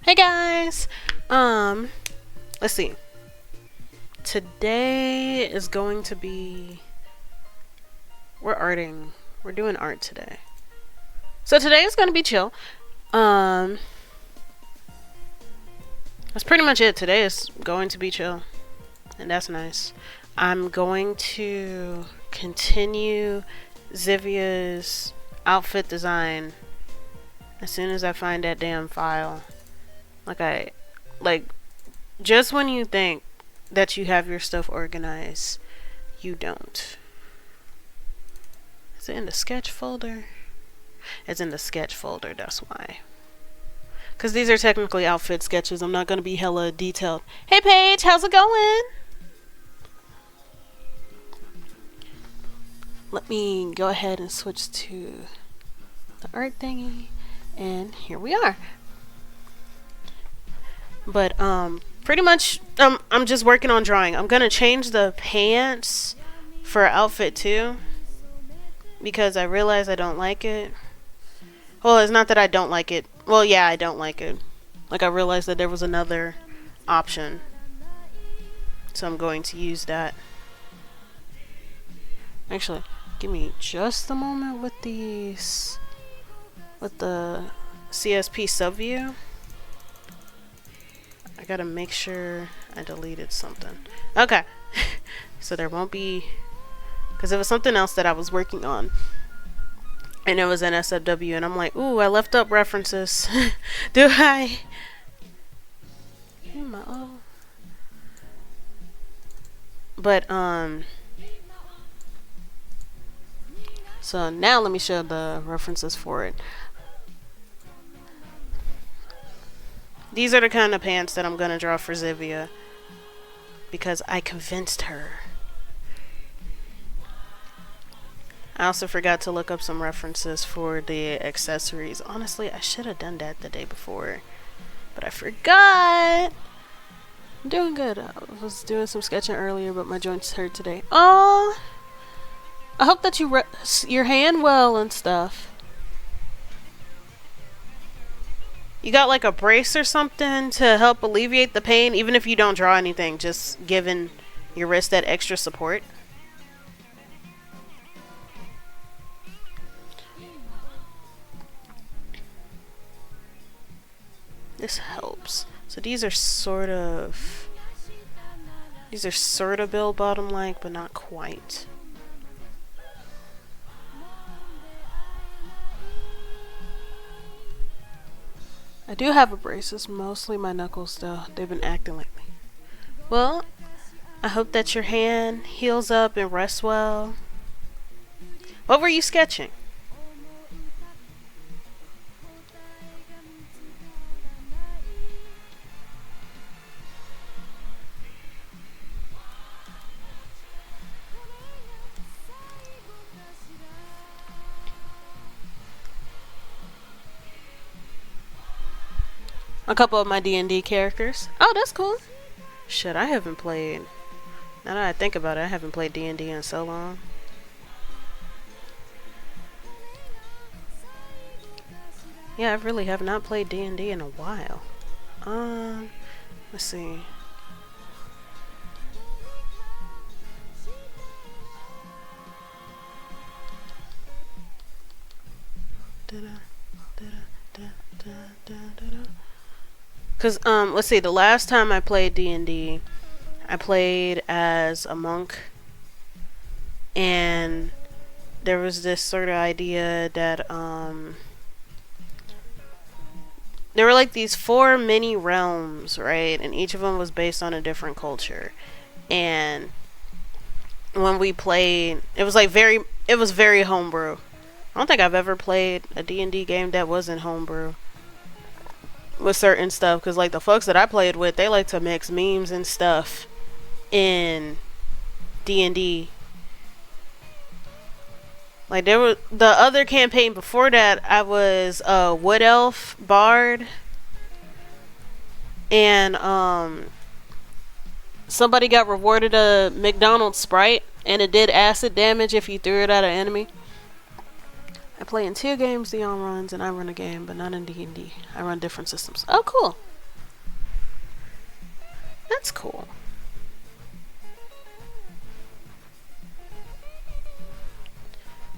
Hey guys! Let's see. Today is going to be... We're arting. We're doing art today. So today is going to be chill. That's pretty much it. Today is going to be chill. And that's nice. I'm going to continue Zivia's outfit design as soon as I find that damn file. Just when you think that you have your stuff organized, you don't. Is it in the sketch folder? It's in the sketch folder, that's why. Because these are technically outfit sketches. I'm not going to be hella detailed. Hey Paige, how's it going? Let me go ahead and switch to the art thingy. And here we are. But pretty much I'm just working on drawing. I'm gonna change the pants for outfit 2 because I realize I don't like it. Well, it's not that I don't like it. Well, yeah, I don't like it. Like, I realized that there was another option, so I'm going to use that. Actually, give me just a moment with these, with the CSP subview. I gotta make sure I deleted something. Okay. So there won't be... Because it was something else that I was working on. And it was NSFW. And I'm like, ooh, I left up references. Do I? But, so now let me show the references for it. These are the kind of pants that I'm going to draw for Zivia. Because I convinced her. I also forgot to look up some references for the accessories. Honestly, I should have done that the day before. But I forgot. I'm doing good. I was doing some sketching earlier, but my joints hurt today. Oh, I hope that you your hand well and stuff. You got like a brace or something to help alleviate the pain, even if you don't draw anything, just giving your wrist that extra support. This helps. So these are sort of bell bottom like, but not quite. I do have a brace. It's mostly my knuckles though. They've been acting lately. Well, I hope that your hand heals up and rests well. What were you sketching? A couple of my D&D characters. Oh, that's cool. Shit, I haven't played... Now that I think about it, I haven't played D&D in so long. Yeah, I really have not played D&D in a while. Let's see. Cause let's see, the last time I played D&D, I played as a monk, and there was this sort of idea that there were like these 4 mini realms, right? And each of them was based on a different culture. And when we played, it was very homebrew. I don't think I've ever played a D&D game that wasn't homebrew with certain stuff, because like the folks that I played with, they like to mix memes and stuff in D&D. Like there was the other campaign before that, I was a wood elf bard, and somebody got rewarded a McDonald's Sprite, and it did acid damage if you threw it at an enemy. I play in 2 games Dion runs, and I run a game, but not in D&D. I run different systems. Oh, cool. That's cool.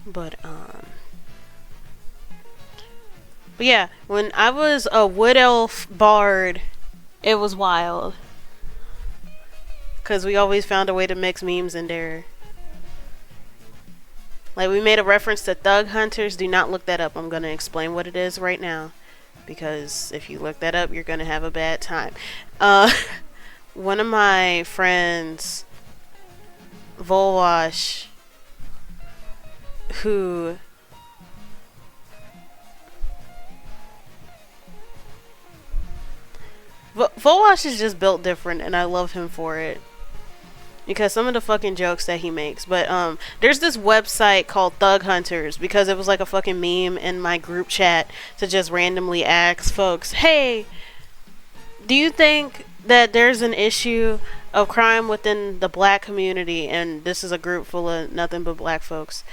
But but yeah, when I was a wood elf bard, it was wild. Cause we always found a way to mix memes in there. Like, we made a reference to thug hunters. Do not look that up. I'm gonna explain what it is right now, because if you look that up, you're gonna have a bad time. One of my friends, Volwash, who Volwash is just built different, and I love him for it. Because some of the fucking jokes that he makes. But there's this website called Thug Hunters, because it was like a fucking meme in my group chat to just randomly ask folks, hey, do you think that there's an issue of crime within the black community? And this is a group full of nothing but black folks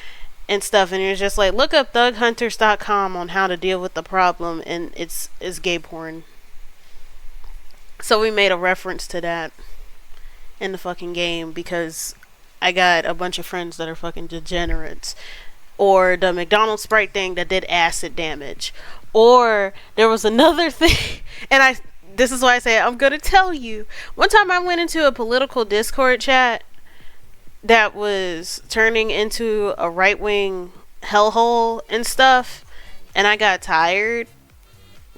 and stuff, and it's just like, look up thughunters.com on how to deal with the problem, and it's gay porn. So we made a reference to that in the fucking game, because I got a bunch of friends that are fucking degenerates. Or the McDonald's Sprite thing that did acid damage. Or there was another thing, and this is why I say I'm gonna tell you. One time I went into a political Discord chat that was turning into a right-wing hellhole and stuff, and I got tired.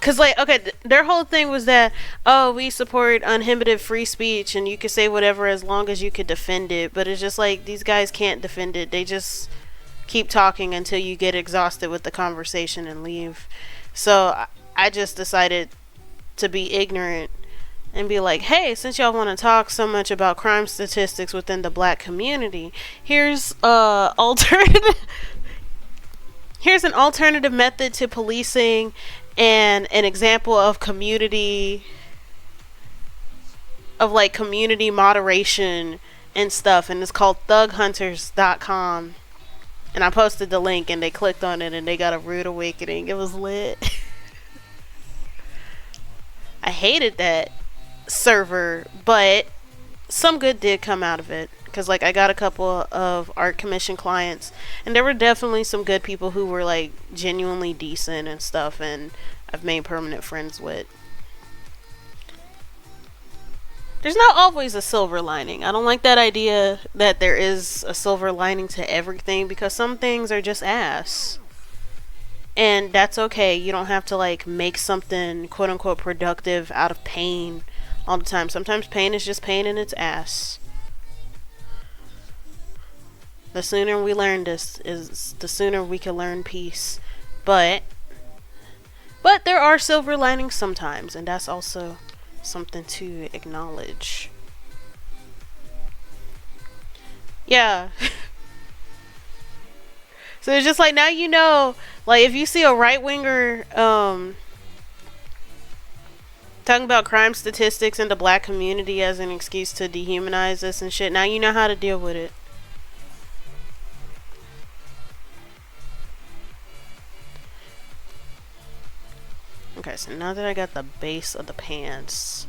Cause like, okay, their whole thing was that, oh, we support uninhibited free speech and you can say whatever as long as you could defend it. But it's just like, these guys can't defend it. They just keep talking until you get exhausted with the conversation and leave. So I just decided to be ignorant and be like, hey, since y'all want to talk so much about crime statistics within the black community, here's here's an alternative method to policing and an example of community moderation and stuff, and it's called thughunters.com. And I posted the link and they clicked on it and they got a rude awakening. It was lit. I hated that server, but some good did come out of it. Because, like, I got a couple of art commission clients, and there were definitely some good people who were, like, genuinely decent and stuff, and I've made permanent friends with. There's not always a silver lining. I don't like that idea that there is a silver lining to everything, because some things are just ass. And that's okay. You don't have to, like, make something quote-unquote productive out of pain all the time. Sometimes pain is just pain in its ass. The sooner we learn this is the sooner we can learn peace. But there are silver linings sometimes, and that's also something to acknowledge. Yeah. So it's just like, now you know, like, if you see a right winger talking about crime statistics in the black community as an excuse to dehumanize us and shit, now you know how to deal with it. Okay, so now that I got the base of the pants,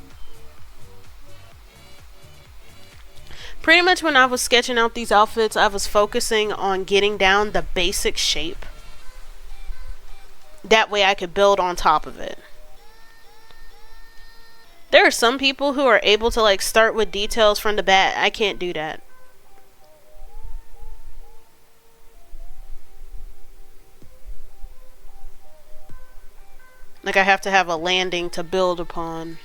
pretty much when I was sketching out these outfits, I was focusing on getting down the basic shape. That way I could build on top of it. There are some people who are able to, like, start with details from the bat. I can't do that. Like, I have to have a landing to build upon.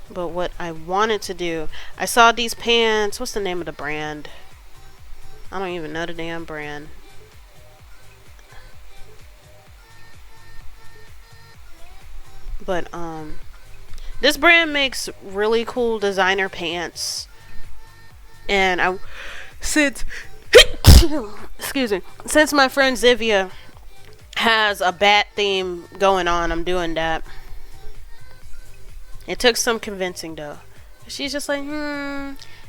But what I wanted to do, I saw these pants. What's the name of the brand? I don't even know the damn brand. But, this brand makes really cool designer pants. And since my friend Zivia has a bat theme going on, I'm doing that. It took some convincing though. She's just like,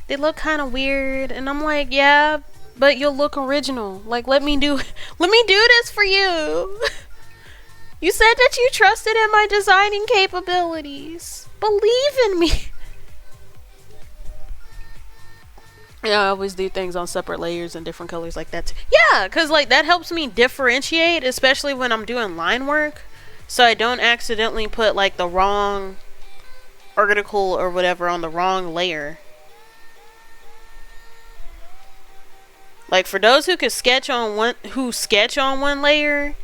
they look kind of weird. And I'm like, yeah, but you'll look original. Like, let me do this for you. You said that you trusted in my designing capabilities. Believe in me. Yeah, I always do things on separate layers and different colors like that. Yeah, because like that helps me differentiate, especially when I'm doing line work. So I don't accidentally put like the wrong article or whatever on the wrong layer. Like for those who sketch on one layer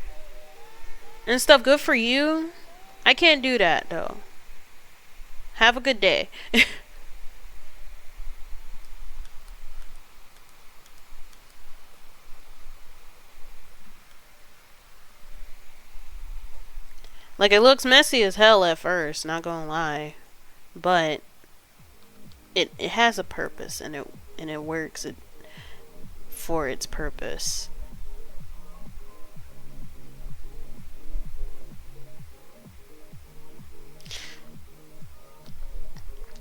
and stuff, good for you. I can't do that though. Have a good day. Like it looks messy as hell at first, not gonna lie. But it has a purpose and it works for its purpose.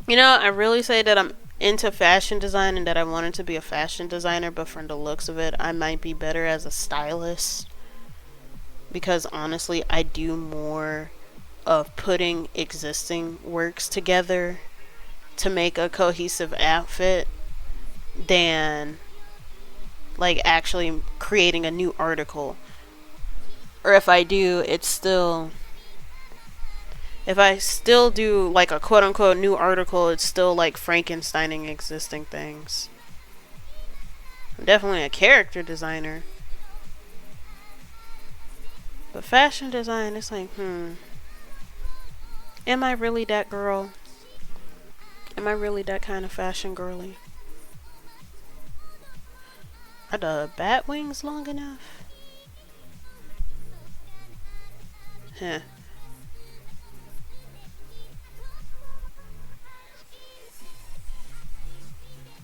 You know, I really say that I'm into fashion design and that I wanted to be a fashion designer, but from the looks of it, I might be better as a stylist. Because honestly, I do more of putting existing works together to make a cohesive outfit than like actually creating a new article. Or if I do, if I still do like a quote unquote new article, it's still like Frankensteining existing things. I'm definitely a character designer. But fashion design, it's like, am I really that girl? Am I really that kind of fashion girly? Are the bat wings long enough? Huh.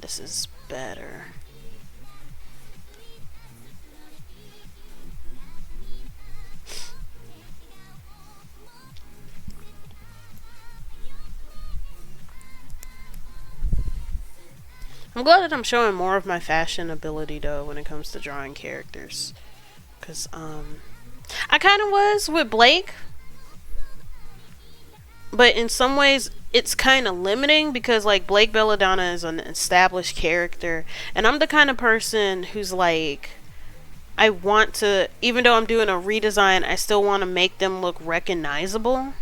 This is better. I'm glad that I'm showing more of my fashion ability though when it comes to drawing characters. Cause I kinda was with Blake. But in some ways it's kinda limiting because like Blake Belladonna is an established character and I'm the kind of person who's like I want to, even though I'm doing a redesign, I still want to make them look recognizable.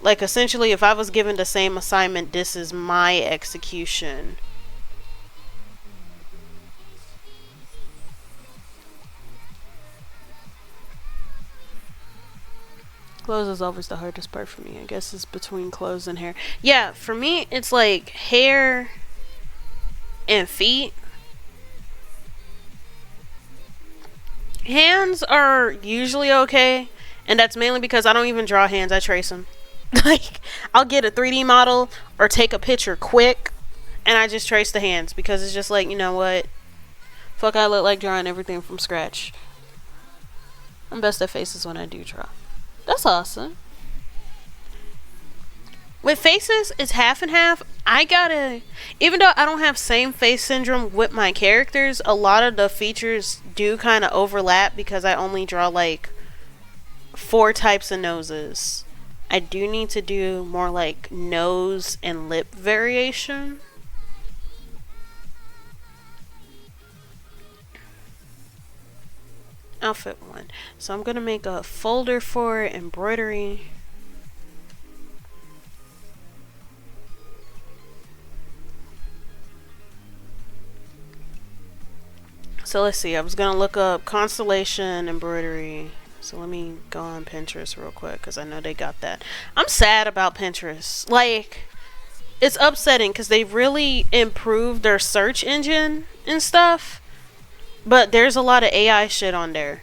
Like essentially if I was given the same assignment, this is my execution. Clothes is always the hardest part for me. I guess it's between clothes and hair. Yeah, for me it's like hair and feet. Hands are usually okay, and that's mainly because I don't even draw hands, I trace them. Like, I'll get a 3D model or take a picture quick, and I just trace the hands because it's just like, you know what? Fuck, I look like drawing everything from scratch. I'm best at faces when I do draw. That's awesome. With faces, it's half and half. Even though I don't have same face syndrome with my characters, a lot of the features do kind of overlap because I only draw like 4 types of noses. I do need to do more like nose and lip variation. Outfit 1. So I'm going to make a folder for embroidery. So let's see. I was going to look up constellation embroidery. So let me go on Pinterest real quick because I know they got that. I'm sad about Pinterest. Like, it's upsetting because they really improved their search engine and stuff. But there's a lot of AI shit on there.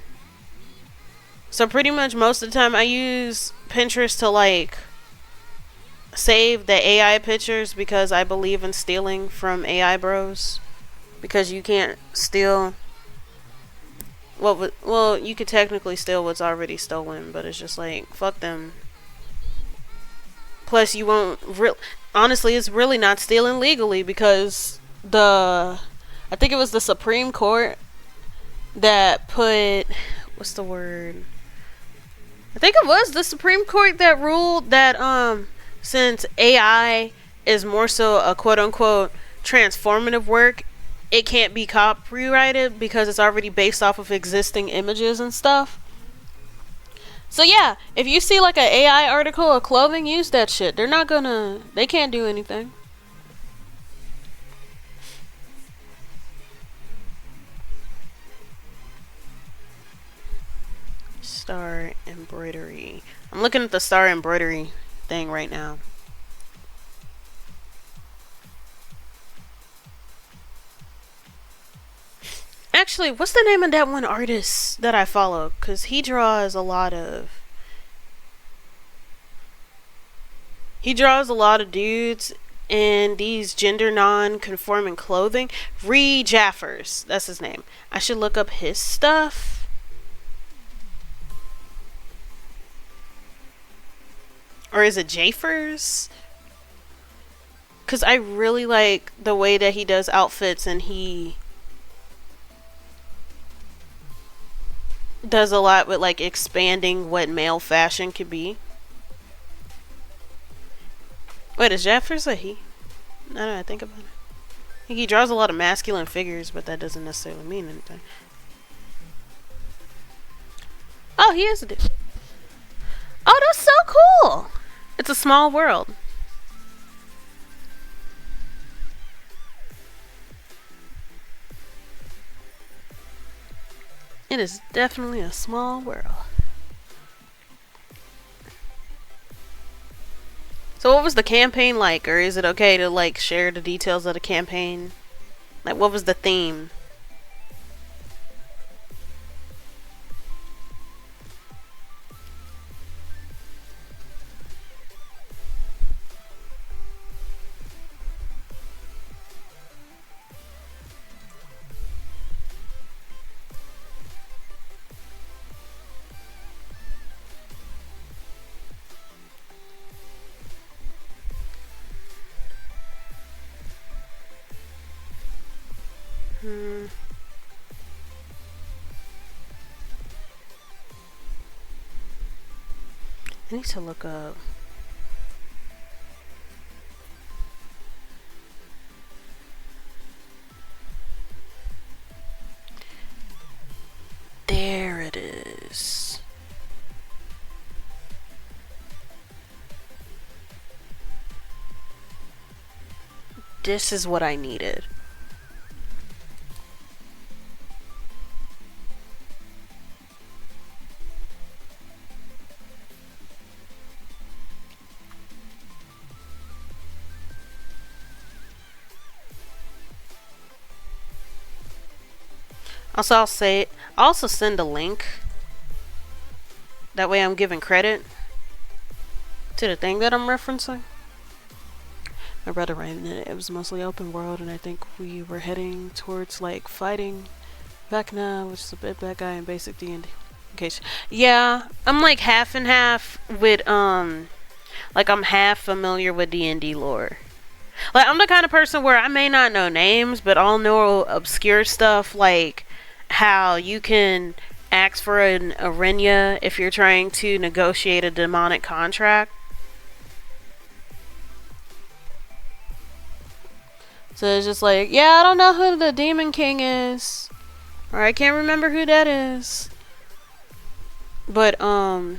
So pretty much most of the time I use Pinterest to like save the AI pictures because I believe in stealing from AI bros. Because you can't steal well, you could technically steal what's already stolen, but it's just like, fuck them. Plus, you won't honestly, it's really not stealing legally because I think it was the Supreme Court that put, what's the word? I think it was the Supreme Court that ruled that since AI is more so a quote unquote transformative work, it can't be copyrighted because it's already based off of existing images and stuff. So yeah, if you see like an AI article of clothing, use that shit. They can't do anything. Star embroidery. I'm looking at the star embroidery thing right now. Actually, what's the name of that one artist that I follow? Because he draws a lot of. He draws a lot of dudes in these gender non-conforming clothing. Ree Jaffers, that's his name. I should look up his stuff. Or is it Jaffers? Because I really like the way that he does outfits, and he does a lot with like expanding what male fashion could be. Wait, is Jaffers a he? Now that I think about it. I think he draws a lot of masculine figures, but that doesn't necessarily mean anything. Oh, he is a dude. Oh, that's so cool. It's a small world. It is definitely a small world. So what was the campaign like? Or is it okay to like share the details of the campaign? Like, what was the theme? I need to look up. There it is. This is what I needed. Also, I'll also send a link. That way I'm giving credit to the thing that I'm referencing. My brother ran it. It was mostly open world, and I think we were heading towards like fighting back now, which is a bit bad guy in basic D&D. Yeah, I'm like half and half with like I'm half familiar with D&D lore. Like, I'm the kind of person where I may not know names, but I'll know obscure stuff, like how you can ask for an arena if you're trying to negotiate a demonic contract. So it's just like, yeah, I don't know who the Demon King is, or I can't remember who that is, but I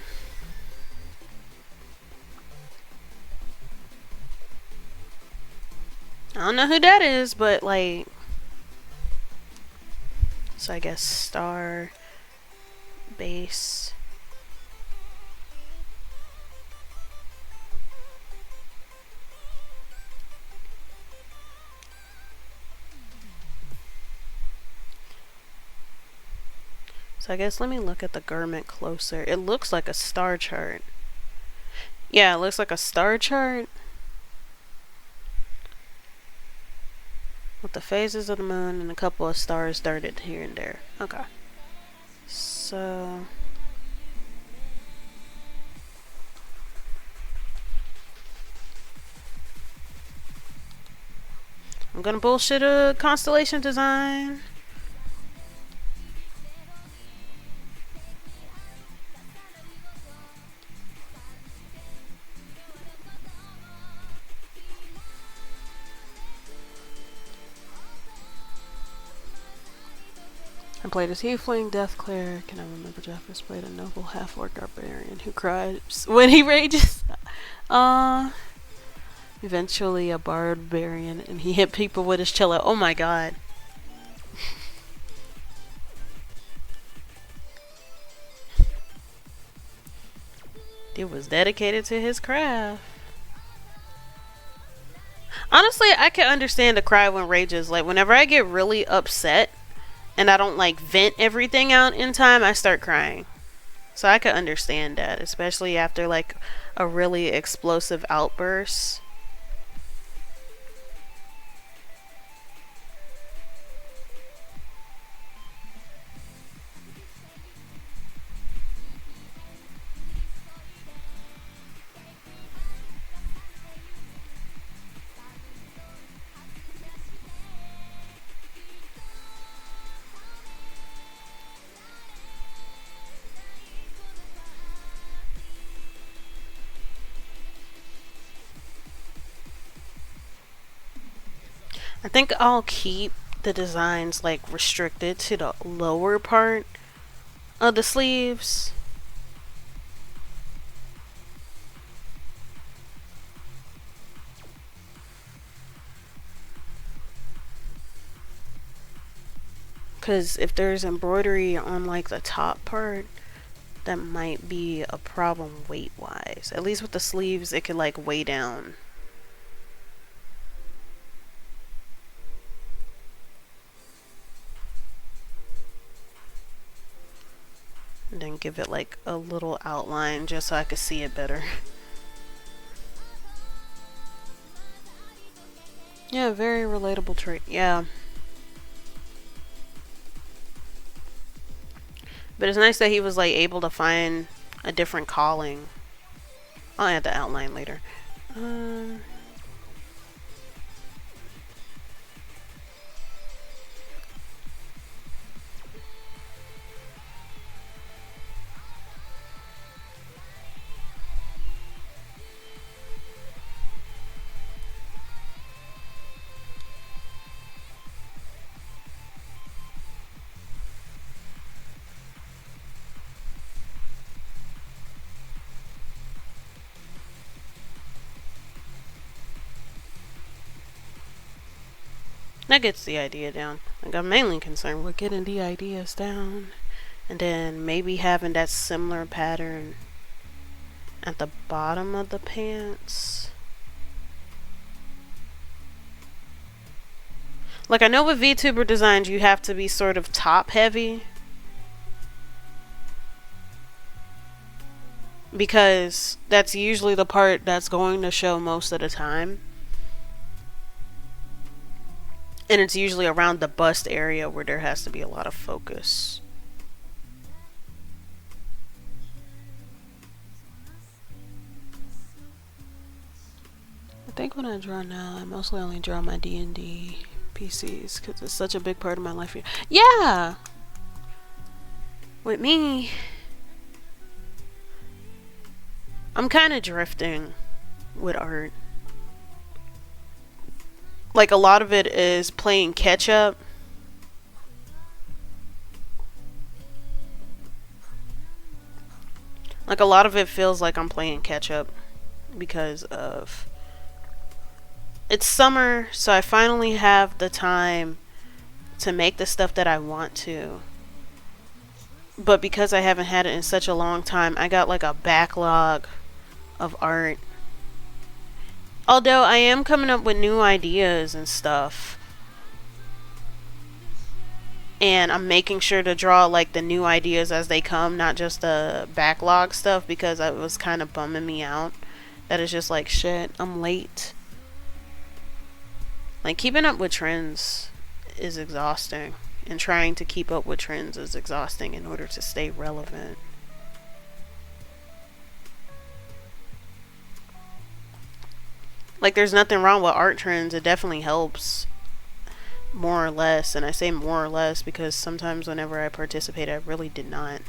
don't know who that is, but like, so I guess star base. So I guess let me look at the garment closer. It looks like a star chart. Yeah, it looks like a star chart with the phases of the moon and a couple of stars darted here and there. Okay. So I'm gonna bullshit a constellation design. I played as Tiefling, Death Cleric, and I remember Jeffers played a noble half-orc barbarian who cried when he rages. Eventually a barbarian, and he hit people with his cello. Oh my god. Dude was dedicated to his craft. Honestly, I can understand a cry when rages. Like, whenever I get really upset and I don't, like, vent everything out in time, I start crying. So I could understand that, especially after, like, a really explosive outburst. I think I'll keep the designs, like, restricted to the lower part of the sleeves. Because if there's embroidery on, like, the top part, that might be a problem weight-wise. At least with the sleeves, it could, like, weigh down. And then give it, like, a little outline just so I could see it better. Yeah, very relatable trait. Yeah. But it's nice that he was, like, able to find a different calling. I'll add the outline later. That gets the idea down. Like, I'm mainly concerned with getting the ideas down. And then maybe having that similar pattern at the bottom of the pants. Like, I know with VTuber designs you have to be sort of top heavy. Because that's usually the part that's going to show most of the time. And it's usually around the bust area where there has to be a lot of focus. I think when I draw now, I mostly only draw my D&D PCs because it's such a big part of my life. Yeah! With me, I'm kind of drifting with art. Like, a lot of it is playing catch up. Like, a lot of it feels like I'm playing catch up because of... It's summer, so I finally have the time to make the stuff that I want to. But because I haven't had it in such a long time, I got like a backlog of art. Although I am coming up with new ideas and stuff. And I'm making sure to draw like the new ideas as they come, not just the backlog stuff, because it was kind of bumming me out. That is just like, shit, I'm late. Like, keeping up with trends is exhausting. And trying to keep up with trends is exhausting in order to stay relevant. Like, there's nothing wrong with art trends. It definitely helps. more or less, and I say more or less because sometimes whenever I participate, I really did not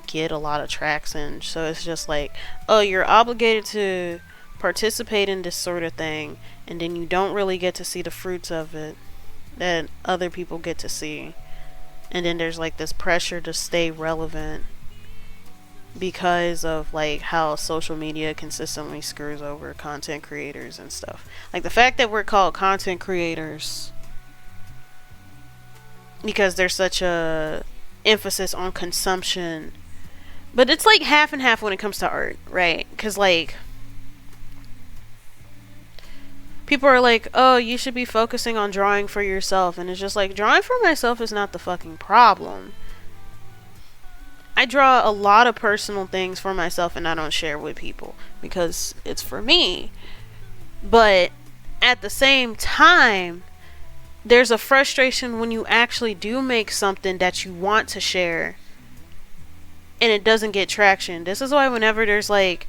get a lot of traction. So it's just like, oh, you're obligated to participate in this sort of thing, and then you don't really get to see the fruits of it that other people get to see. And then there's like this pressure to stay relevant because of like how social media consistently screws over content creators and stuff. Like the fact that we're called content creators because there's such a emphasis on consumption, but it's like half and half when it comes to art, right? Because like people are like, oh, you should be focusing on drawing for yourself, and it's just like, drawing for myself is not the fucking problem. I draw a lot of personal things for myself and I don't share with people because it's for me. But at the same time, there's a frustration when you actually do make something that you want to share and it doesn't get traction. This is why whenever there's like,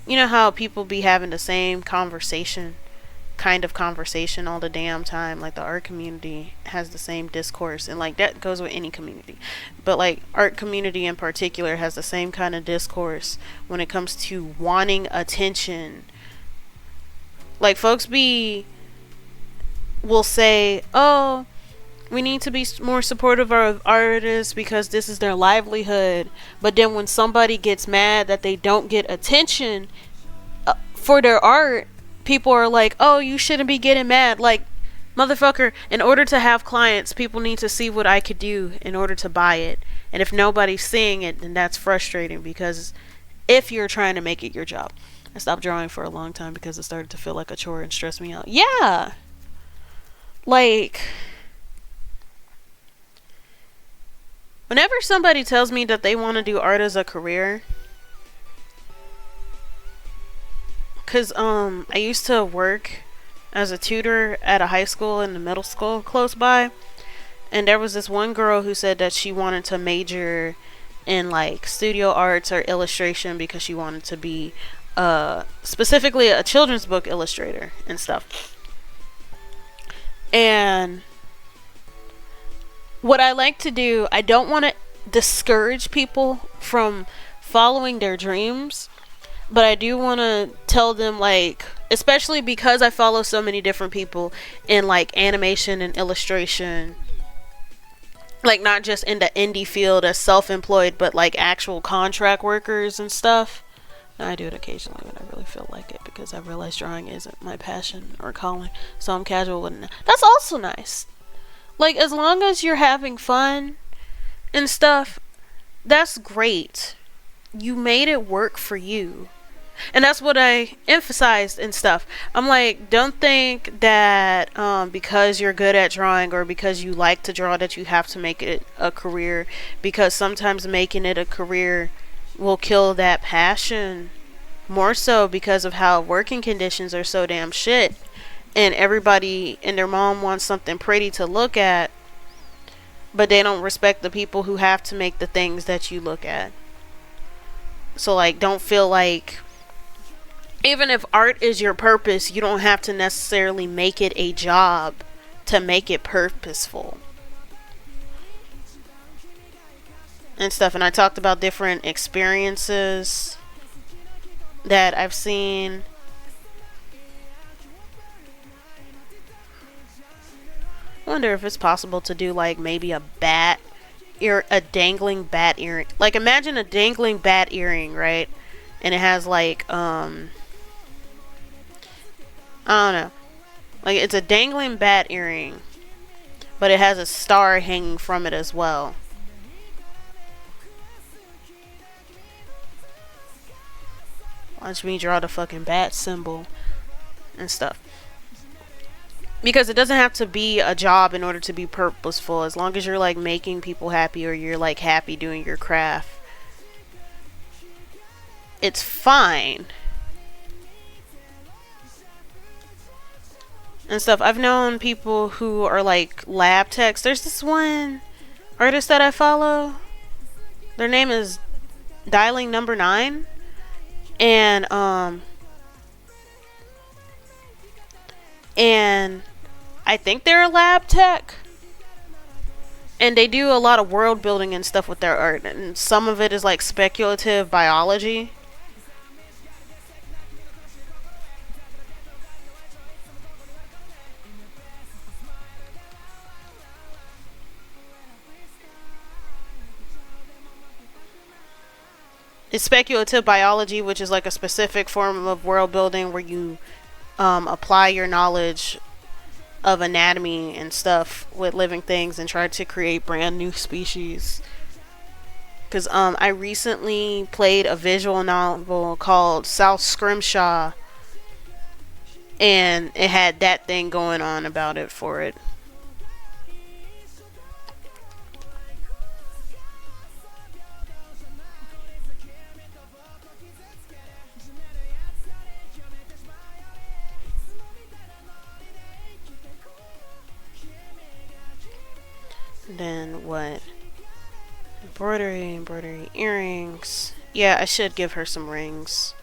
you know how people be having the same kind of conversation all the damn time, like the art community has the same discourse, and like that goes with any community, but like art community in particular has the same kind of discourse when it comes to wanting attention. Like folks will say, oh, we need to be more supportive of artists because this is their livelihood, but then when somebody gets mad that they don't get attention for their art, people are like, oh, you shouldn't be getting mad. Like, motherfucker, in order to have clients, people need to see what I could do in order to buy it. And if nobody's seeing it, then that's frustrating because if you're trying to make it your job. I stopped drawing for a long time because it started to feel like a chore and stress me out. Yeah. Like, whenever somebody tells me that they want to do art as a career, because I used to work as a tutor at a high school and a middle school close by, and there was this one girl who said that she wanted to major in like studio arts or illustration because she wanted to be specifically a children's book illustrator and stuff. And what I like to do, I don't want to discourage people from following their dreams, but I do want to tell them, like, especially because I follow so many different people in like animation and illustration, like not just in the indie field as self-employed, but like actual contract workers and stuff. Now, I do it occasionally when I really feel like it because I realize drawing isn't my passion or calling, so I'm casual with it. That's also nice. Like, as long as you're having fun and stuff, that's great. You made it work for you. And that's what I emphasized and stuff. I'm like, don't think that because you're good at drawing or because you like to draw that you have to make it a career, because sometimes making it a career will kill that passion, more so because of how working conditions are so damn shit and everybody and their mom wants something pretty to look at, but they don't respect the people who have to make the things that you look at. So like, don't feel like even if art is your purpose, you don't have to necessarily make it a job to make it purposeful and stuff. And I talked about different experiences that I've seen. I wonder if it's possible to do like maybe a dangling bat earring. Like, imagine a dangling bat earring, right? And it has like I don't know. Like, it's a dangling bat earring, but it has a star hanging from it as well. Watch me draw the fucking bat symbol and stuff. Because it doesn't have to be a job in order to be purposeful. As long as you're like making people happy or you're like happy doing your craft, it's fine. And stuff. I've known people who are like lab techs. There's this one artist that I follow. Their name is Dialing Number 9. And I think they're a lab tech. And they do a lot of world building and stuff with their art. And some of it is like speculative biology. It's speculative biology, which is like a specific form of world building where you apply your knowledge of anatomy and stuff with living things and try to create brand new species. Because I recently played a visual novel called South Scrimshaw, and it had that thing going on about it for it. Then what? Embroidery, earrings. Yeah, I should give her some rings.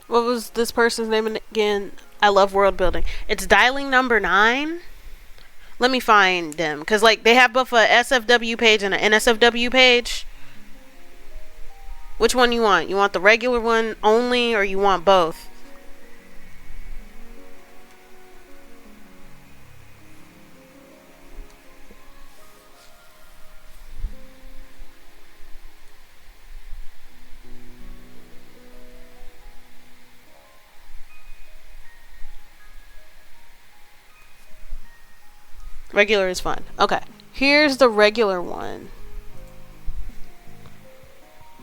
What was this person's name again? I love world building. It's dialing number 9. Let me find them. Because, like, they have both a SFW page and an NSFW page. Which one you want? You want the regular one only, or you want both? Regular is fun. Okay. Here's the regular one.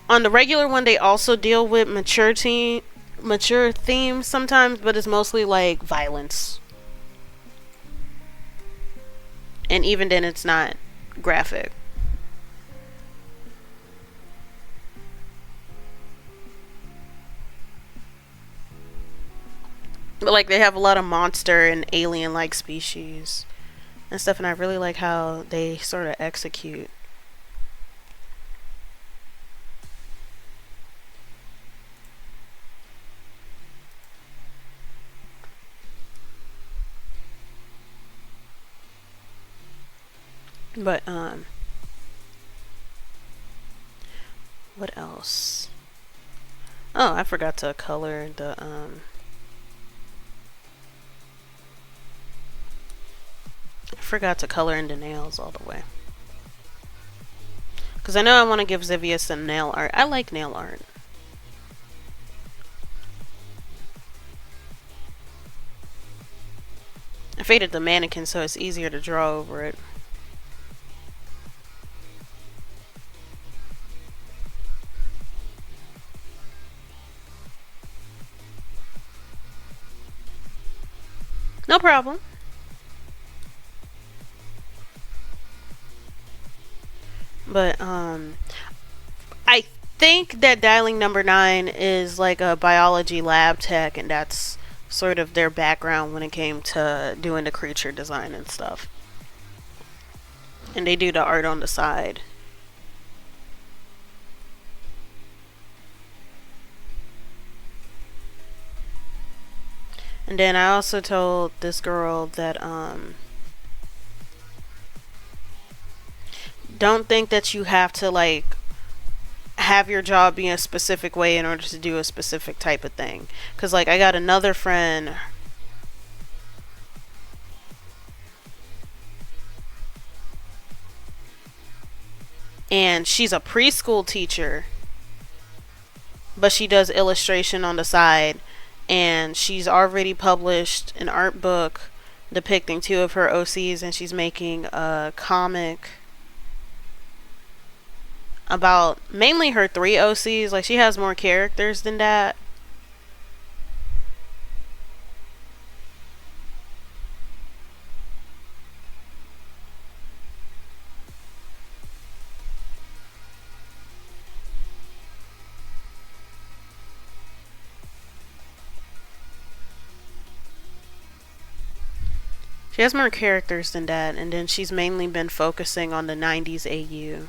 On the regular one, they also deal with mature themes sometimes, but it's mostly like violence. And even then, it's not graphic. But like, they have a lot of monster and alien-like species and stuff, and I really like how they sort of execute. But what else? Oh, I forgot to color the I forgot to color in the nails all the way. Because I know I want to give Zivia some nail art. I like nail art. I faded the mannequin so it's easier to draw over it. No problem. But I think that dialing number 9 is like a biology lab tech, and that's sort of their background when it came to doing the creature design and stuff. And they do the art on the side. And then I also told this girl that don't think that you have to like have your job be a specific way in order to do a specific type of thing. Because like, I got another friend, and she's a preschool teacher, but she does illustration on the side, and she's already published an art book depicting 2 of her OCs, and she's making a comic about mainly her 3 OCs. Like, she has more characters than that. She has more characters than that, and then she's mainly been focusing on the 90s AU.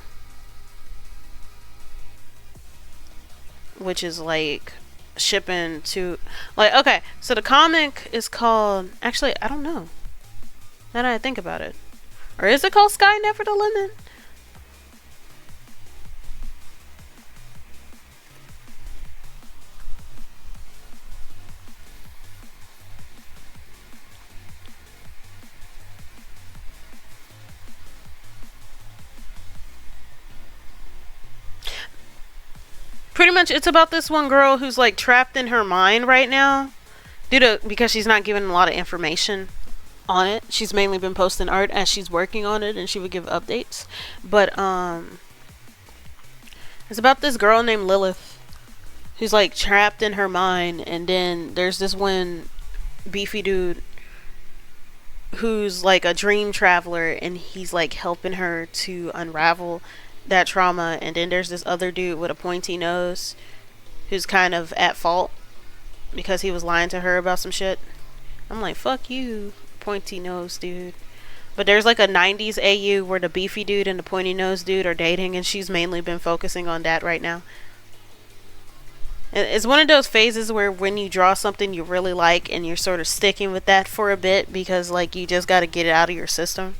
which is like shipping to, like, okay, so the comic is called, actually I don't know, now that I think about it, or is it called Sky Never the Limit? Pretty much, it's about this one girl who's like trapped in her mind right now, because she's not given a lot of information on it. She's mainly been posting art as she's working on it, and she would give updates. But it's about this girl named Lilith who's like trapped in her mind, and then there's this one beefy dude who's like a dream traveler, and he's like helping her to unravel that trauma. And then there's this other dude with a pointy nose who's kind of at fault because he was lying to her about some shit. I'm like, fuck you, pointy nose dude. But there's like a 90s AU where the beefy dude and the pointy nose dude are dating, and she's mainly been focusing on that right now. It's one of those phases where when you draw something you really like and you're sort of sticking with that for a bit because like you just got to get it out of your system.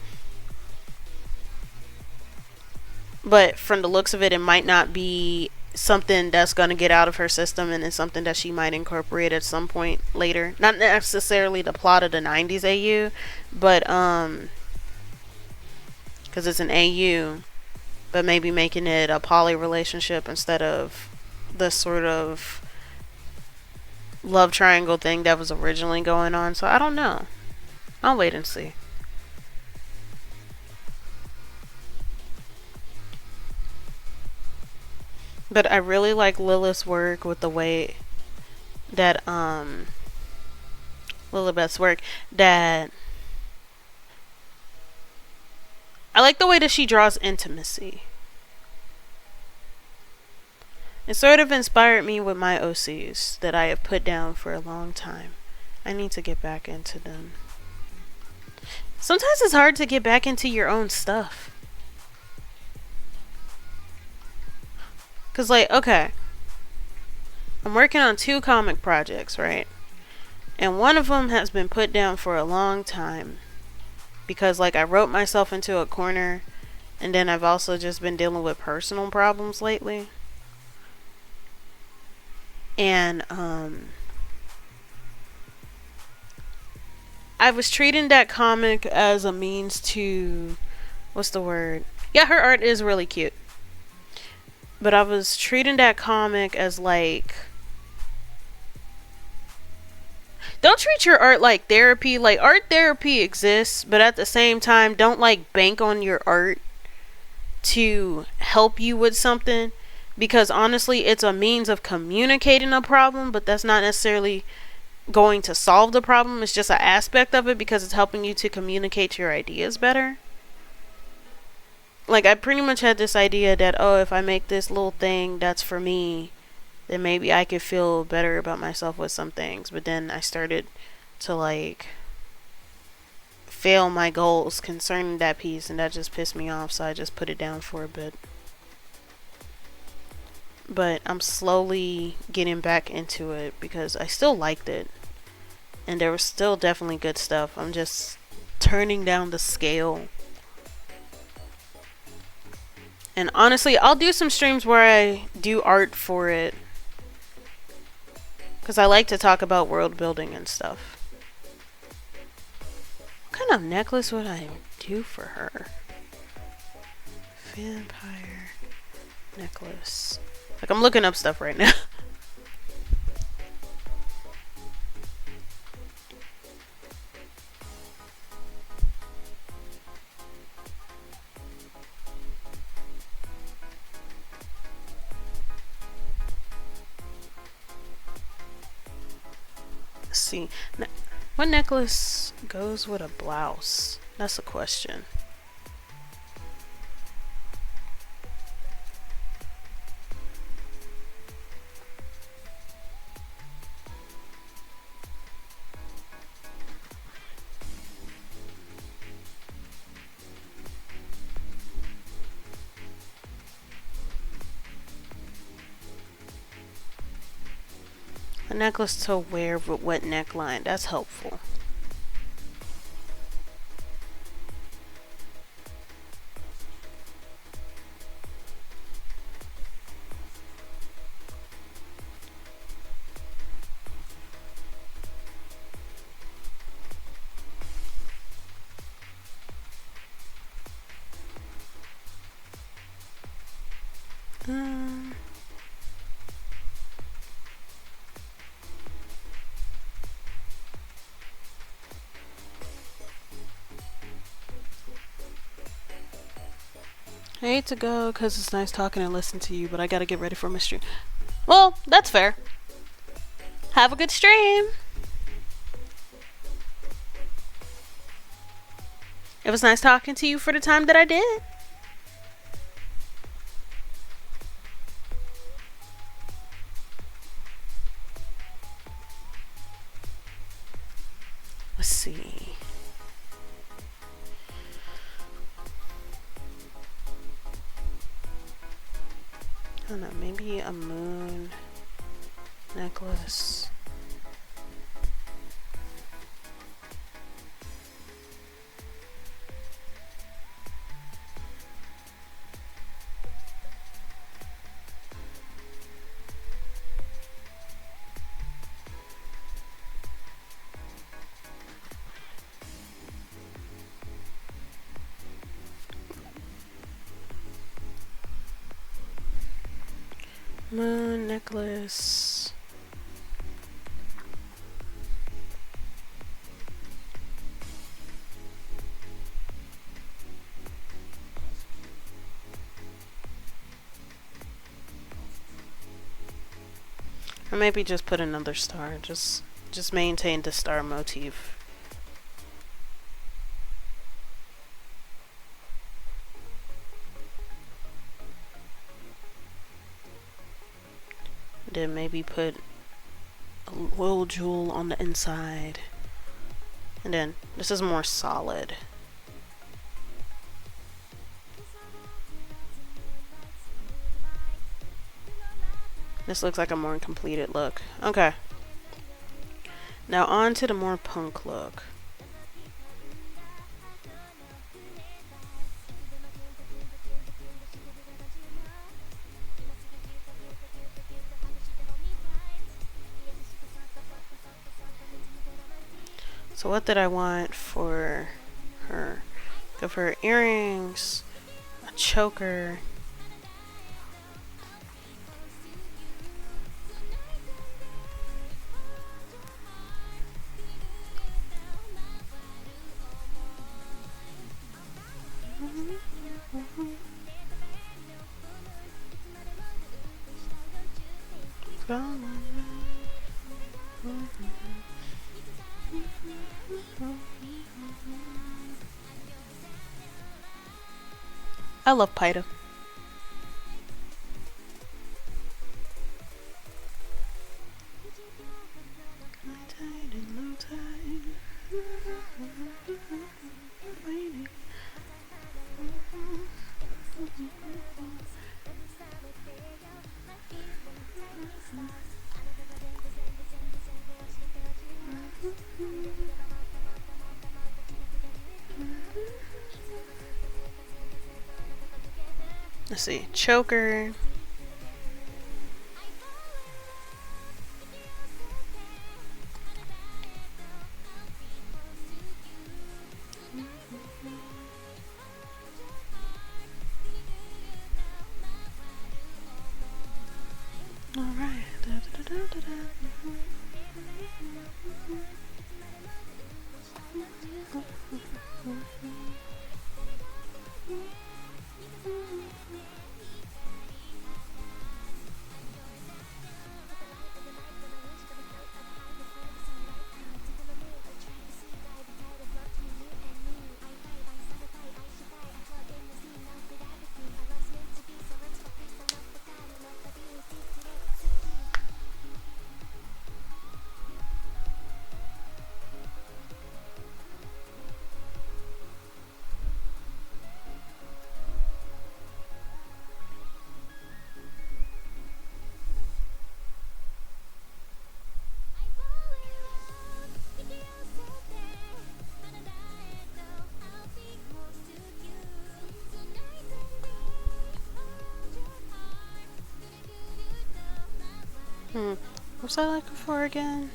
But from the looks of it, it might not be something that's going to get out of her system, and it's something that she might incorporate at some point later. Not necessarily the plot of the 90s AU, but because it's an AU, but maybe making it a poly relationship instead of the sort of love triangle thing that was originally going on. So I don't know. I'll wait and see. But I really like Lilith's work with the way that Lilibeth's work, that I like the way that she draws intimacy. It sort of inspired me with my OCs that I have put down for a long time. I need to get back into them. Sometimes it's hard to get back into your own stuff. Cause like, okay, I'm working on 2 comic projects, right? And one of them has been put down for a long time because like I wrote myself into a corner, and then I've also just been dealing with personal problems lately. And I was treating that comic as a means to, what's the word? Yeah, her art is really cute. But I was treating that comic as like, don't treat your art like therapy. Like, art therapy exists, but at the same time, don't like bank on your art to help you with something, because honestly it's a means of communicating a problem, but that's not necessarily going to solve the problem. It's just an aspect of it because it's helping you to communicate your ideas better. Like, I pretty much had this idea that, oh, if I make this little thing that's for me, then maybe I could feel better about myself with some things. But then I started to like fail my goals concerning that piece, and that just pissed me off, so I just put it down for a bit. But I'm slowly getting back into it because I still liked it, and there was still definitely good stuff. I'm just turning down the scale. And honestly, I'll do some streams where I do art for it, because I like to talk about world building and stuff. What kind of necklace would I do for her? Vampire necklace. Like, I'm looking up stuff right now. Let's see. What necklace goes with a blouse? That's a question. A necklace to wear with wet neckline. That's helpful. I hate to go because it's nice talking and listening to you, but I gotta get ready for my stream. Well, that's fair. Have a good stream. It was nice talking to you for the time that I did. Let's see. I don't know, maybe a moon necklace. Moon necklace. Or maybe just put another star. Just maintain the star motif. Then maybe put a little jewel on the inside. And then this is more solid. This looks like a more completed look. Okay. Now on to the more punk look. So what did I want for her? Go for her earrings, a choker. I love Pida. Let's see, choker. All right. What was I looking for again?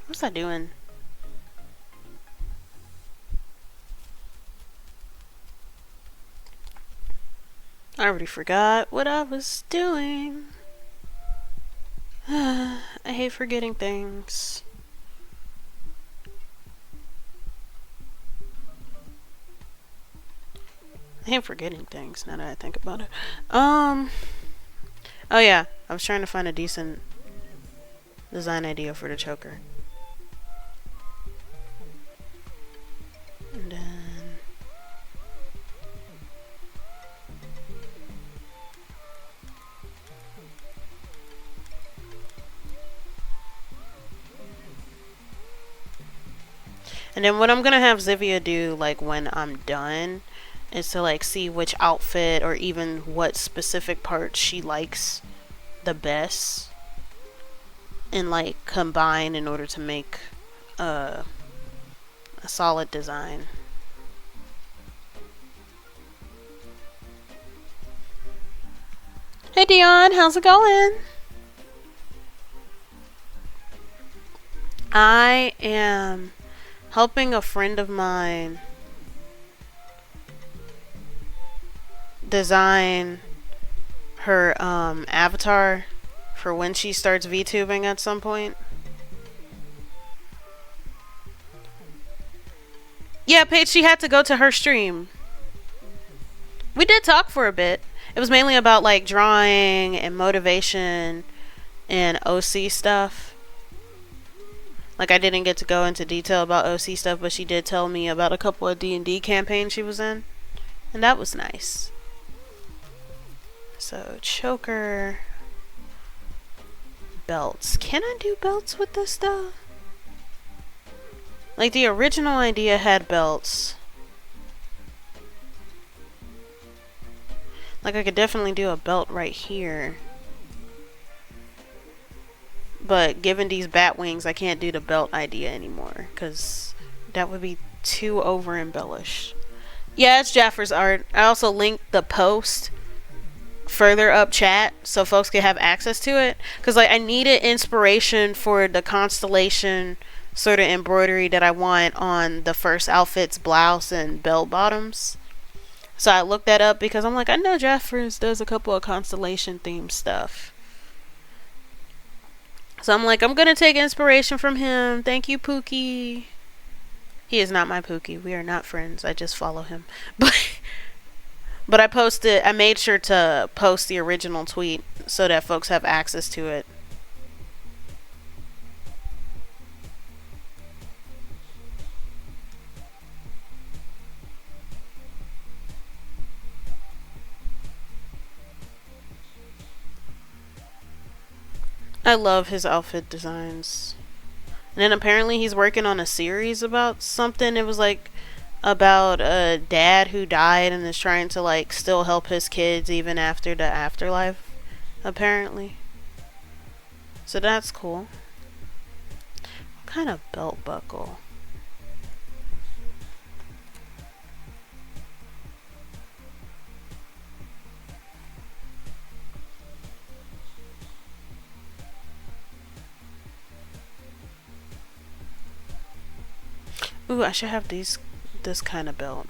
What's I doing? I already forgot what I was doing. I hate forgetting things. I hate forgetting things now that I think about it. Oh yeah, I was trying to find a decent design idea for the choker. And then what I'm gonna have Zivia do, like, when I'm done, is to, like, see which outfit or even what specific part she likes the best, and, like, combine in order to make a solid design. Hey Dion, how's it going? I am helping a friend of mine design her avatar for when she starts VTubing at some point. Yeah, Paige, she had to go to her stream. We did talk for a bit. It was mainly about, like, drawing and motivation and OC stuff. Like, I didn't get to go into detail about OC stuff, but she did tell me about a couple of D&D campaigns she was in. And that was nice. So, choker. Belts. Can I do belts with this stuff? Like, the original idea had belts. Like, I could definitely do a belt right here. But given these bat wings, I can't do the belt idea anymore, because that would be too over embellished. Yeah, it's Jaffer's art. I also linked the post further up chat so folks can have access to it, because, like, I needed inspiration for the constellation sort of embroidery that I want on the first outfit's blouse and bell bottoms. So I looked that up because I'm like, I know Jeffers does a couple of constellation themed stuff. So I'm like, I'm going to take inspiration from him. Thank you, Pookie. He is not my Pookie. We are not friends. I just follow him. But I made sure to post the original tweet so that folks have access to it. I love his outfit designs. And then apparently he's working on a series about something. It was like about a dad who died and is trying to, like, still help his kids even after the afterlife, apparently. So that's cool. What kind of belt buckle? Ooh, I should have this kind of belt.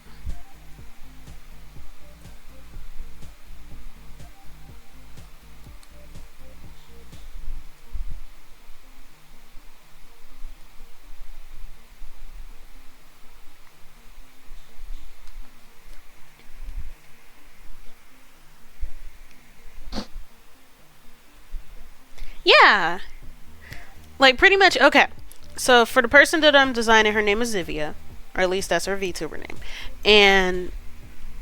Yeah. Like, pretty much, okay. So, for the person that I'm designing, her name is Zivia. Or at least that's her VTuber name. And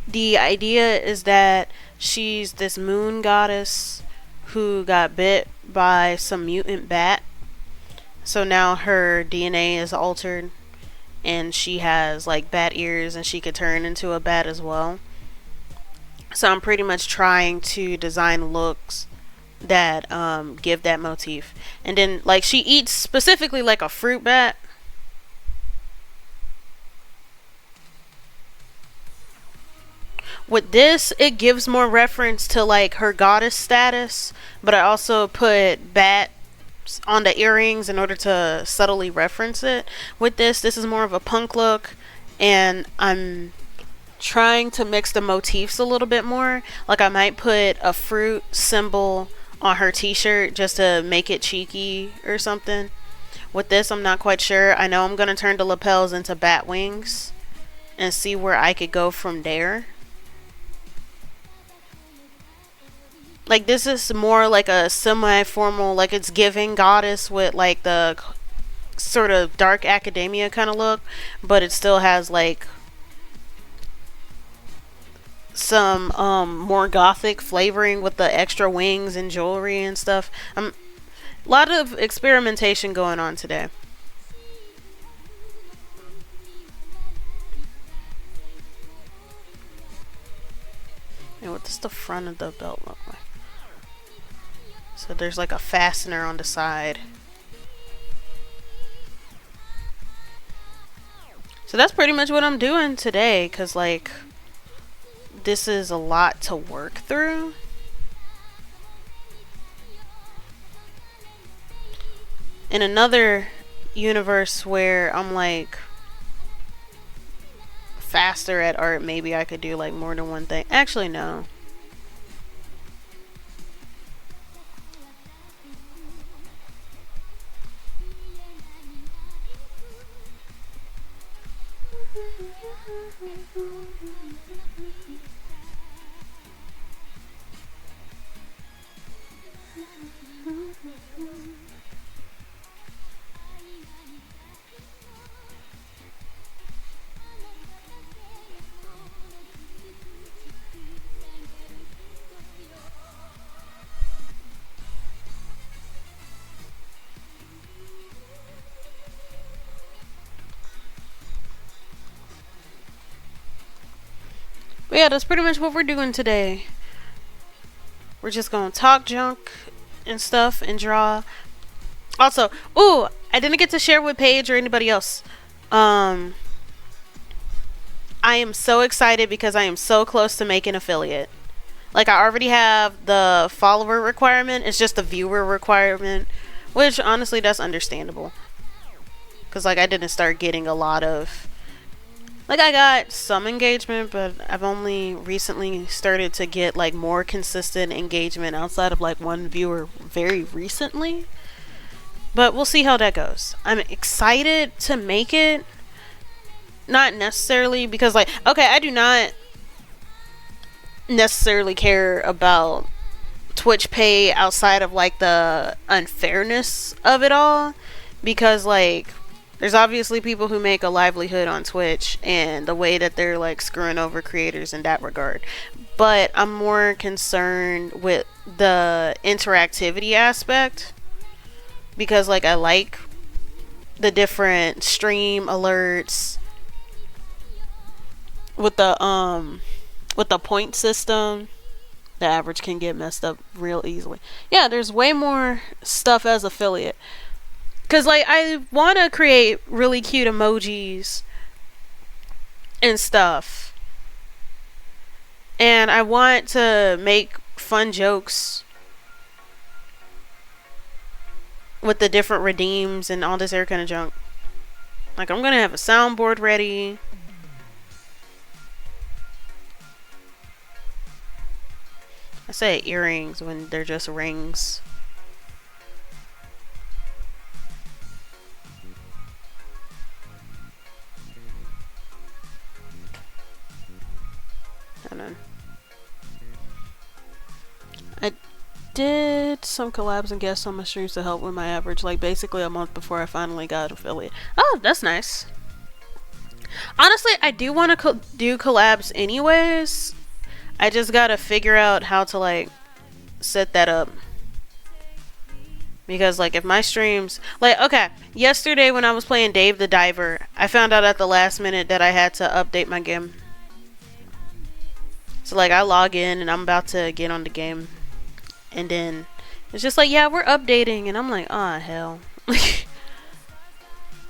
The idea is that she's this moon goddess who got bit by some mutant bat. So now her DNA is altered and she has like bat ears and she could turn into a bat as well. So I'm pretty much trying to design looks that give that motif. And then like she eats specifically like a fruit bat. With this, it gives more reference to like her goddess status, but I also put bat on the earrings in order to subtly reference it. With this is more of a punk look, and I'm trying to mix the motifs a little bit more. Like I might put a fruit symbol on her t-shirt just to make it cheeky or something. With this, I'm not quite sure. I know I'm going to turn the lapels into bat wings and see where I could go from there. Like this is more like a semi-formal, like it's giving goddess with like the sort of dark academia kind of look, but it still has like some more gothic flavoring with the extra wings and jewelry and stuff. A lot of experimentation going on today. And what does the front of the belt look like? So there's like a fastener on the side. So that's pretty much what I'm doing today, because like this is a lot to work through. In another universe where I'm like faster at art, maybe I could do like more than one thing. Actually, no. But yeah, that's pretty much what we're doing today. We're just gonna talk junk and stuff and draw. Also, ooh, I didn't get to share with Paige or anybody else. I am so excited because I am so close to making affiliate. Like I already have the follower requirement. It's just the viewer requirement, which honestly that's understandable. Cause like I didn't start getting a lot of, like I got some engagement, but I've only recently started to get like more consistent engagement outside of like one viewer very recently. But we'll see how that goes. I'm excited to make it. Not necessarily because like, okay, I do not necessarily care about Twitch pay outside of like the unfairness of it all, because like there's obviously people who make a livelihood on Twitch and the way that they're like screwing over creators in that regard. But I'm more concerned with the interactivity aspect, because like I like the different stream alerts with the point system. The average can get messed up real easily. Yeah, there's way more stuff as affiliate. Cause like I want to create really cute emojis and stuff, and I want to make fun jokes with the different redeems and all this air kind of junk. Like I'm gonna have a soundboard ready. I say earrings when they're just rings. Hold on. I did some collabs and guests on my streams to help with my average, like basically a month before I finally got affiliate. Oh, that's nice. Honestly, I do want to do collabs anyways. I just gotta figure out how to like set that up. Because like if my streams like okay, yesterday when I was playing Dave the Diver, I found out at the last minute that I had to update my game. So like I log in and I'm about to get on the game, and then it's just like, yeah, we're updating, and I'm like, oh hell.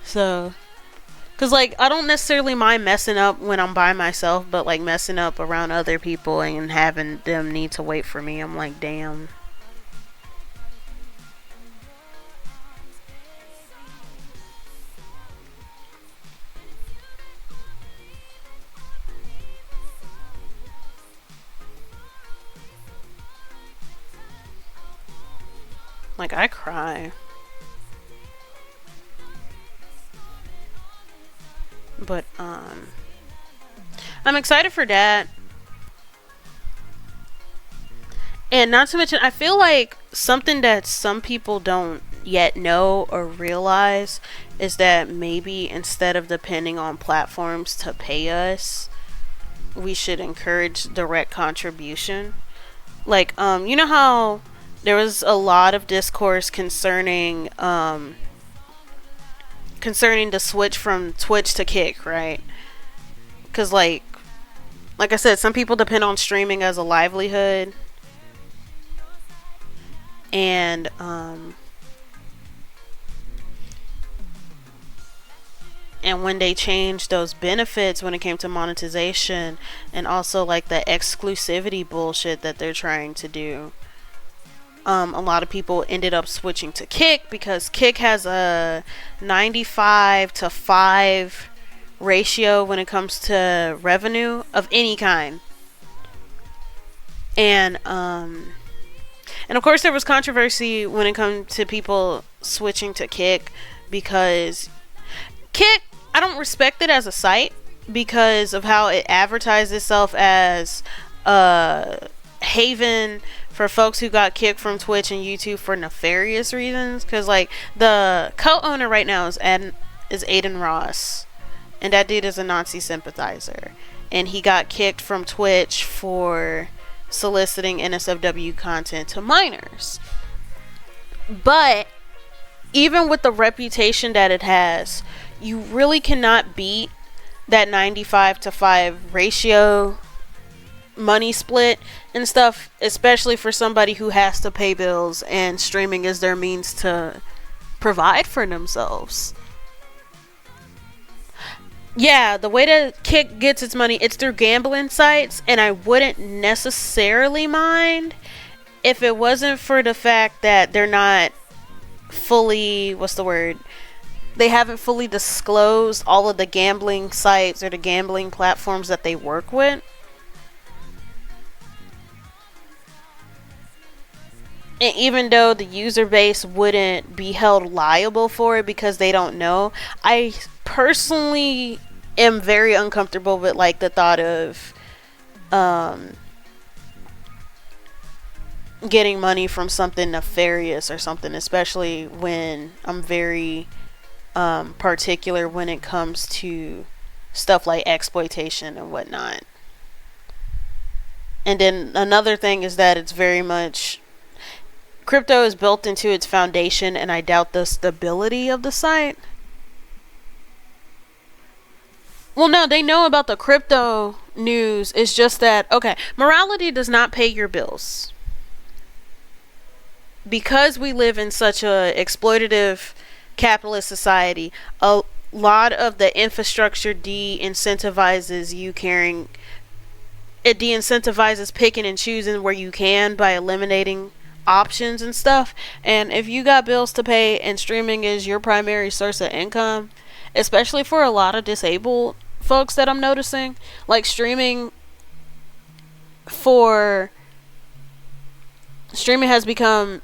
So cuz like I don't necessarily mind messing up when I'm by myself, but like messing up around other people and having them need to wait for me, I'm like, damn. Like I cry. But I'm excited for that. And not to mention, I feel like something that some people don't yet know or realize is that maybe instead of depending on platforms to pay us, we should encourage direct contribution. Like, you know how there was a lot of discourse concerning the switch from Twitch to Kick, right? Because like I said, some people depend on streaming as a livelihood, and when they changed those benefits when it came to monetization, and also like the exclusivity bullshit that they're trying to do, a lot of people ended up switching to Kick because Kick has a 95-5 ratio when it comes to revenue of any kind. And of course there was controversy when it comes to people switching to Kick, because Kick, I don't respect it as a site because of how it advertised itself as a haven for folks who got kicked from Twitch and YouTube for nefarious reasons. Because like the co-owner right now is Aiden Ross, and that dude is a Nazi sympathizer, and he got kicked from Twitch for soliciting NSFW content to minors. But even with the reputation that it has, you really cannot beat that 95-5 ratio money split and stuff, especially for somebody who has to pay bills and streaming is their means to provide for themselves. Yeah, the way that Kick gets its money, it's through gambling sites, and I wouldn't necessarily mind if it wasn't for the fact that they're not fully, they haven't fully disclosed all of the gambling sites or the gambling platforms that they work with. And even though the user base wouldn't be held liable for it because they don't know, I personally am very uncomfortable with like the thought of getting money from something nefarious or something, especially when I'm very particular when it comes to stuff like exploitation and whatnot. And then another thing is that it's very much, crypto is built into its foundation, and I doubt the stability of the site. Well, no, they know about the crypto news. It's just that, okay, morality does not pay your bills. Because we live in such a exploitative capitalist society, a lot of the infrastructure de-incentivizes you caring. It de-incentivizes picking and choosing where you can by eliminating options and stuff. And if you got bills to pay and streaming is your primary source of income, especially for a lot of disabled folks that I'm noticing, like streaming has become,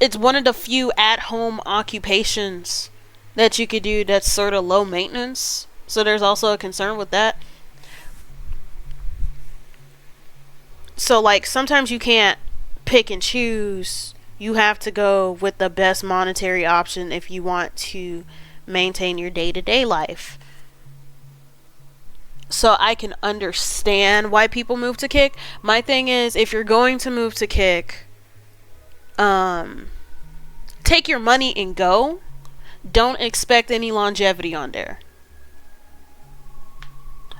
it's one of the few at-home occupations that you could do that's sort of low maintenance. So there's also a concern with that. So like sometimes you can't pick and choose. You have to go with the best monetary option if you want to maintain your day-to-day life. So I can understand why people move to Kick. My thing is, if you're going to move to Kick, take your money and go. Don't expect any longevity on there.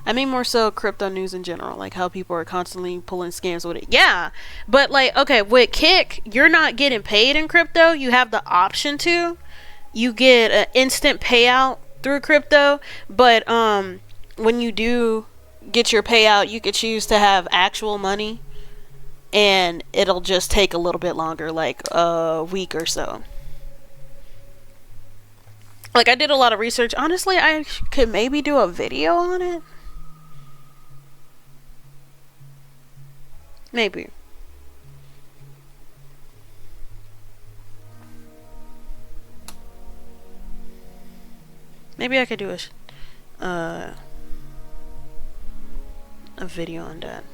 I mean more so crypto news in general, like how people are constantly pulling scams with it. Yeah, but like, okay, with Kick, you're not getting paid in crypto. You have the option to. You get an instant payout through crypto, but when you do get your payout, you could choose to have actual money, and it'll just take a little bit longer, like a week or so. Like, I did a lot of research. Honestly, I could maybe do a video on it. Maybe. Maybe I could do a video on that.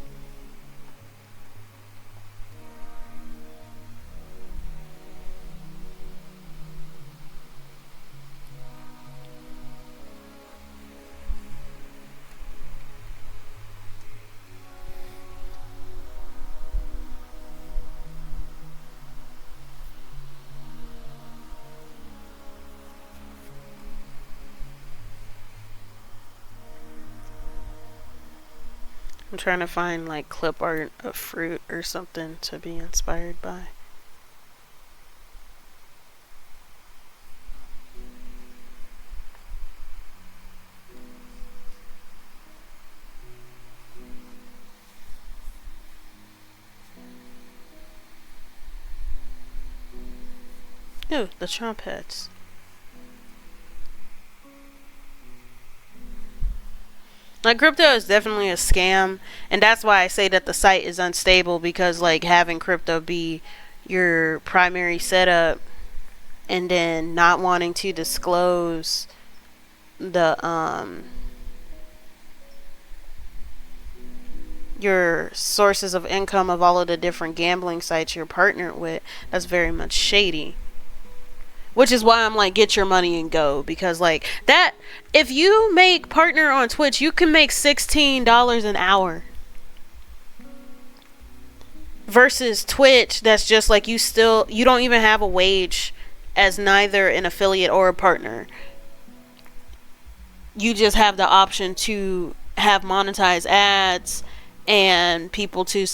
I'm trying to find like clip art of fruit or something to be inspired by. Ooh, the trumpets. Like, crypto is definitely a scam, and that's why I say that the site is unstable, because like having crypto be your primary setup and then not wanting to disclose the your sources of income of all of the different gambling sites you're partnered with, that's very much shady. Which is why I'm like, get your money and go. Because like that, if you make partner on Twitch, you can make $16 an hour. Versus Twitch, that's just like you don't even have a wage as neither an affiliate or a partner. You just have the option to have monetized ads and people to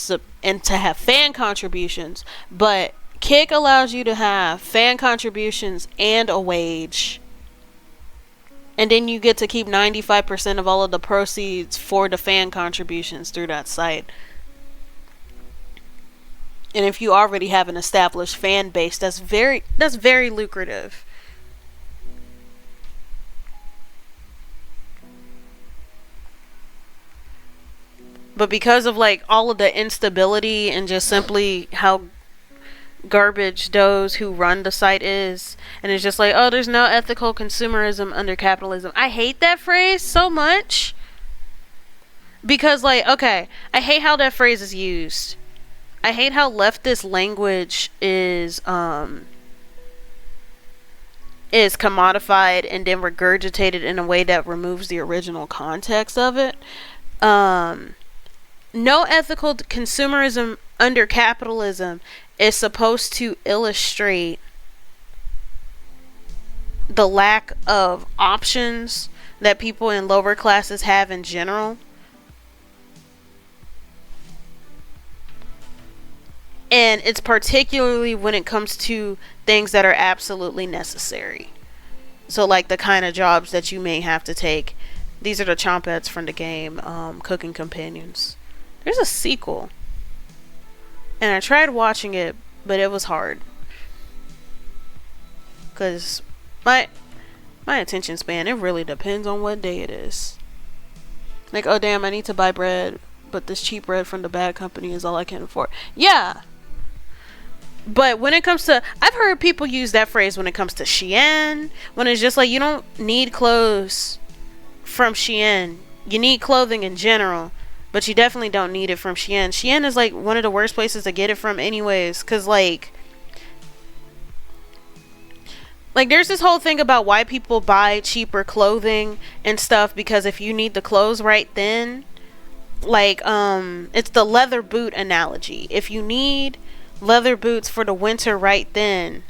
have fan contributions. But Kick allows you to have fan contributions and a wage. And then you get to keep 95% of all of the proceeds for the fan contributions through that site. And if you already have an established fan base, that's very lucrative. But because of like all of the instability and just simply how garbage those who run the site is, and it's just like, oh, there's no ethical consumerism under capitalism. I hate that phrase so much, because like, okay, I hate how that phrase is used. I hate how leftist language is commodified and then regurgitated in a way that removes the original context of it. No ethical consumerism under capitalism is supposed to illustrate the lack of options that people in lower classes have in general. And it's particularly when it comes to things that are absolutely necessary. So like the kind of jobs that you may have to take. These are the chompettes from the game, Cooking Companions. There's a sequel. And I tried watching it, but it was hard. Because my attention span, it really depends on what day it is. Like, oh damn, I need to buy bread, but this cheap bread from the bad company is all I can afford. Yeah. But when it comes to, I've heard people use that phrase when it comes to Shein. When it's just like, you don't need clothes from Shein. You need clothing in general. But you definitely don't need it from Shein. Shein is like one of the worst places to get it from anyways. Because like Like, there's this whole thing about why people buy cheaper clothing and stuff, because if you need the clothes right then, like, it's the leather boot analogy. If you need leather boots for the winter right then,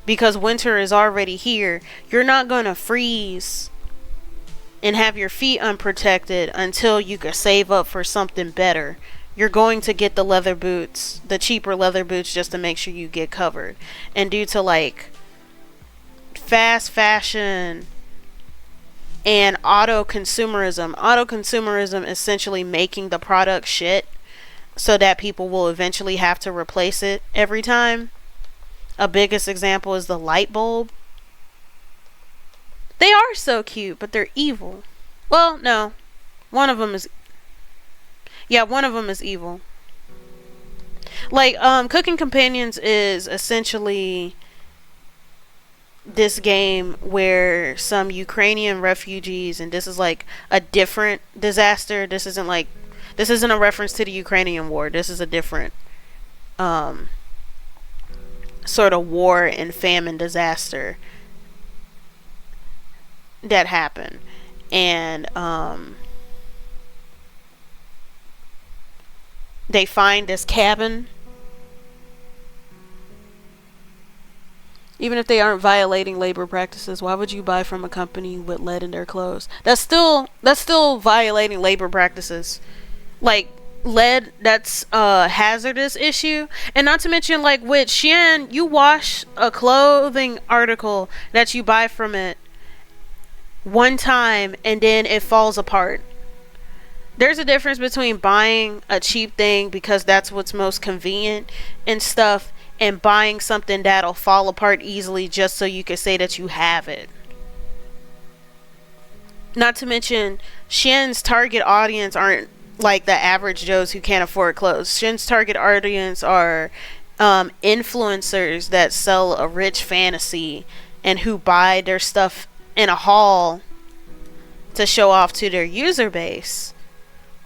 because winter is already here, you're not gonna freeze and have your feet unprotected until you can save up for something better. You're going to get the leather boots, the cheaper leather boots, just to make sure you get covered. And due to like fast fashion and auto consumerism essentially making the product shit so that people will eventually have to replace it every time. A biggest example is the light bulb. They are so cute, but they're evil. Well, no. One of them is evil. Like, Cooking Companions is essentially this game where some Ukrainian refugees, and this is like a different disaster. This isn't a reference to the Ukrainian war. This is a different sort of war and famine disaster that happened. And they find this cabin. Even if they aren't violating labor practices, why would you buy from a company with lead in their clothes? That's still violating labor practices. Like, lead, that's a hazardous issue. And not to mention, like, with Shein, you wash a clothing article that you buy from it one time and then it falls apart. There's a difference between buying a cheap thing because that's what's most convenient and stuff, and buying something that'll fall apart easily just so you can say that you have it. Not to mention, Shein's target audience aren't like the average Joes who can't afford clothes. Shein's target audience are influencers that sell a rich fantasy and who buy their stuff in a haul to show off to their user base,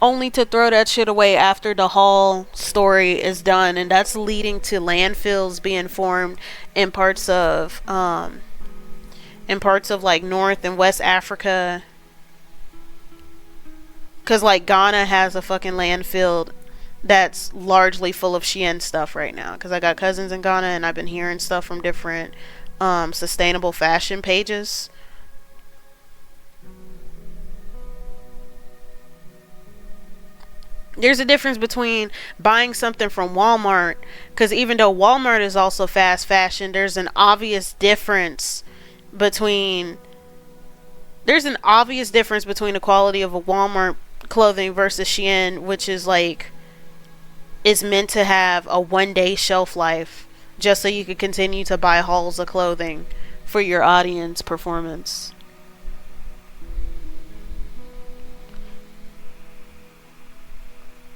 only to throw that shit away after the haul story is done. And that's leading to landfills being formed in parts of like North and West Africa, because like Ghana has a fucking landfill that's largely full of Shein stuff right now, because I got cousins in Ghana and I've been hearing stuff from different sustainable fashion pages. There's a difference between buying something from Walmart, because even though Walmart is also fast fashion, there's an obvious difference between the quality of a Walmart clothing versus Shein, which is like, is meant to have a 1-day shelf life just so you could continue to buy hauls of clothing for your audience performance.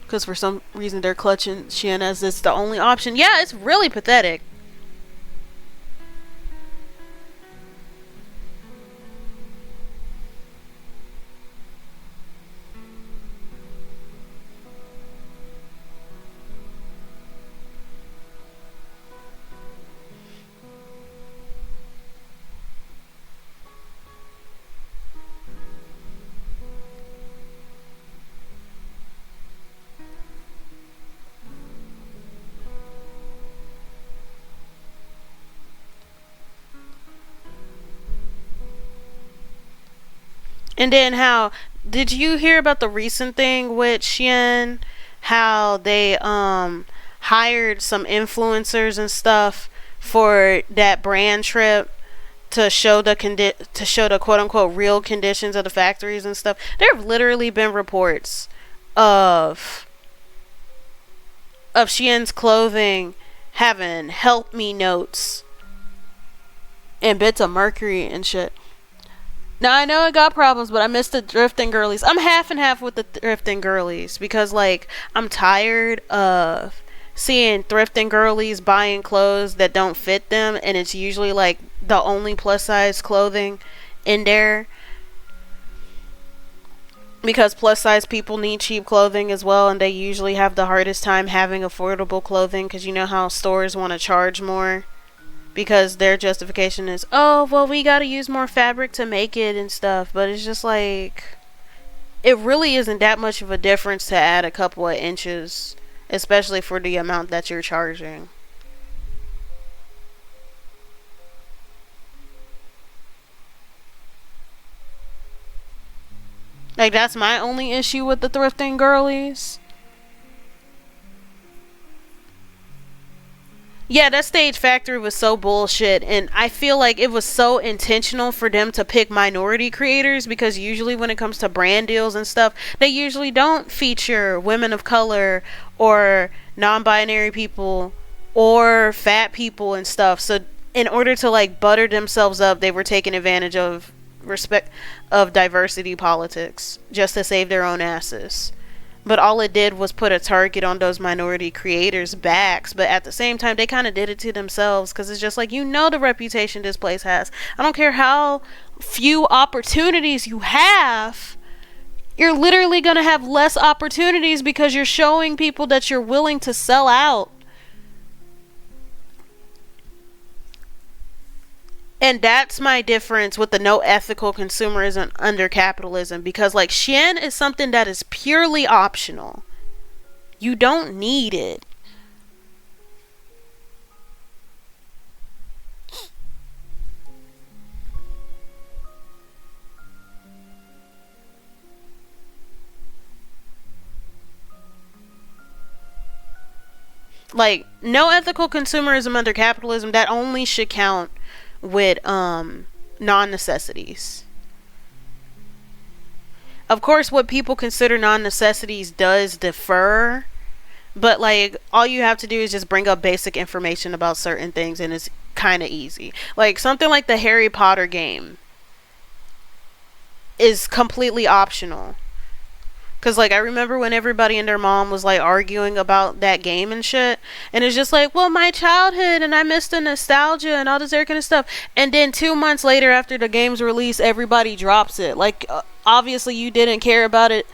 Because for some reason they're clutching Shein as it's the only option. Yeah, it's really pathetic. And then did you hear about the recent thing with Shein? How they hired some influencers and stuff for that brand trip to show the quote unquote real conditions of the factories and stuff. There have literally been reports of Shein's clothing having help me notes and bits of mercury and shit. Now, I know it got problems, but I miss the thrifting girlies. I'm half and half with the thrifting girlies, because, like, I'm tired of seeing thrifting girlies buying clothes that don't fit them, and it's usually, like, the only plus-size clothing in there. Because plus-size people need cheap clothing as well, and they usually have the hardest time having affordable clothing, because you know how stores want to charge more because their justification is, oh, well, we gotta use more fabric to make it and stuff. But it's just like, it really isn't that much of a difference to add a couple of inches, especially for the amount that you're charging. Like, that's my only issue with the thrifting girlies. Yeah, that Stage Factory was so bullshit, and I feel like it was so intentional for them to pick minority creators, because usually when it comes to brand deals and stuff, they usually don't feature women of color or non-binary people or fat people and stuff. So in order to like butter themselves up, they were taking advantage of respect of diversity politics just to save their own asses. But all it did was put a target on those minority creators' backs. But at the same time, they kind of did it to themselves, because it's just like, you know, the reputation this place has. I don't care how few opportunities you have. You're literally going to have less opportunities because you're showing people that you're willing to sell out. And that's my difference with the no ethical consumerism under capitalism. Because, like, Shein is something that is purely optional. You don't need it. Like, no ethical consumerism under capitalism, that only should count with non-necessities. Of course, what people consider non-necessities does differ, but like, all you have to do is just bring up basic information about certain things, and it's kind of easy. Like, something like the Harry Potter game is completely optional. Cause like, I remember when everybody and their mom was like arguing about that game and shit, and it's just like, well, my childhood, and I miss the nostalgia and all this other kind of stuff. And then 2 months later, after the game's release, everybody drops it. Like, obviously you didn't care about it,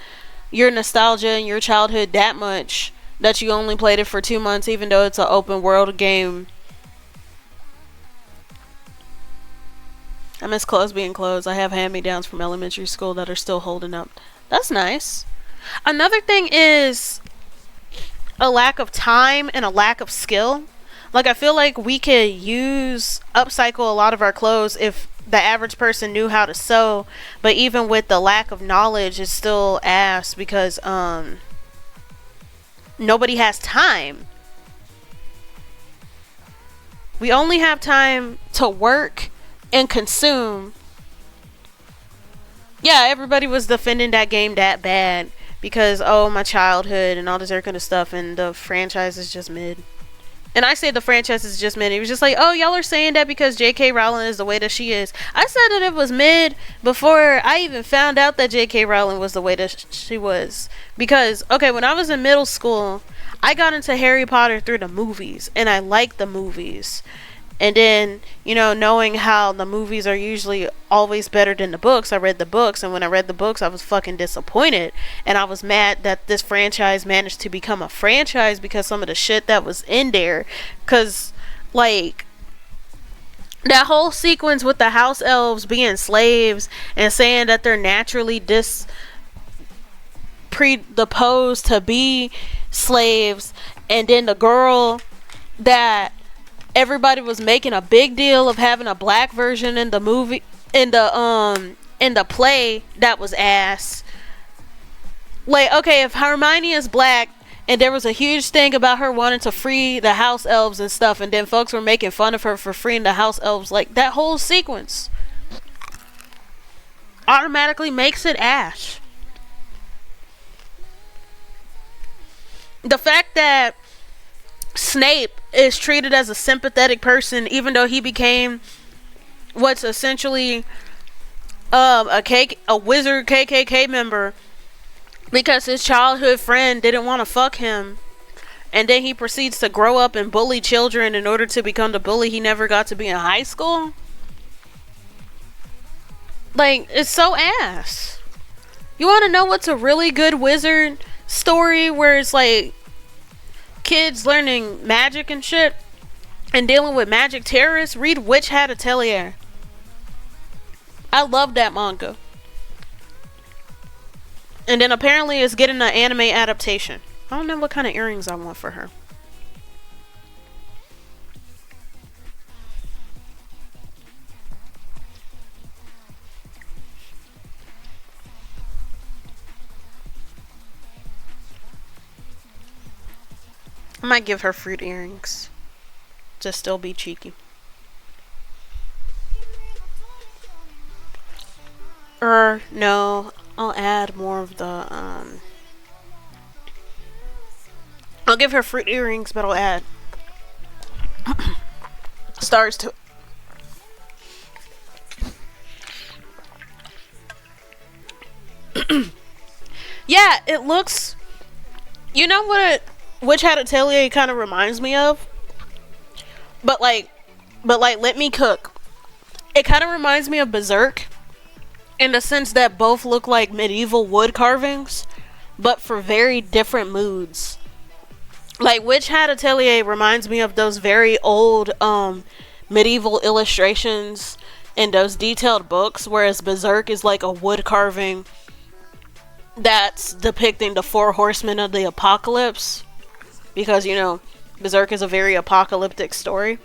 your nostalgia and your childhood that much, that you only played it for 2 months, even though it's an open world game. I miss clothes being clothes. I have hand-me-downs from elementary school that are still holding up. That's nice. Another thing is a lack of time and a lack of skill. Like, I feel like we could upcycle a lot of our clothes if the average person knew how to sew, but even with the lack of knowledge, it's still ass, because nobody has time. We only have time to work and consume. Yeah, everybody was defending that game that bad because, oh, my childhood and all this other kind of stuff, and the franchise is just mid. And I say the franchise is just mid. It was just like, oh, y'all are saying that because J.K. Rowling is the way that she is. I said that it was mid before I even found out that J.K. Rowling was the way that she was. Because, okay, when I was in middle school, I got into Harry Potter through the movies, and I liked the movies. And then, you know, knowing how the movies are usually always better than the books, I read the books, and when I read the books, I was fucking disappointed. And I was mad that this franchise managed to become a franchise because some of the shit that was in there. Because, like, that whole sequence with the house elves being slaves and saying that they're naturally predisposed to be slaves, and then the girl that everybody was making a big deal of having a black version in the movie, in the play, that was ass. Like, okay, if Hermione is black and there was a huge thing about her wanting to free the house elves and stuff, and then folks were making fun of her for freeing the house elves, like, that whole sequence automatically makes it ass. The fact that Snape is treated as a sympathetic person, even though he became what's essentially a wizard KKK member, because his childhood friend didn't want to fuck him, and then he proceeds to grow up and bully children in order to become the bully he never got to be in high school. Like, it's so ass. You want to know what's a really good wizard story where it's like kids learning magic and shit? and dealing with magic terrorists, read Witch Hat Atelier. I love that manga. And then apparently it's getting an anime adaptation. I don't know what kind of earrings I want for her. I might give her fruit earrings. To still be cheeky. No. I'll add more of the, I'll give her fruit earrings, but I'll add stars to it. Yeah, it looks... You know what Witch Hat Atelier kind of reminds me of? But like, Let Me Cook. It kind of reminds me of Berserk. In the sense that both look like medieval wood carvings, but for very different moods. Like, Witch Hat Atelier reminds me of those very old medieval illustrations and those detailed books, whereas Berserk is like a wood carving that's depicting the 4 horsemen of the apocalypse. Because, you know, Berserk is a very apocalyptic story.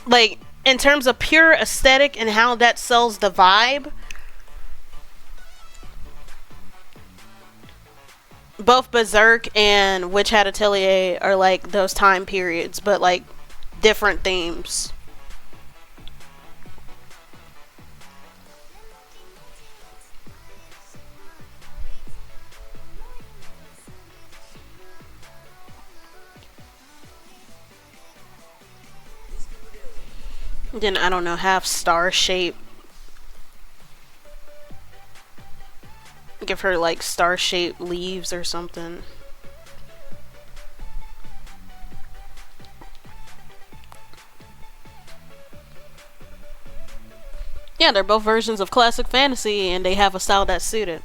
Like, in terms of pure aesthetic and how that sells the vibe, both Berserk and Witch Hat Atelier are like those time periods, but like different themes. Then, I don't know, have star shape. Give her like star shaped leaves or something. Yeah, they're both versions of classic fantasy and they have a style that's suited.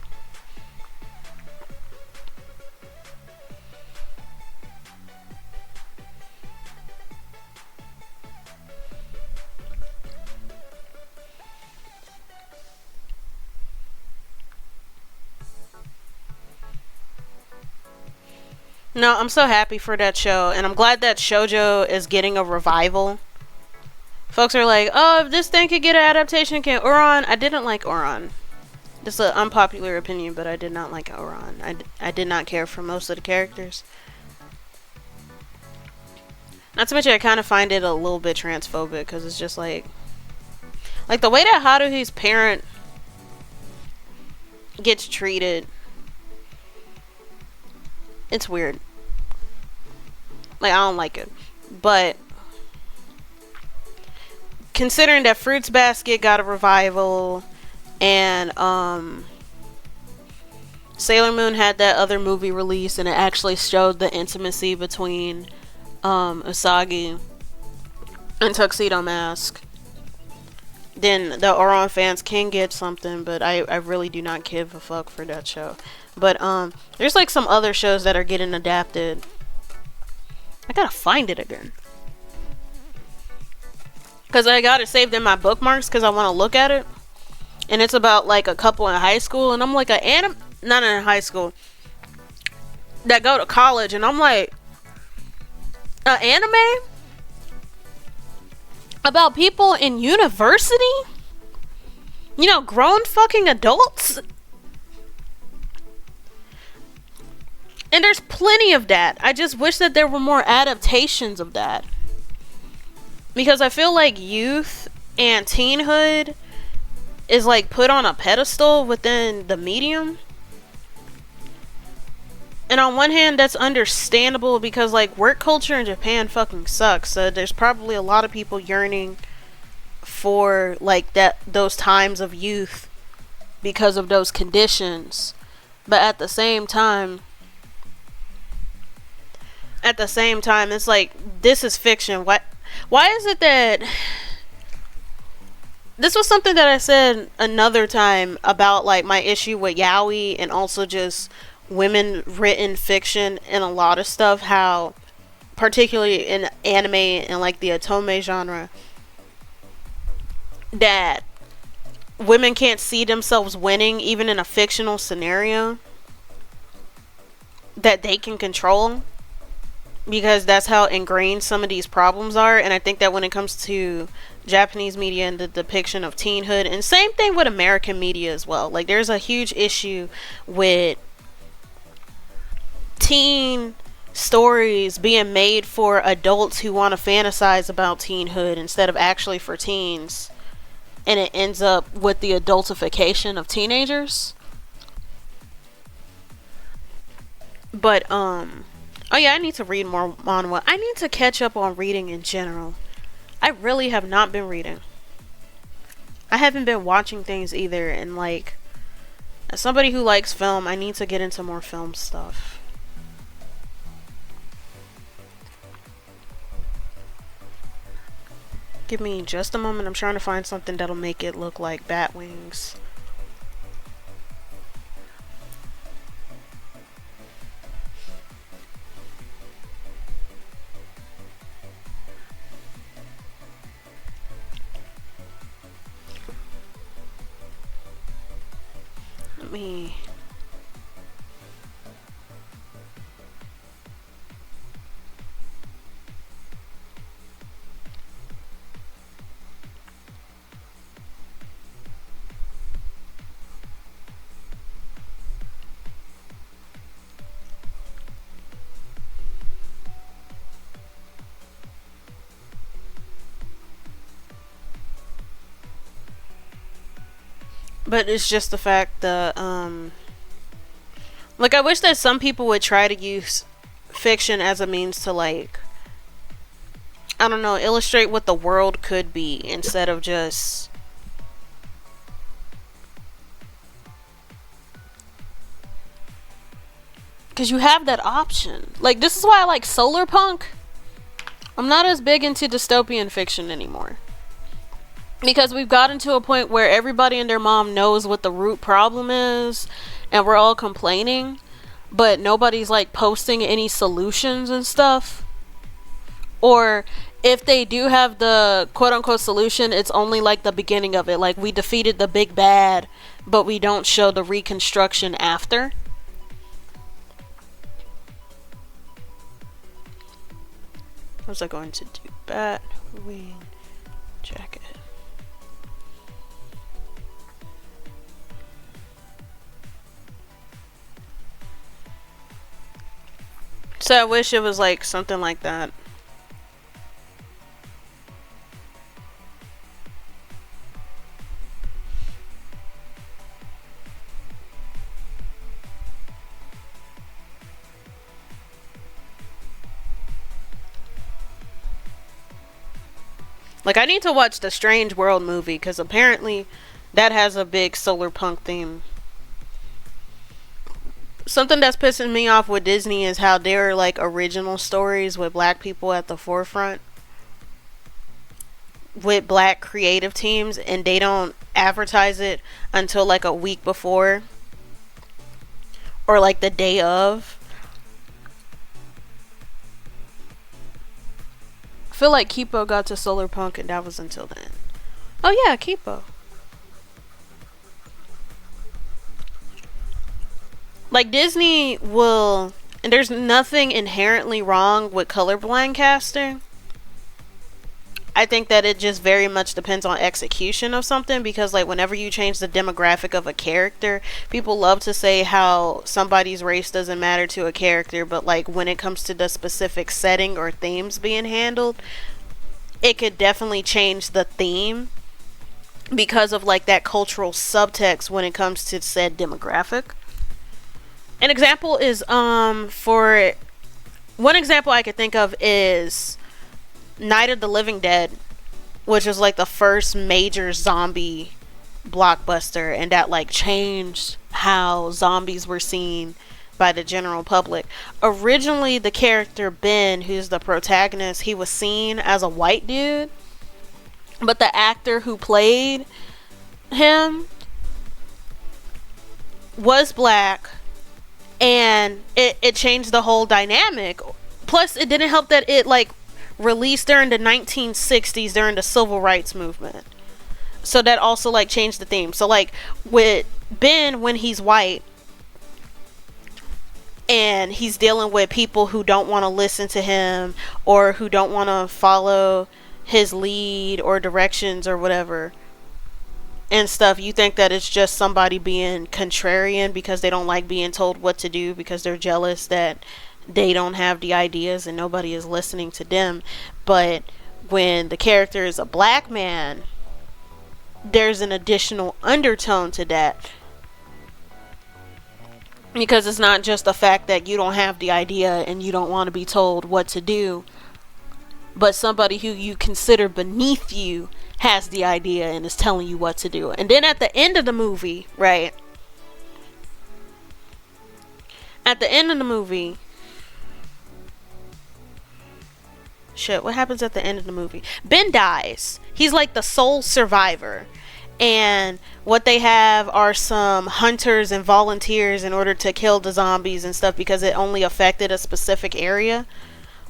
No, I'm so happy for that show, and I'm glad that shoujo is getting a revival. Folks are like, oh, if this thing could get an adaptation, can Uran? I didn't like Uran. This is an unpopular opinion, but I did not like Uran. I did not care for most of the characters. Not to mention, I kind of find it a little bit transphobic, because it's just like the way that Haruhi's parent gets treated. It's weird. Like, I don't like it. But considering that Fruits Basket got a revival and Sailor Moon had that other movie release and it actually showed the intimacy between Usagi and Tuxedo Mask, then the Oran fans can get something, but I really do not give a fuck for that show. But there's like some other shows that are getting adapted. I gotta find it again, cause I got it saved in my bookmarks cause I want to look at it. And it's about like a couple in high school, and I'm like not in high school, that go to college, and I'm like, an anime about people in university, you know, grown fucking adults. And there's plenty of that. I just wish that there were more adaptations of that. Because I feel like youth and teenhood is like put on a pedestal within the medium. And on one hand, that's understandable because like work culture in Japan fucking sucks. So there's probably a lot of people yearning for like those times of youth because of those conditions. But at the same time, it's like, this is fiction. Why is it that this was something that I said another time about like my issue with yaoi and also just women written fiction and a lot of stuff, how particularly in anime and like the otome genre, that women can't see themselves winning even in a fictional scenario that they can control, because that's how ingrained some of these problems are. And I think that when it comes to Japanese media and the depiction of teenhood, and same thing with American media as well, like there's a huge issue with teen stories being made for adults who want to fantasize about teenhood instead of actually for teens, and it ends up with the adultification of teenagers. But oh yeah, I need to read more manhwa. I need to catch up on reading in general. I really have not been reading. I haven't been watching things either, and like, as somebody who likes film, I need to get into more film stuff. Give me just a moment. I'm trying to find something that'll make it look like bat wings. Let me... But it's just the fact that, like, I wish that some people would try to use fiction as a means to, like, I don't know, illustrate what the world could be instead of just... Because you have that option. Like, this is why I like solar punk. I'm not as big into dystopian fiction anymore. Because we've gotten to a point where everybody and their mom knows what the root problem is, and we're all complaining, but nobody's like posting any solutions and stuff. Or if they do have the quote unquote solution, it's only like the beginning of it. Like, we defeated the big bad, but we don't show the reconstruction after. What was I going to do? Bat wing jacket. So I wish it was like something like that. Like, I need to watch the Strange World movie, because apparently that has a big solar punk theme. Something that's pissing me off with Disney is how there are like original stories with black people at the forefront, with black creative teams, and they don't advertise it until like a week before or like the day of. I feel like Kipo got to solar punk and that was until then. Oh yeah, Kipo. Like, Disney will, and there's nothing inherently wrong with colorblind casting. I think that it just very much depends on execution of something, because like whenever you change the demographic of a character, people love to say how somebody's race doesn't matter to a character, but like when it comes to the specific setting or themes being handled, it could definitely change the theme because of like that cultural subtext when it comes to said demographic. An example is for one example I could think of is Night of the Living Dead, which is like the first major zombie blockbuster, and that like changed how zombies were seen by the general public. Originally, the character Ben, who's the protagonist, he was seen as a white dude, but the actor who played him was black, and it changed the whole dynamic. Plus, it didn't help that it like released during the 1960s during the civil rights movement, so that also like changed the theme. So like with Ben, when he's white and he's dealing with people who don't want to listen to him or who don't want to follow his lead or directions or whatever and stuff, you think that it's just somebody being contrarian because they don't like being told what to do, because they're jealous that they don't have the ideas and nobody is listening to them. But when the character is a black man, there's an additional undertone to that, because it's not just the fact that you don't have the idea and you don't want to be told what to do, but somebody who you consider beneath you has the idea and is telling you what to do. And then at the end of the movie, right? At the end of the movie, shit, what happens at the end of the movie? Ben dies. He's like the sole survivor. And what they have are some hunters and volunteers in order to kill the zombies and stuff, because it only affected a specific area.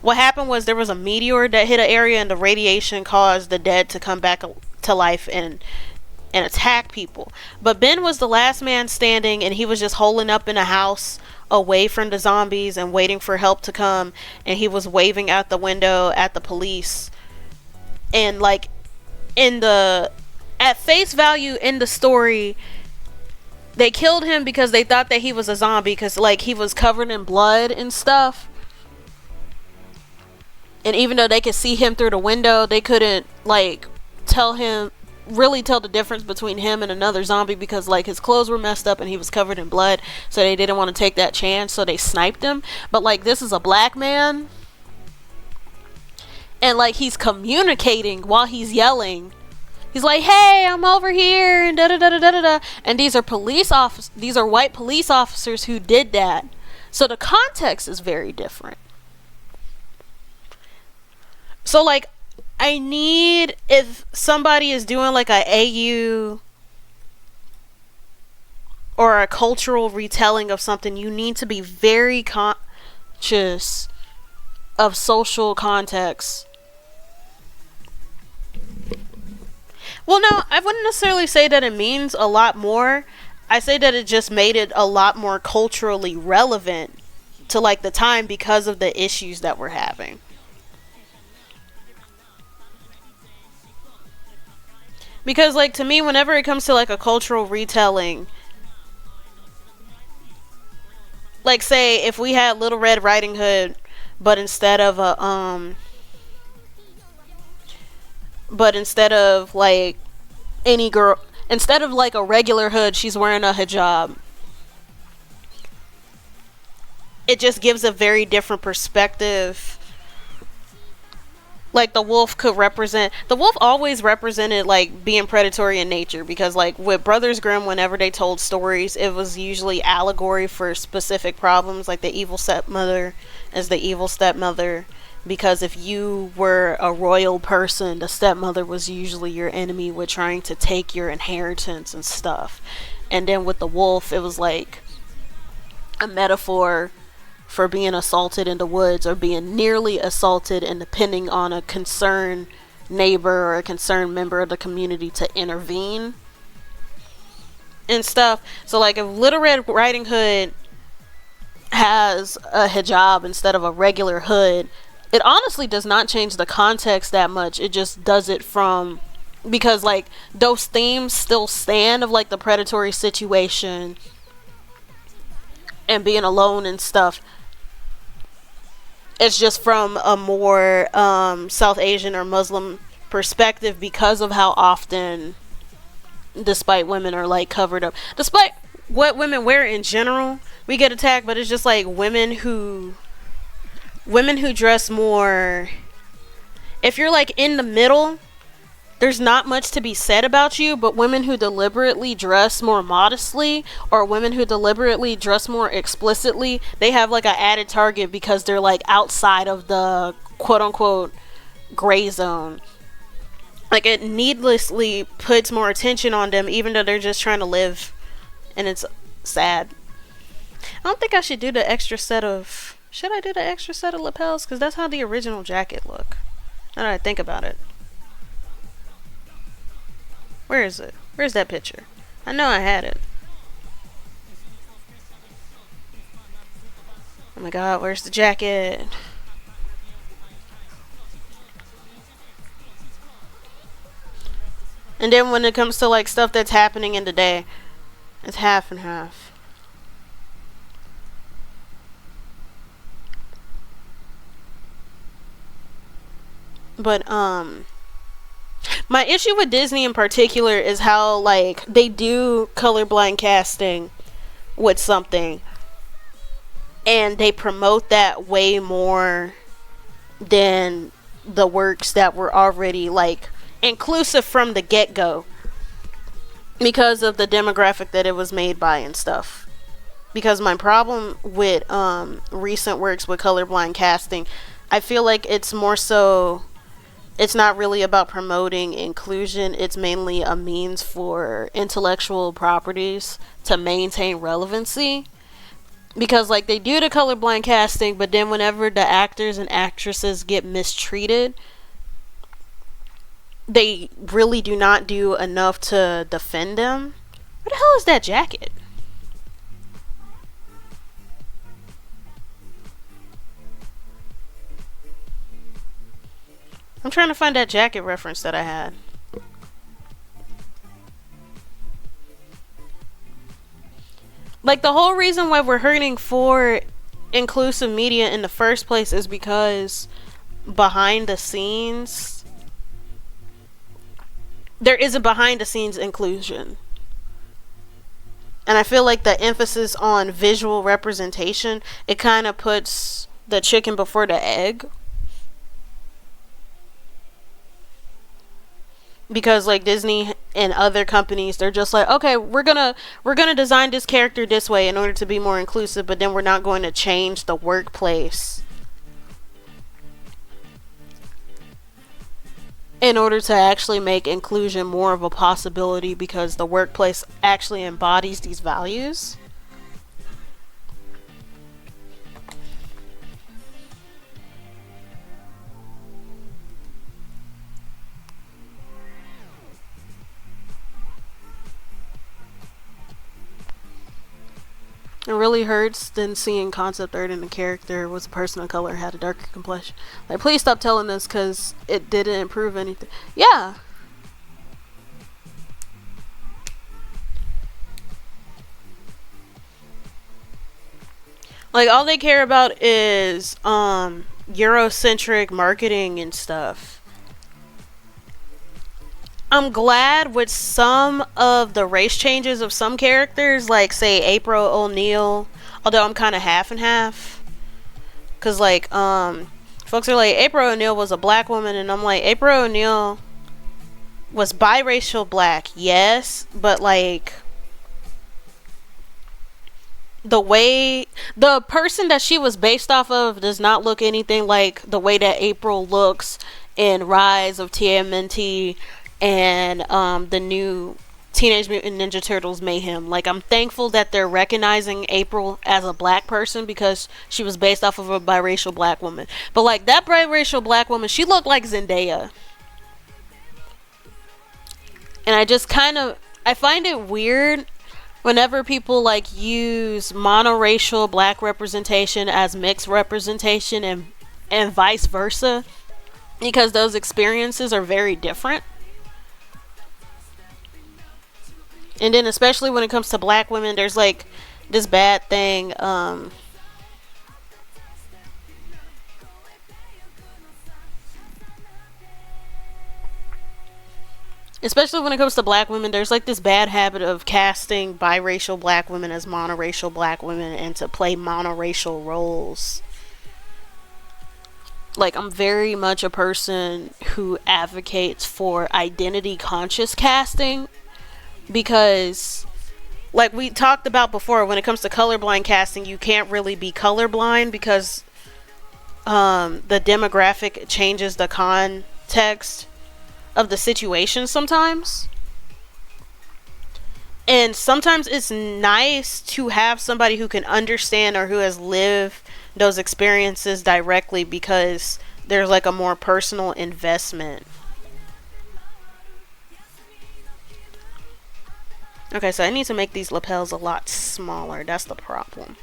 What happened was there was a meteor that hit an area, and the radiation caused the dead to come back to life and attack people. But Ben was the last man standing, and he was just holding up in a house away from the zombies and waiting for help to come. And he was waving out the window at the police. And like at face value in the story, they killed him because they thought that he was a zombie, because like he was covered in blood and stuff. And even though they could see him through the window, they couldn't like tell the difference between him and another zombie, because like his clothes were messed up and he was covered in blood. So they didn't want to take that chance, so they sniped him. But like, this is a black man, and like he's communicating while he's yelling. He's like, "Hey, I'm over here," and da da da da da da. And these are white police officers who did that. So the context is very different. So like, I need, if somebody is doing like a AU or a cultural retelling of something, you need to be very conscious of social context. Well, no, I wouldn't necessarily say that it means a lot more. I say that it just made it a lot more culturally relevant to like the time because of the issues that we're having. Because like, to me, whenever it comes to like a cultural retelling, like say if we had Little Red Riding Hood, but instead of like any girl, instead of like a regular hood, she's wearing a hijab. It just gives a very different perspective. Like the wolf always represented like being predatory in nature, because like with Brothers Grimm, whenever they told stories, it was usually allegory for specific problems. Like the evil stepmother is the evil stepmother because if you were a royal person, the stepmother was usually your enemy with trying to take your inheritance and stuff. And then with the wolf, it was like a metaphor for being assaulted in the woods, or being nearly assaulted, and depending on a concerned neighbor or a concerned member of the community to intervene and stuff. So like, if Little Red Riding Hood has a hijab instead of a regular hood, it honestly does not change the context that much. It just does it because like those themes still stand, of like the predatory situation and being alone and stuff. It's just from a more South Asian or Muslim perspective, because of how often, despite women are like covered up, despite what women wear in general, we get attacked. But it's just like women who dress more, if you're like in the middle, there's not much to be said about you. But women who deliberately dress more modestly, or women who deliberately dress more explicitly, they have like an added target, because they're like outside of the quote unquote gray zone. Like, it needlessly puts more attention on them, even though they're just trying to live, and it's sad. I don't think I should do the extra set of. Should I do the extra set of lapels? Because that's how the original jacket look. Now that I think about it. Where is it? Where's that picture? I know I had it. Oh my god, where's the jacket? And then when it comes to like stuff that's happening in the day, it's half and half. But my issue with Disney in particular is how like they do colorblind casting with something and they promote that way more than the works that were already like inclusive from the get-go because of the demographic that it was made by and stuff. Because my problem with recent works with colorblind casting, I feel like it's more so, it's not really about promoting inclusion. It's mainly a means for intellectual properties to maintain relevancy. Because like they do the colorblind casting, but then whenever the actors and actresses get mistreated, they really do not do enough to defend them. Where the hell is that jacket? I'm trying to find that jacket reference that I had. Like, the whole reason why we're hurting for inclusive media in the first place is because behind the scenes, there is a behind the scenes inclusion. And I feel like the emphasis on visual representation, it kind of puts the chicken before the egg. Because like Disney and other companies, they're just like, okay, we're gonna design this character this way in order to be more inclusive, but then we're not going to change the workplace in order to actually make inclusion more of a possibility, because the workplace actually embodies these values. It really hurts than seeing concept art and the character was a person of color, had a darker complexion. Like, please stop telling this because it didn't improve anything. Yeah. Like, all they care about is Eurocentric marketing and stuff. I'm glad with some of the race changes of some characters, like say April O'Neil, although I'm kind of half and half, cause like folks are like, April O'Neil was a black woman, and I'm like, April O'Neil was biracial black, yes, but like the way the person that she was based off of does not look anything like the way that April looks in Rise of TMNT and the new Teenage Mutant Ninja Turtles Mayhem. Like, I'm thankful that they're recognizing April as a black person because she was based off of a biracial black woman. But like, that biracial black woman, she looked like Zendaya. And I just kind of, I find it weird whenever people like use monoracial black representation as mixed representation and vice versa, because those experiences are very different. And then especially when it comes to black women, there's like this bad thing, especially when it comes to black women, there's like this bad habit of casting biracial black women as monoracial black women and to play monoracial roles. Like, I'm very much a person who advocates for identity conscious casting, because like we talked about before, when it comes to colorblind casting, you can't really be colorblind because the demographic changes the context of the situation sometimes. And sometimes it's nice to have somebody who can understand or who has lived those experiences directly, because there's like a more personal investment. Okay, so I need to make these lapels a lot smaller. That's the problem.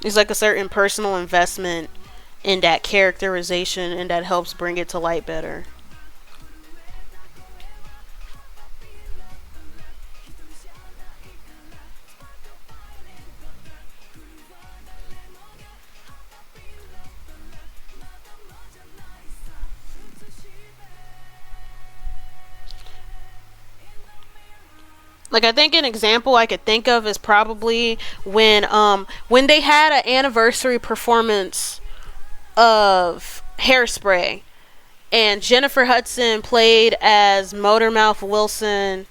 It's like a certain personal investment in that characterization, and that helps bring it to light better. Like, I think an example I could think of is probably when they had an anniversary performance of Hairspray, and Jennifer Hudson played as Motormouth Wilson.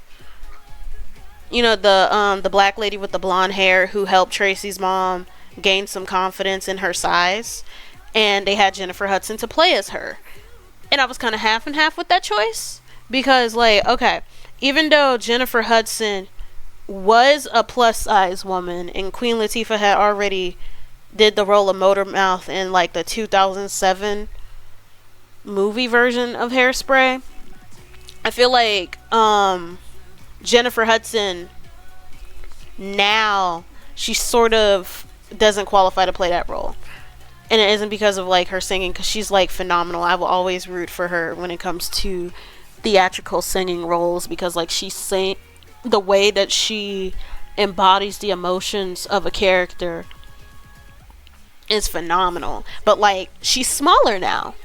You know, the black lady with the blonde hair who helped Tracy's mom gain some confidence in her size, and they had Jennifer Hudson to play as her. And I was kind of half and half with that choice, because, like, okay, even though Jennifer Hudson was a plus size woman and Queen Latifah had already did the role of Motormouth in like the 2007 movie version of Hairspray, I feel like Jennifer Hudson now, she sort of doesn't qualify to play that role. And it isn't because of like her singing, because she's like phenomenal. I will always root for her when it comes to theatrical singing roles, because like she sing, the way that she embodies the emotions of a character is phenomenal. But like, she's smaller now,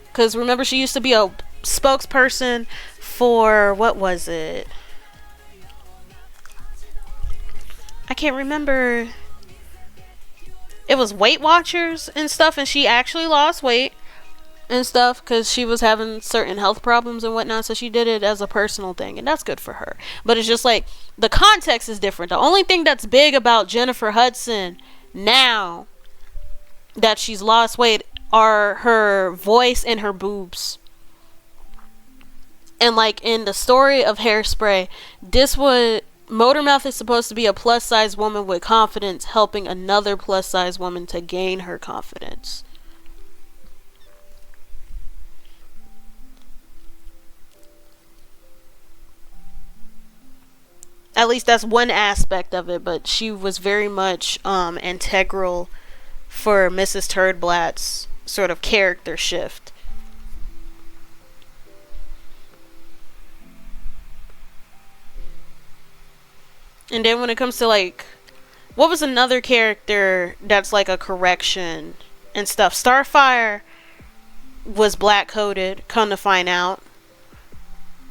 because remember, she used to be a spokesperson for, what was it, I can't remember, it was Weight Watchers and stuff, and she actually lost weight and stuff because she was having certain health problems and whatnot, so she did it as a personal thing, and that's good for her. But it's just like, the context is different. The only thing that's big about Jennifer Hudson now that she's lost weight are her voice and her boobs. And like in the story of Hairspray, this would, Motormouth is supposed to be a plus size woman with confidence, helping another plus size woman to gain her confidence. At least that's one aspect of it, but she was very much integral for Mrs. Turdblatt's sort of character shift. And then when it comes to like, what was another character that's like a correction and stuff? Starfire was black coded, come to find out.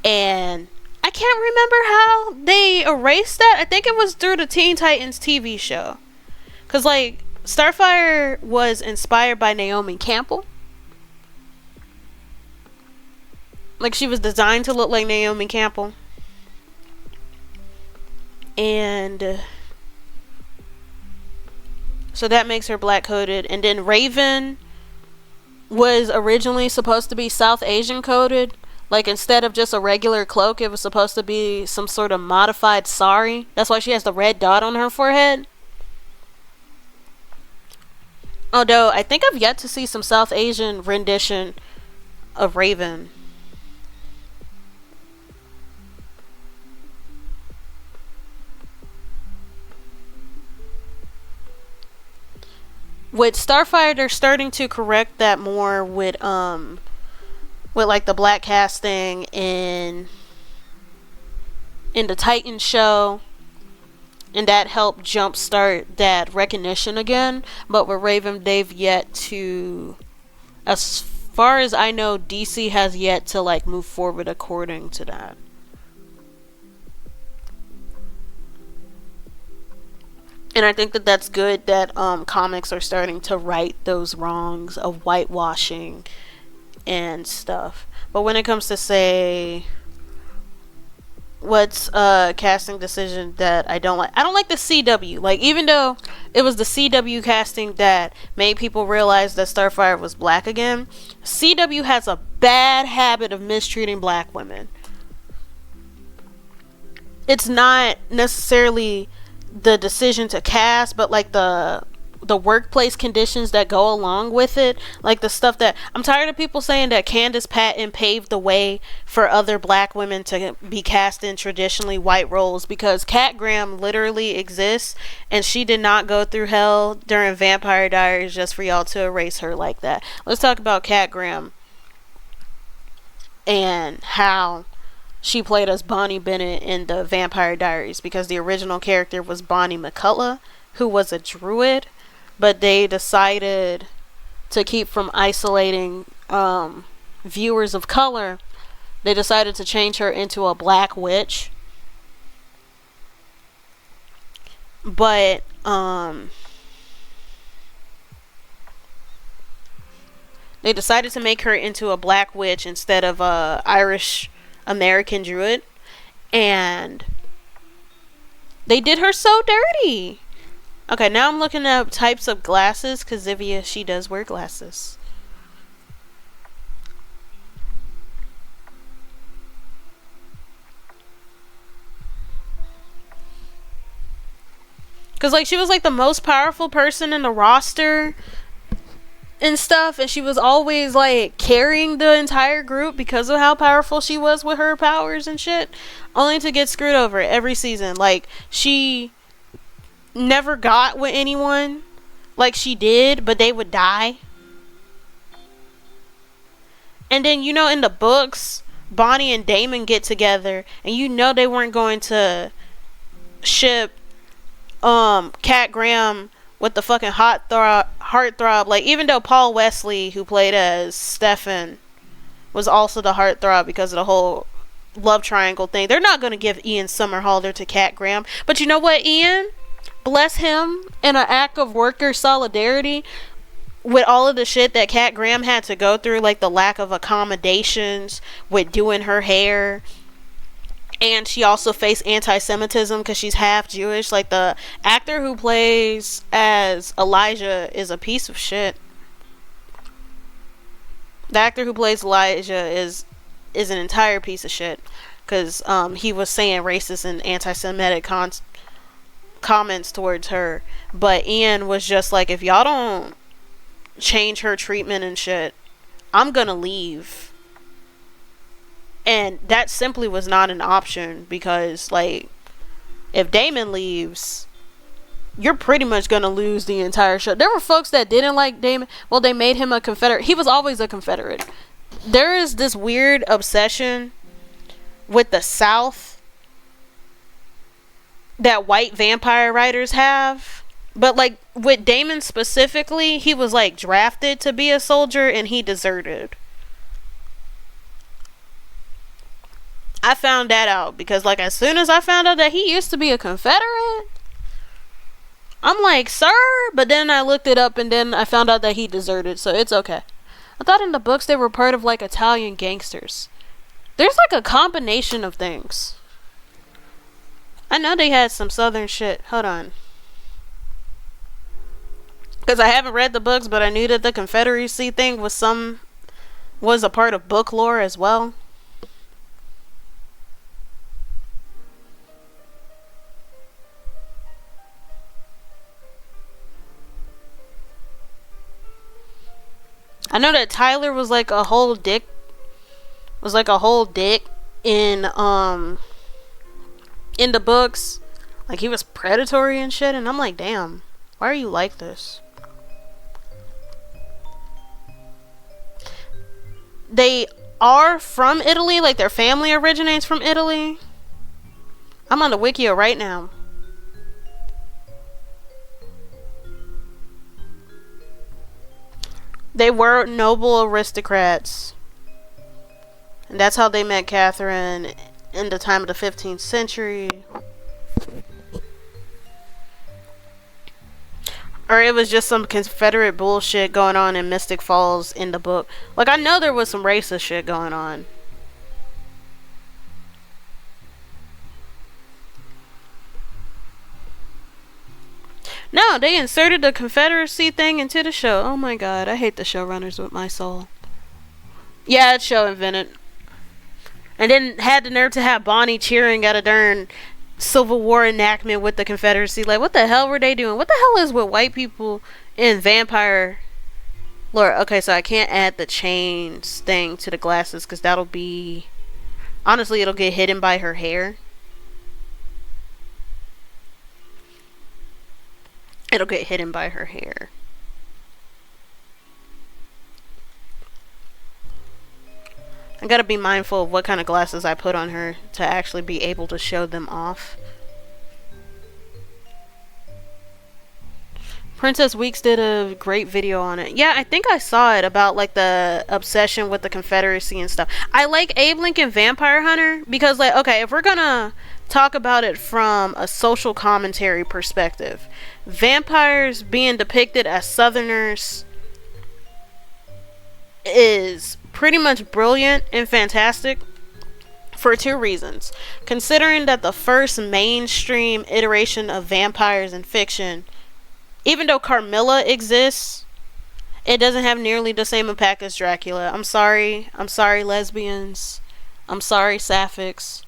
And I can't remember how they erased that. I think it was through the Teen Titans TV show. Because, like, Starfire was inspired by Naomi Campbell. Like, she was designed to look like Naomi Campbell. And so that makes her black coded. And then Raven was originally supposed to be South Asian coded. Like, instead of just a regular cloak, it was supposed to be some sort of modified sari. That's why she has the red dot on her forehead. Although, I think I've yet to see some South Asian rendition of Raven. With Starfire, they're starting to correct that more with like the black casting in the Titan show, and that helped jumpstart that recognition again. But with Raven, they've yet to, as far as I know, DC has yet to like move forward according to that. And I think that that's good that comics are starting to right those wrongs of whitewashing and stuff. But when it comes to, say, what's a casting decision that I don't like? I don't like the CW. Like, even though it was the CW casting that made people realize that Starfire was black again, CW has a bad habit of mistreating black women. It's not necessarily the decision to cast, but like the workplace conditions that go along with it. Like the stuff that I'm tired of people saying that Candace Patton paved the way for other black women to be cast in traditionally white roles, because Cat Graham literally exists and she did not go through hell during Vampire Diaries just for y'all to erase her like that. Let's talk about Cat Graham and how she played as Bonnie Bennett in the Vampire Diaries, because the original character was Bonnie McCullough, who was a druid, but they decided to keep from isolating viewers of color. They decided to change her into a black witch. But they decided to make her into a black witch instead of a Irish American druid, and they did her so dirty. Okay, now I'm looking at types of glasses, because Zivia, she does wear glasses. Because, like, she was, like, the most powerful person in the roster and stuff, and she was always, like, carrying the entire group because of how powerful she was with her powers and shit, only to get screwed over every season. Like, she never got with anyone like she did, but they would die. And then, you know, in the books, Bonnie and Damon get together, and you know they weren't going to ship Cat Graham with the fucking heartthrob. Like, even though Paul Wesley, who played as Stefan, was also the heartthrob because of the whole love triangle thing, they're not going to give Ian Somerhalder to Cat Graham. But you know what, Ian? Bless him, in an act of worker solidarity with all of the shit that Cat Graham had to go through, like the lack of accommodations with doing her hair, and she also faced anti-Semitism because she's half Jewish. Like, the actor who plays as Elijah is a piece of shit. The actor who plays Elijah is an entire piece of shit, because he was saying racist and anti-Semitic comments towards her. But Ian was just like, if y'all don't change her treatment and shit, I'm gonna leave. And that simply was not an option, because, like, if Damon leaves, you're pretty much gonna lose the entire show. There were folks that didn't like Damon. Well, they made him a Confederate. He was always a Confederate. There is this weird obsession with the South that white vampire writers have. But, like, with Damon specifically, he was, like, drafted to be a soldier, and he deserted. I found that out because, like, as soon as I found out that he used to be a Confederate, I'm like, sir? But then I looked it up, and then I found out that he deserted, so it's okay. I thought in the books they were part of, like, Italian gangsters. There's, like, a combination of things. I know they had some southern shit. Hold on. Because I haven't read the books, but I knew that the Confederacy thing was a part of book lore as well. I know that Tyler was like a whole dick in the books. Like, he was predatory and shit, and I'm like, damn, why are you like this? They are from Italy, like their family originates from Italy. I'm on the Wikia right now. They were noble aristocrats. And that's how they met Catherine in the time of the 15th century. Or it was just some Confederate bullshit going on in Mystic Falls in the book. Like, I know there was some racist shit going on. No, they inserted the Confederacy thing into the show. Oh my god, I hate the showrunners with my soul. Yeah, it's show invented. And then had the nerve to have Bonnie cheering at a darn Civil War enactment with the Confederacy. Like, what the hell were they doing? What the hell is with white people in vampire lore? Okay, so I can't add the chains thing to the glasses because that'll be... Honestly, it'll get hidden by her hair. It'll get hidden by her hair. I gotta be mindful of what kind of glasses I put on her to actually be able to show them off. Princess Weeks did a great video on it. Yeah, I think I saw it about like the obsession with the Confederacy and stuff. I like Abe Lincoln Vampire Hunter because, like, okay, if we're gonna talk about it from a social commentary perspective, vampires being depicted as Southerners is pretty much brilliant and fantastic for two reasons. Considering that the first mainstream iteration of vampires in fiction, even though Carmilla exists, it doesn't have nearly the same impact as Dracula. I'm sorry lesbians. I'm sorry sapphics.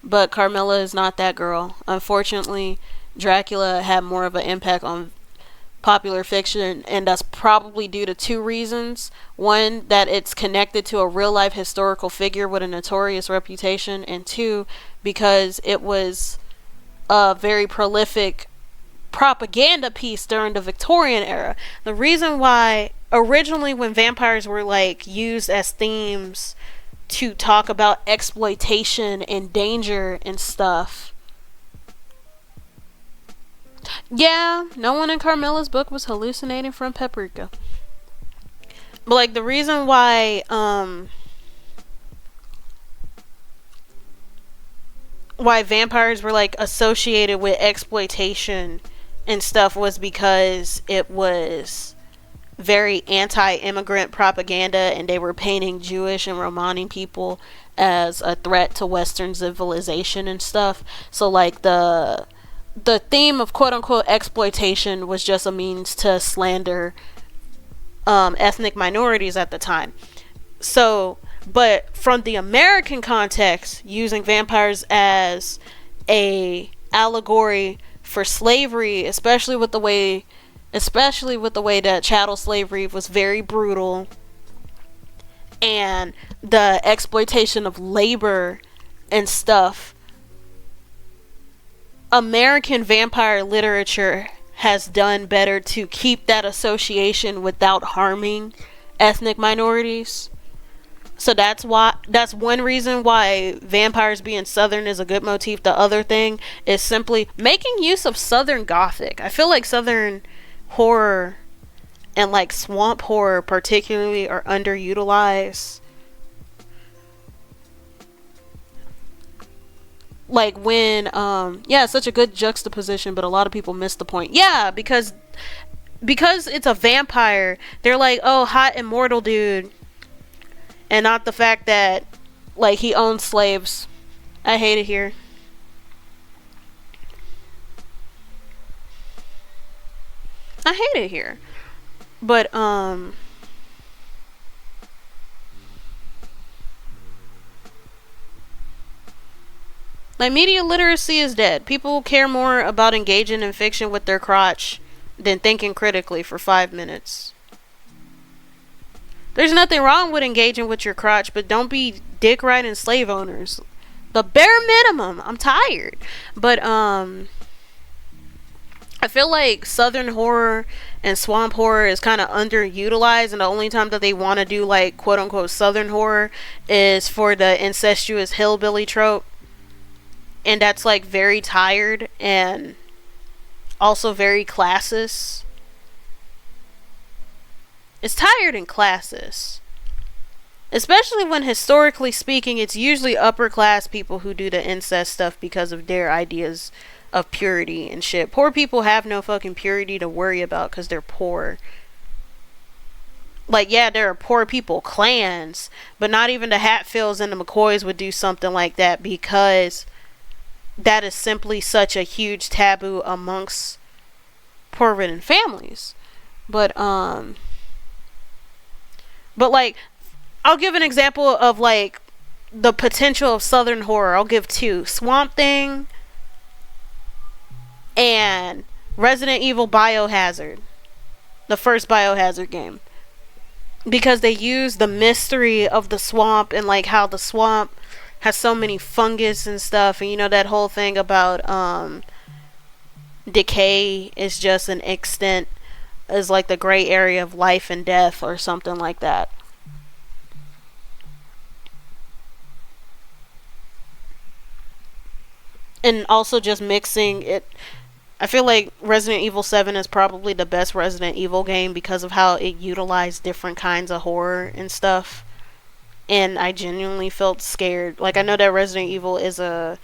But Carmilla is not that girl. Unfortunately, Dracula had more of an impact on popular fiction, and that's probably due to two reasons. One, that it's connected to a real life historical figure with a notorious reputation, and two, because it was a very prolific propaganda piece during the Victorian era. The reason why originally when vampires were like used as themes to talk about exploitation and danger and stuff, yeah, no one in Carmilla's book was hallucinating from paprika. But like the reason why vampires were like associated with exploitation and stuff was because it was very anti-immigrant propaganda, and they were painting Jewish and Romani people as a threat to Western civilization and stuff. So like the theme of quote-unquote exploitation was just a means to slander ethnic minorities at the time. So, but from the American context, using vampires as a allegory for slavery, especially with the way that chattel slavery was very brutal, and the exploitation of labor and stuff, American vampire literature has done better to keep that association without harming ethnic minorities. So that's one reason why vampires being Southern is a good motif. The other thing is simply making use of Southern Gothic. I feel like Southern horror and like swamp horror particularly are underutilized. Like when it's such a good juxtaposition, but a lot of people miss the point. Yeah, because it's a vampire, they're like, oh, hot immortal dude, and not the fact that like he owns slaves. I hate it here. I hate it here. But like, media literacy is dead. People care more about engaging in fiction with their crotch than thinking critically for 5 minutes. There's nothing wrong with engaging with your crotch, but don't be dick riding slave owners. The bare minimum. I'm tired. But I feel like Southern horror and swamp horror is kind of underutilized, and the only time that they want to do like quote unquote Southern horror is for the incestuous hillbilly trope. And that's like very tired and also very classist. It's tired and classist. Especially when, historically speaking, it's usually upper class people who do the incest stuff because of their ideas of purity and shit. Poor people have no fucking purity to worry about because they're poor. Like, yeah, there are poor people clans, but not even the Hatfields and the McCoys would do something like that, because that is simply such a huge taboo amongst poor ridden families. But like, I'll give an example of like the potential of Southern horror. I'll give two: Swamp Thing and Resident Evil Biohazard, the first Biohazard game, because they use the mystery of the swamp and like how the swamp has so many fungus and stuff, and you know that whole thing about decay is just an extent, is like the gray area of life and death or something like that. And also just mixing it, I feel like Resident Evil 7 is probably the best Resident Evil game because of how it utilized different kinds of horror and stuff. And I genuinely felt scared. Like, I know that Resident Evil is an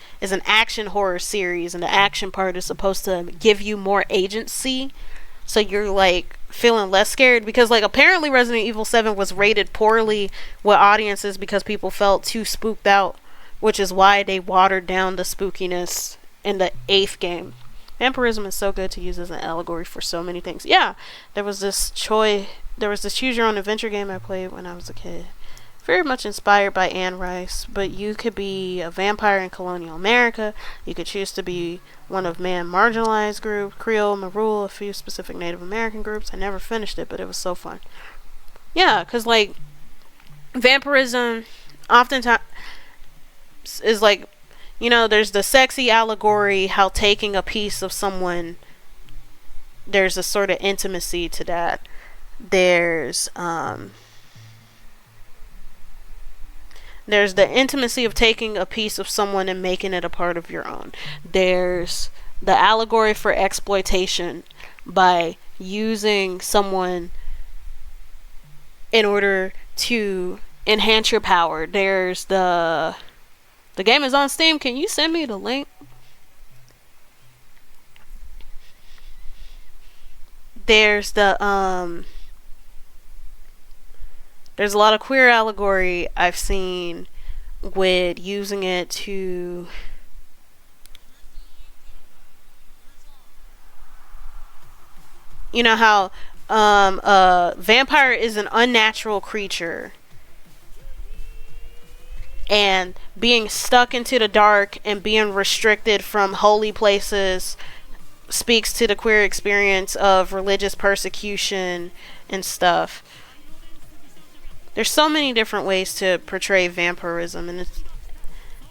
action horror series, and the action part is supposed to give you more agency, so you're like feeling less scared, because like apparently Resident Evil 7 was rated poorly with audiences because people felt too spooked out, which is why they watered down the spookiness in the 8th game. Vampirism is so good to use as an allegory for so many things. Yeah, there was this choice choose your own adventure game I played when I was a kid. Very much inspired by Anne Rice, but you could be a vampire in colonial America. You could choose to be one of man marginalized groups, Creole, Marul, a few specific Native American groups. I never finished it, but it was so fun. Yeah, because like vampirism oftentimes is like, you know, there's the sexy allegory, how taking a piece of someone, there's a sort of intimacy to that. There's the intimacy of taking a piece of someone and making it a part of your own. There's the allegory for exploitation by using someone in order to enhance your power. There's the game is on Steam. Can you send me the link? There's there's a lot of queer allegory I've seen with using it to you know how a vampire is an unnatural creature, and being stuck into the dark and being restricted from holy places speaks to the queer experience of religious persecution and stuff. There's so many different ways to portray vampirism, and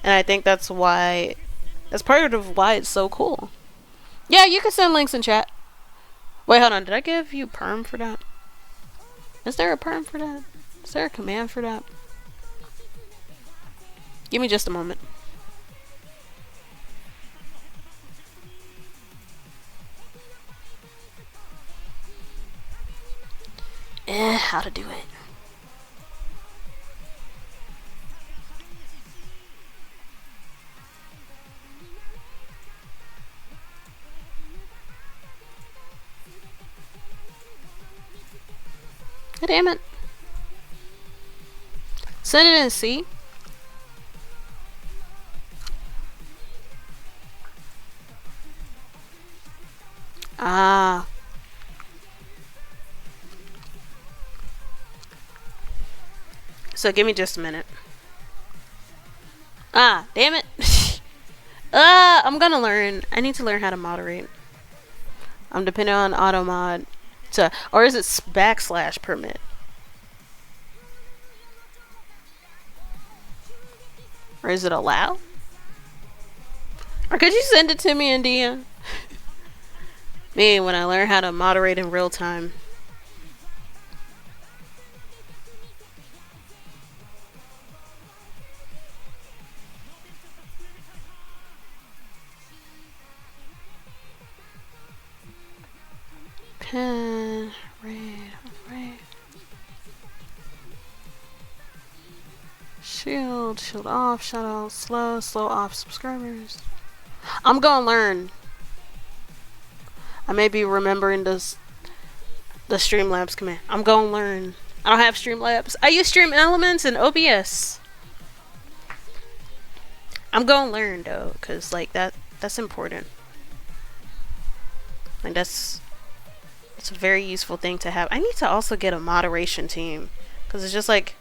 I think that's part of why it's so cool. Yeah, you can send links in chat. Wait, hold on. Did I give you perm for that? Is there a perm for that? Is there a command for that? Give me just a moment. How to do it. God damn it. Send it in C. Ah. So give me just a minute. Ah, damn it. I'm gonna learn. I need to learn how to moderate. I'm depending on auto mod to, or is it / permit? Or is it allow? Or could you send it to me in DM? Me, when I learn how to moderate in real time. Red. Shield off, shout out, slow off subscribers. I'm gonna learn. I may be remembering the Streamlabs command. I'm gonna learn. I don't have Streamlabs. I use Stream Elements and OBS. I'm gonna learn though, cause like that's important. Like that's It's a very useful thing to have. I need to also get a moderation team because it's just like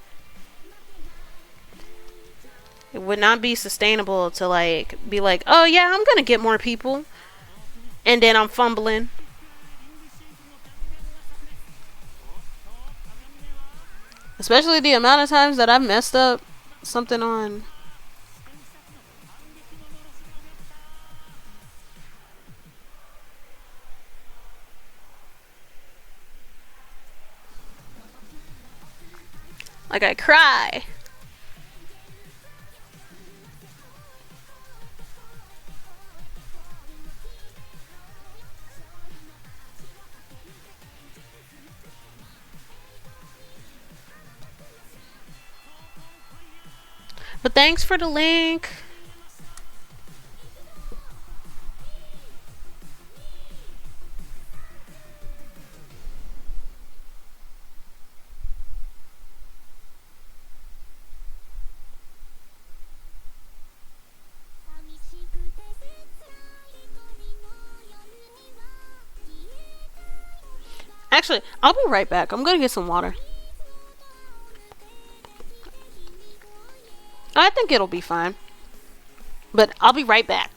it would not be sustainable to like be like, oh yeah, I'm gonna get more people, and then I'm fumbling. Especially the amount of times that I've messed up something on. Like I cry. But thanks for the link. Actually, I'll be right back. I'm gonna get some water. I think it'll be fine. But I'll be right back.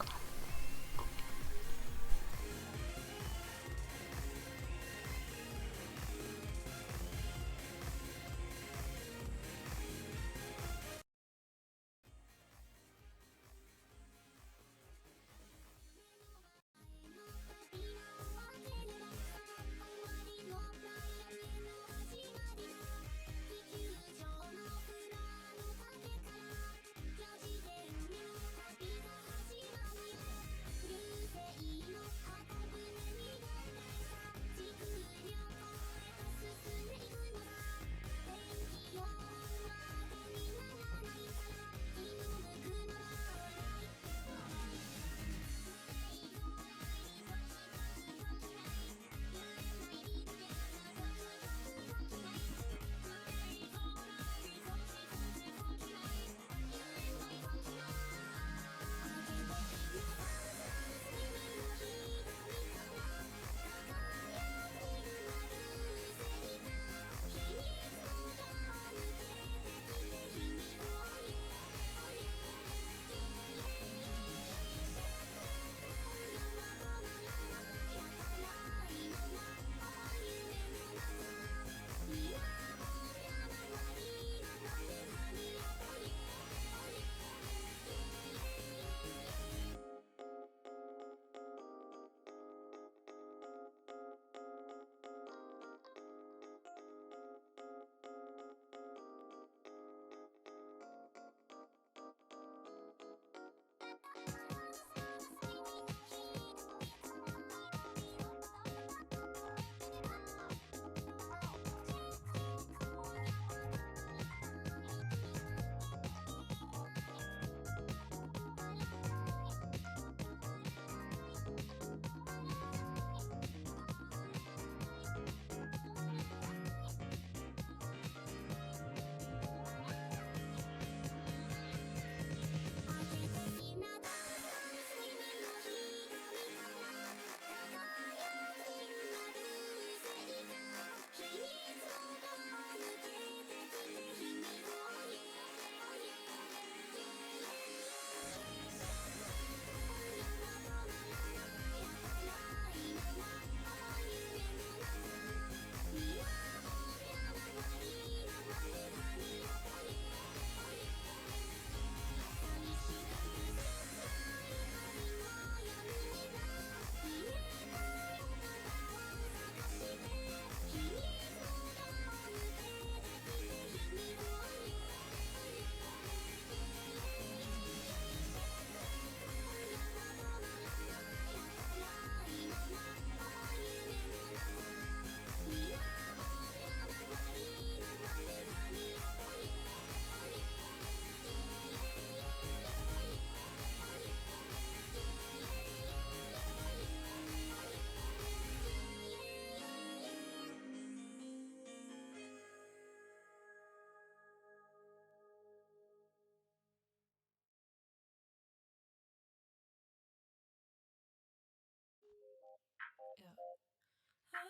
All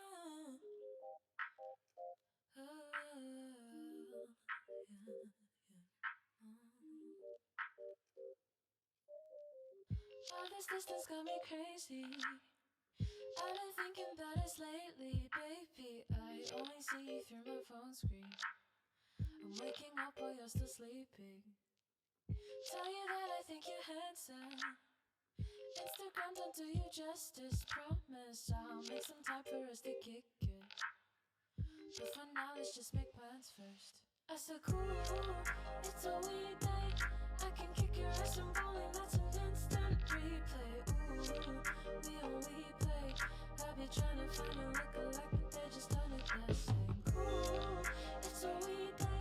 this distance got me crazy. I've been thinking about us lately, baby. I only see you through my phone screen. I'm waking up while you're still sleeping. Tell you that I think you're handsome. Instagram don't do you justice. Promise I'll make some time for us to kick it. But for now, let's just make plans first. I said, cool, it's a weekday. I can kick your ass and bowling, that's an instant replay. Ooh, we on replay. I be trying to find a lookalike, but they just done it the same. Cool, it's a weekday.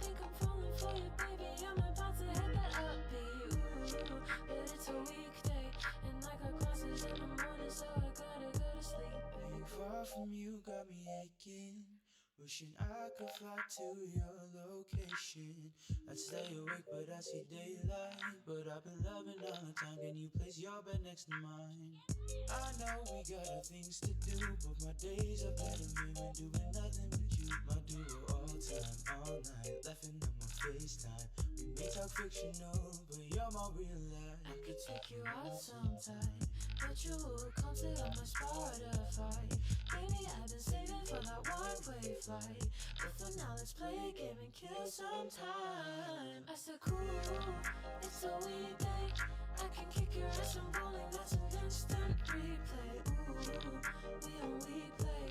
Think I'm falling for you, baby. I'm about to hit that upbeat. Ooh, but it's a weekday, and I got classes in the morning, so I gotta go to sleep. Being far from you got me aching. Wishing I could fly to your location. I'd stay awake, but I see daylight. But I've been loving all the time. Can you place your bed next to mine? I know we got other things to do, but my days are better when doing nothing but you. My duo all time, all night, laughing on my FaceTime. We may talk fictional, but you're my real life. I could take you out sometime, but you come sit on my Spotify. Baby, I've been saving for that one-way flight. But for now, let's play a game and kill some time. I said, cool, it's a weekday. I can kick your ass and bowling, that's an instant replay. Ooh, we on replay.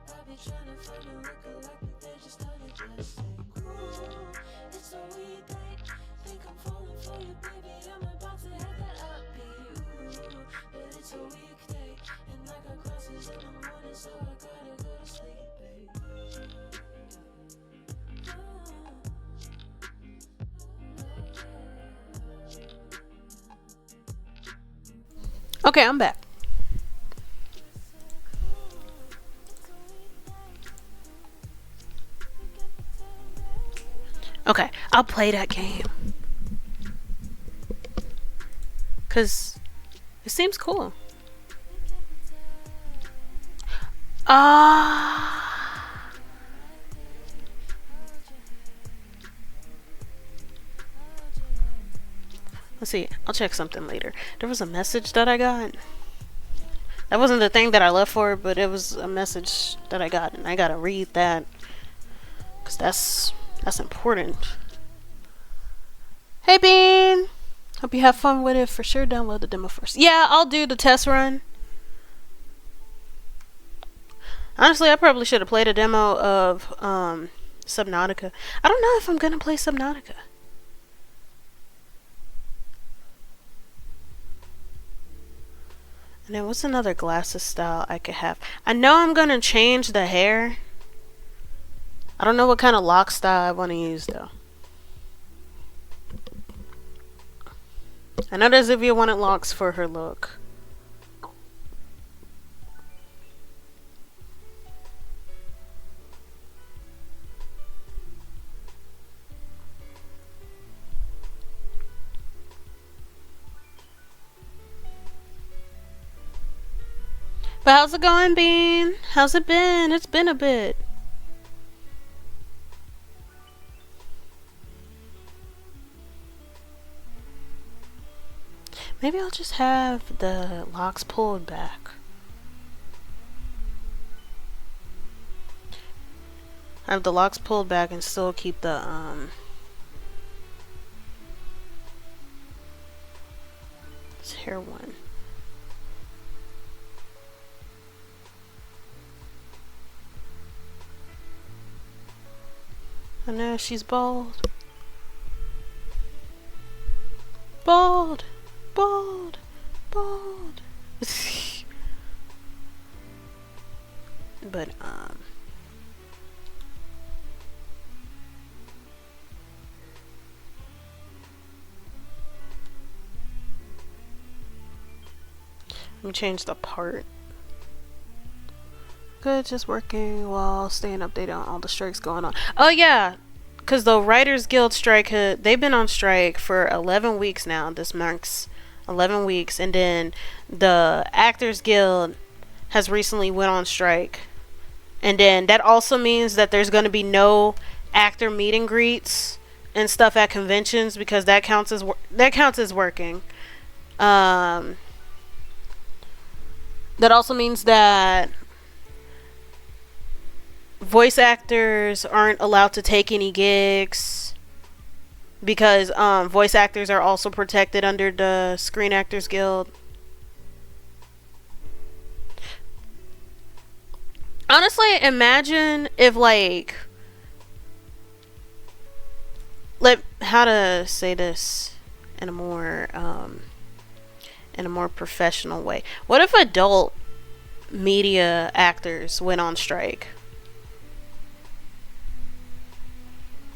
I be trying to find a lookalike, but they just done it the same. Cool, it's a weekday. Think I'm falling for you, baby. I'm about to hit that upbeat. Ooh, but it's a weekday, and I got classes in the morning, so I gotta go to sleep, babe. Okay, I'm back. Okay, I'll play that game. Cause it seems cool. Let's see. I'll check something later. There was a message that I got. That wasn't the thing that I left for, but it was a message that I got, and I gotta read that. Cause that's important. Hey Bean! Hope you have fun with it. For sure, download the demo first. Yeah, I'll do the test run. Honestly, I probably should have played a demo of Subnautica. I don't know if I'm gonna play Subnautica. And then what's another glasses style I could have? I know I'm gonna change the hair. I don't know what kind of lock style I want to use though. I know there's Zivia wanted locks for her look. But how's it going, Bean? How's it been? It's been a bit. Maybe I'll just have the locks pulled back. Have the locks pulled back and still keep the this hair one. I know she's bald. Bald. Bald. Bald. But let me change the part. Good, just working while staying updated on all the strikes going on. Oh yeah, because the Writers Guild strike, they've been on strike for 11 weeks now. This marks 11 weeks. And then the Actors Guild has recently went on strike And then that also means that there's going to be no actor meet and greets and stuff at conventions, because that counts as working. That also means that voice actors aren't allowed to take any gigs, because voice actors are also protected under the Screen Actors Guild. Honestly, imagine if how to say this in a more professional way. What if adult media actors went on strike?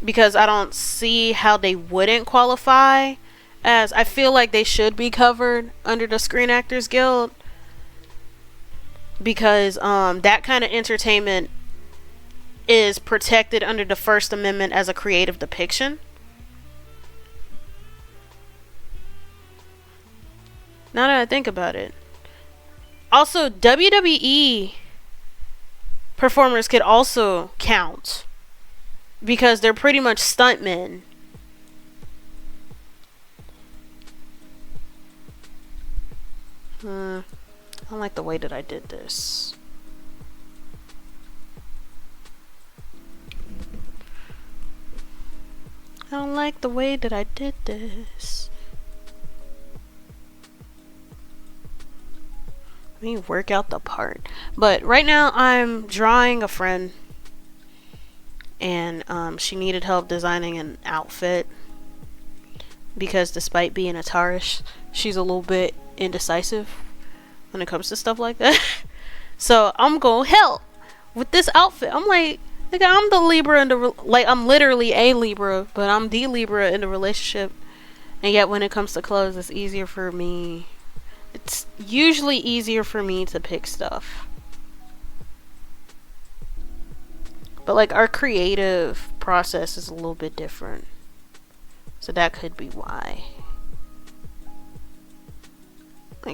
Because I don't see how they wouldn't qualify, as I feel like they should be covered under the Screen Actors Guild, because that kind of entertainment is protected under the First Amendment as a creative depiction. Now that I think about it. Also, WWE performers could also count, because they're pretty much stuntmen. I don't like the way that I did this. I don't like the way that I did this. Let me work out the part. But right now I'm drawing a friend, and she needed help designing an outfit, because despite being a Taurus, she's a little bit indecisive when it comes to stuff like that. So I'm gonna help with this outfit. I'm like, nigga, I'm the Libra in the I'm literally a Libra, but I'm the Libra in the relationship. And yet when it comes to clothes, it's easier for me. It's usually easier for me to pick stuff. But our creative process is a little bit different. So that could be why.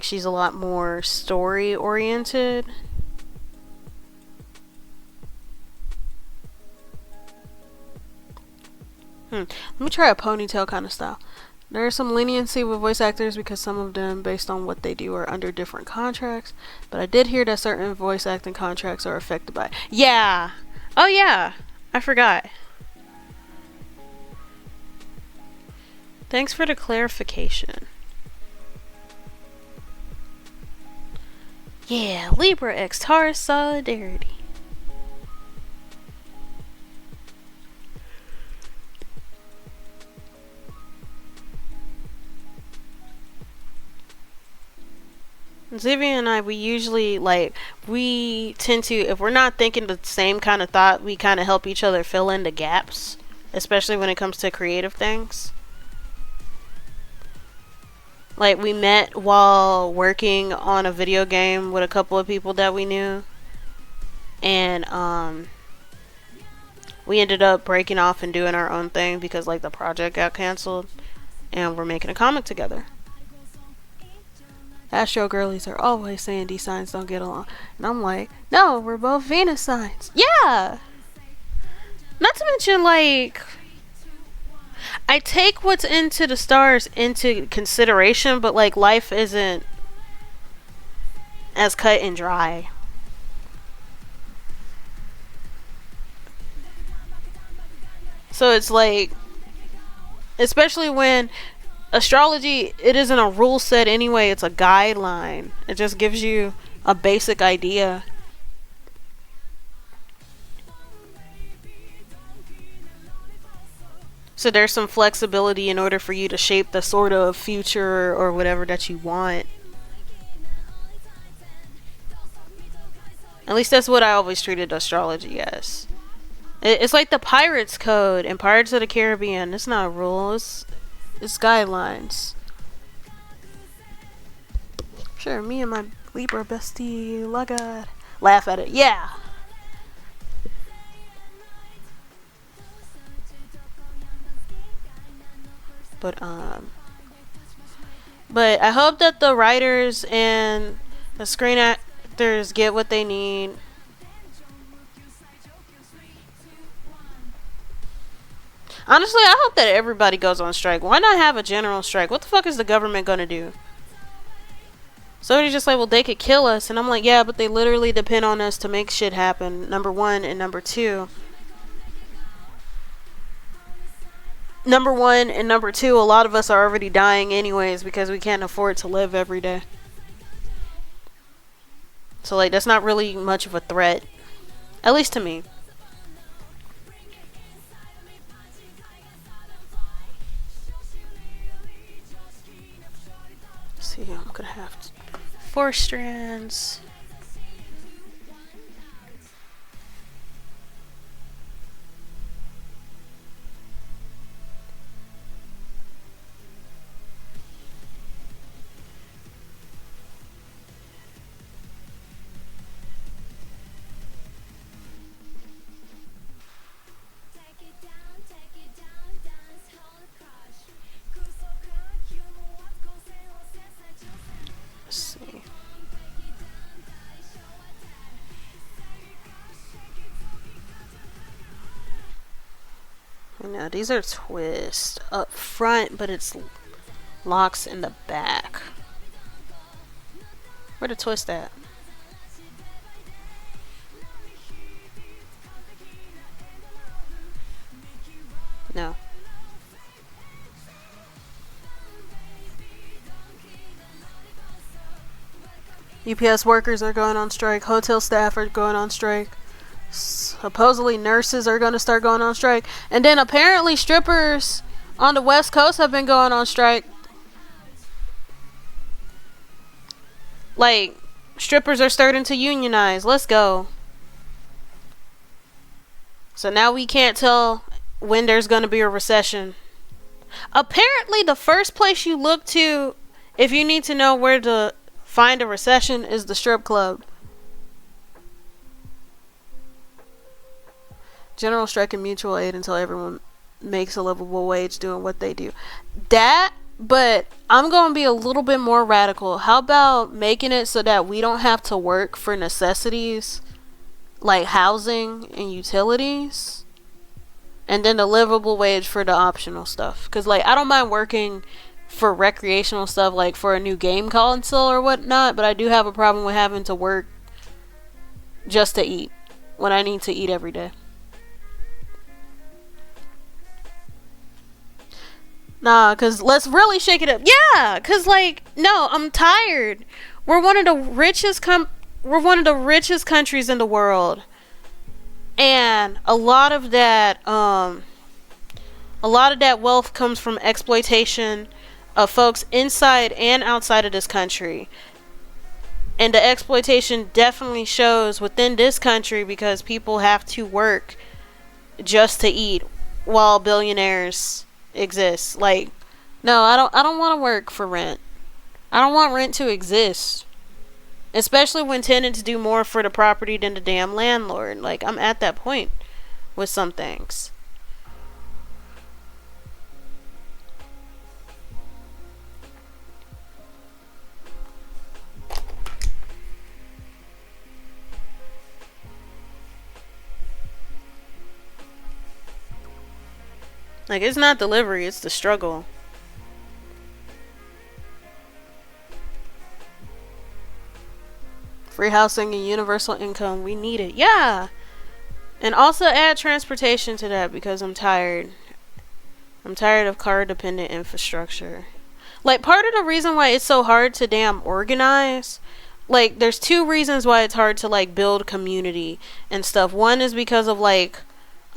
She's a lot more story oriented. Let me try a ponytail kind of style. There is some leniency with voice actors, because some of them, based on what they do, are under different contracts. But I did hear that certain voice acting contracts are affected by... Yeah! Oh yeah! I forgot. Thanks for the clarification. Yeah, Libra x Taurus solidarity. Zivia and I, we usually, we tend to, if we're not thinking the same kind of thought, we kind of help each other fill in the gaps, especially when it comes to creative things. We met while working on a video game with a couple of people that we knew, and we ended up breaking off and doing our own thing, because the project got canceled, and we're making a comic together. Astro girlies are always saying these signs don't get along. And I'm like, no, we're both Venus signs. Yeah! Not to mention, I take what's into the stars into consideration, but, life isn't as cut and dry. So it's especially when... astrology, it isn't a rule set anyway, it's a guideline. It just gives you a basic idea. So there's some flexibility in order for you to shape the sort of future or whatever that you want. At least that's what I always treated astrology as. It's like the Pirates Code in Pirates of the Caribbean. It's not a rule, it's guidelines. Sure, me and my Libra bestie Lugga laugh at it. Yeah. But I hope that the writers and the screen actors get what they need. Honestly, I hope that everybody goes on strike. Why not have a general strike? What the fuck is the government gonna do? Somebody's just like, well, they could kill us. And I'm like, yeah, but they literally depend on us to make shit happen. Number one. And number two, a lot of us are already dying anyways because we can't afford to live every day. So, like, that's not really much of a threat. At least to me. Let's see, I'm gonna have 4 strands. Let's see. Now these are twists up front, but it's locks in the back. Where the twist at? No. UPS workers are going on strike. Hotel staff are going on strike. Supposedly nurses are going to start going on strike. And then apparently strippers on the West Coast have been going on strike. Like, strippers are starting to unionize. Let's go. So now we can't tell when there's going to be a recession. Apparently the first place you look to if you need to know where to find a recession is the strip club. General strike and mutual aid until everyone makes a livable wage doing what they do. That, but I'm going to be a little bit more radical. How about making it so that we don't have to work for necessities like housing and utilities, and then the livable wage for the optional stuff? Because, like, I don't mind working for recreational stuff, like for a new game console or whatnot, but I do have a problem with having to work just to eat when I need to eat every day. Nah, cause let's really shake it up. Yeah, cause like, no, I'm tired. We're one of the richest countries in the world, and a lot of that wealth comes from exploitation of folks inside and outside of this country. And the exploitation definitely shows within this country because people have to work just to eat while billionaires exist. Like, no, I don't want to work for rent. I don't want rent to exist. Especially when tenants do more for the property than the damn landlord. Like, I'm at that point with some things. Like, it's not delivery, it's the struggle. Free housing and universal income, we need it. Yeah! And also add transportation to that because I'm tired. I'm tired of car dependent infrastructure. Like, part of the reason why it's so hard to damn organize, like, there's 2 reasons why it's hard to, like, build community and stuff. One is because of, like,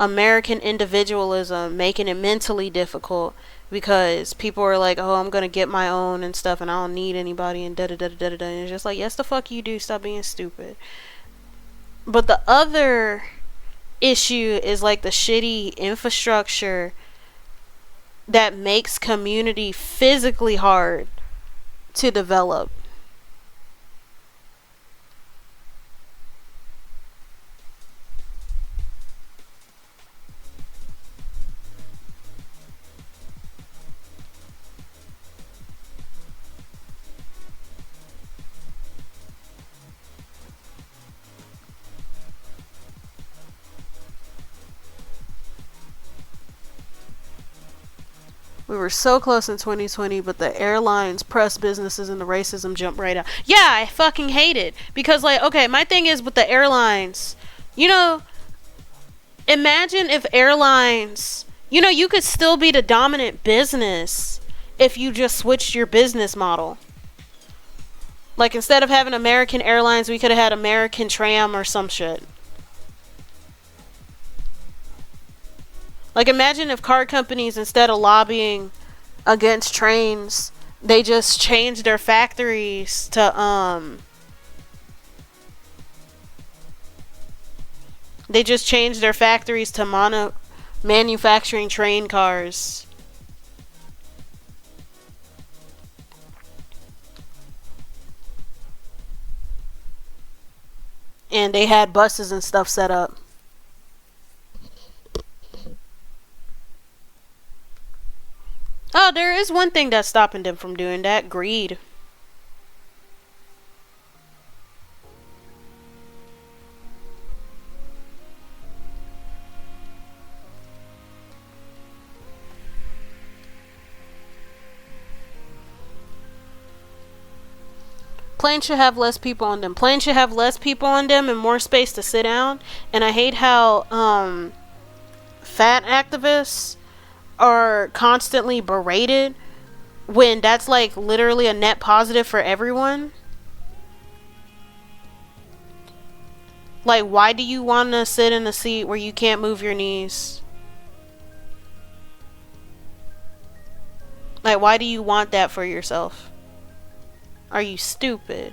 American individualism making it mentally difficult because people are like, oh, I'm gonna get my own and stuff and I don't need anybody and da da da da da da. And it's just like, yes, the fuck you do. Stop being stupid. But the other issue is like the shitty infrastructure that makes community physically hard to develop. We were so close in 2020, but the airlines, press businesses, and the racism jumped right out. Yeah, I fucking hate it. Because, like, okay, my thing is with the airlines, you know, imagine if airlines, you know, you could still be the dominant business if you just switched your business model. Like, instead of having American Airlines, we could have had American Tram or some shit. Like, imagine if car companies, instead of lobbying against trains, they just changed their factories to, manufacturing train cars. And they had buses and stuff set up. Oh, there is one thing that's stopping them from doing that. Greed. Planes should have less people on them. Planes should have less people on them and more space to sit down. And I hate how fat activists are constantly berated when that's like literally a net positive for everyone. Like, why do you want to sit in a seat where you can't move your knees? Like, why do you want that for yourself? Are you stupid?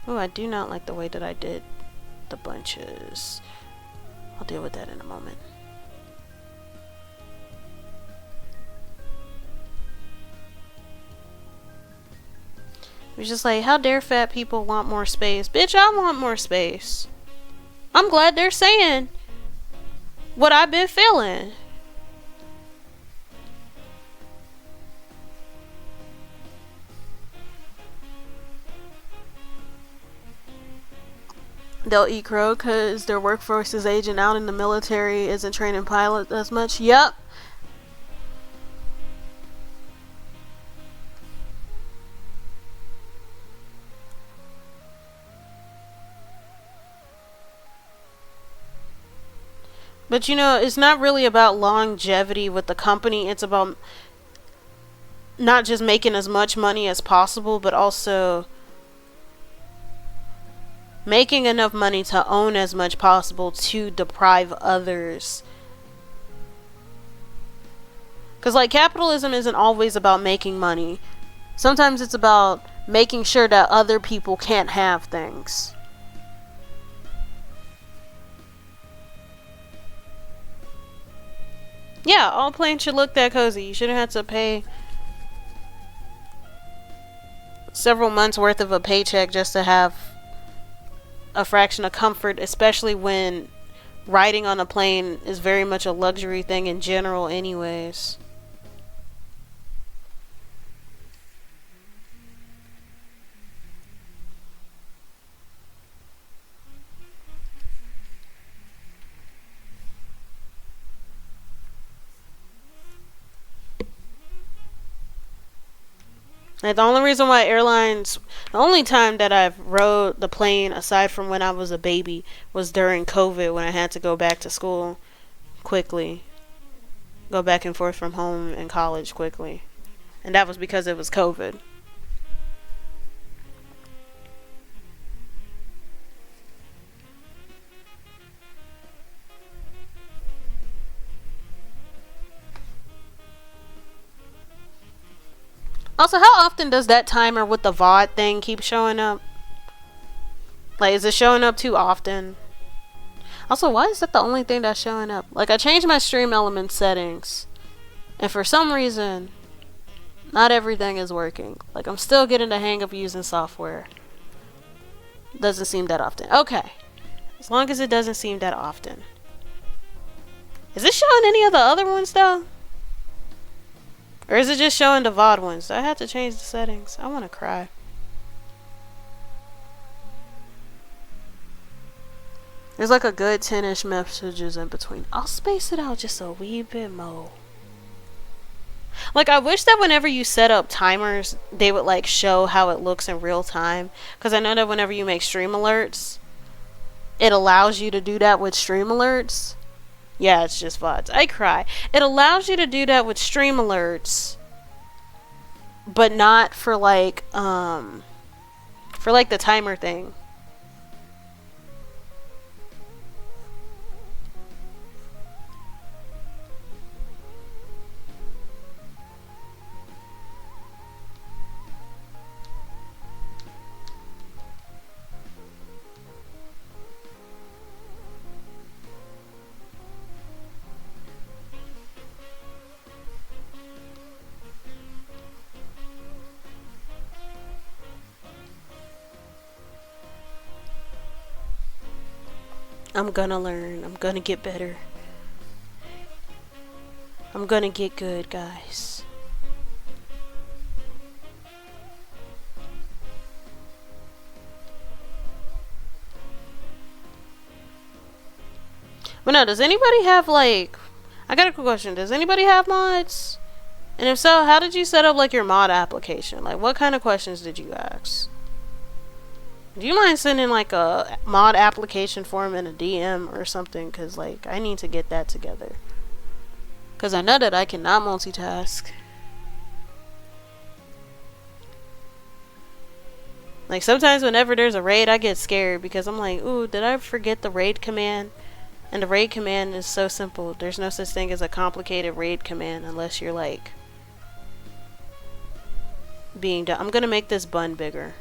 Oh, I do not like the way that I did the bunches. I'll deal with that in a moment. It was just like, how dare fat people want more space? Bitch, I want more space. I'm glad they're saying what I've been feeling. They'll eat crow because their workforce is aging out and the military isn't training pilots as much. Yep. But you know, it's not really about longevity with the company. It's about not just making as much money as possible, but also making enough money to own as much possible to deprive others. Because, like, capitalism isn't always about making money. Sometimes it's about making sure that other people can't have things. Yeah, all planes should look that cozy. You shouldn't have to pay several months worth of a paycheck just to have a fraction of comfort, especially when riding on a plane is very much a luxury thing in general anyways. Like, the only reason why airlines, the only time that I've rode the plane aside from when I was a baby was during COVID when I had to go back to school quickly. Go back and forth from home and college quickly. And that was because it was COVID. Also, how often does that timer with the VOD thing keep showing up? Like, is it showing up too often? Also, why is that the only thing that's showing up? Like, I changed my stream element settings, and for some reason, not everything is working. Like, I'm still getting the hang of using software. Doesn't seem that often. Okay. As long as it doesn't seem that often. Is it showing any of the other ones, though? Or is it just showing the VOD ones? I have to change the settings. I want to cry. There's like a good 10-ish messages in between. I'll space it out just a wee bit more. Like, I wish that whenever you set up timers, they would like show how it looks in real time. Because I know that whenever you make stream alerts, it allows you to do that with stream alerts. Yeah, it's just VODs. I cry. It allows you to do that with stream alerts, but not for like the timer thing. I'm gonna learn. I'm gonna get better. I'm gonna get good, guys. But no, does anybody have like... I got a quick question. Does anybody have mods? And if so, how did you set up like your mod application? Like, what kind of questions did you ask? Do you mind sending like a mod application form in a DM or something? Because like, I need to get that together. Because I know that I cannot multitask. Like, sometimes whenever there's a raid, I get scared because I'm like, ooh, did I forget the raid command? And the raid command is so simple. There's no such thing as a complicated raid command unless you're like being done. I'm gonna make this bun bigger.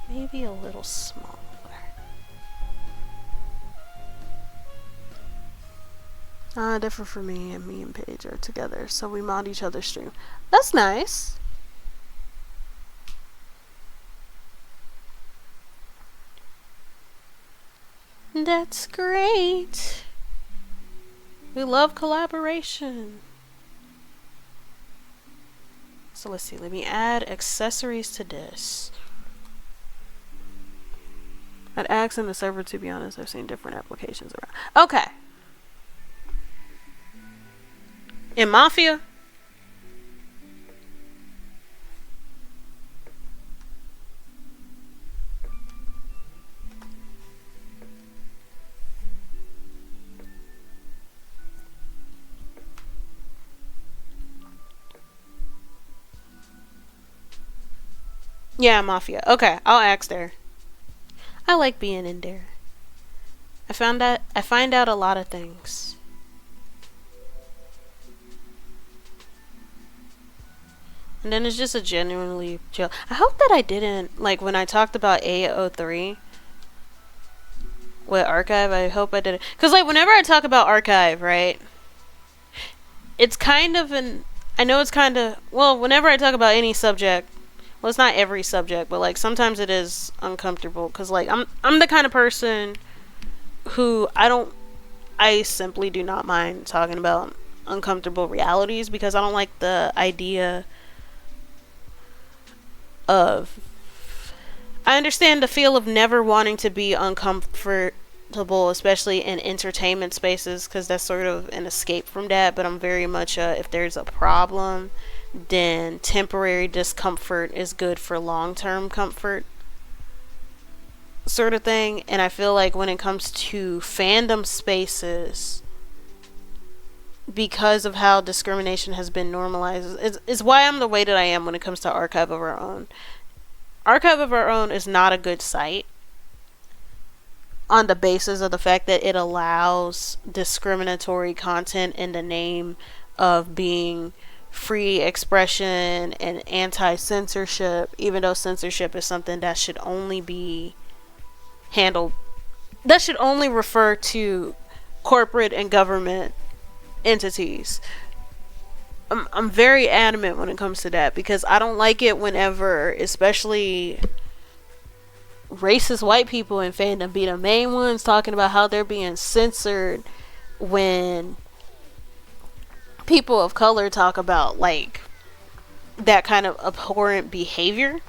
Maybe a little smaller. Different for me and Paige are together, so we mod each other's stream. That's nice. That's great. We love collaboration. So let's see. Let me add accessories to this. I'd ask in the server, to be honest. I've seen different applications around. Okay. In Mafia? Yeah, Mafia. Okay, I'll ask there. I like being in there. I find out a lot of things. And then it's just a genuinely chill. I hope that I didn't, like, when I talked about A03 with Archive, I hope I didn't. Because, like, whenever I talk about Archive, right, it's kind of an, I know it's kind of, well, whenever I talk about any subject, well, it's not every subject, but, like, sometimes it is uncomfortable. Because, like, I'm the kind of person who I simply do not mind talking about uncomfortable realities because I don't like the idea of, I understand the feel of never wanting to be uncomfortable, especially in entertainment spaces, because that's sort of an escape from that. But I'm very much if there's a problem, then temporary discomfort is good for long-term comfort, sort of thing. And I feel like when it comes to fandom spaces, because of how discrimination has been normalized, is why I'm the way that I am when it comes to Archive of Our Own. Archive of Our Own is not a good site on the basis of the fact that it allows discriminatory content in the name of being free expression and anti-censorship, even though censorship is something that should only be handled, that should only refer to corporate and government entities. I'm very adamant when it comes to that because I don't like it whenever, especially racist white people in fandom, be the main ones talking about how they're being censored when people of color talk about like that kind of abhorrent behavior.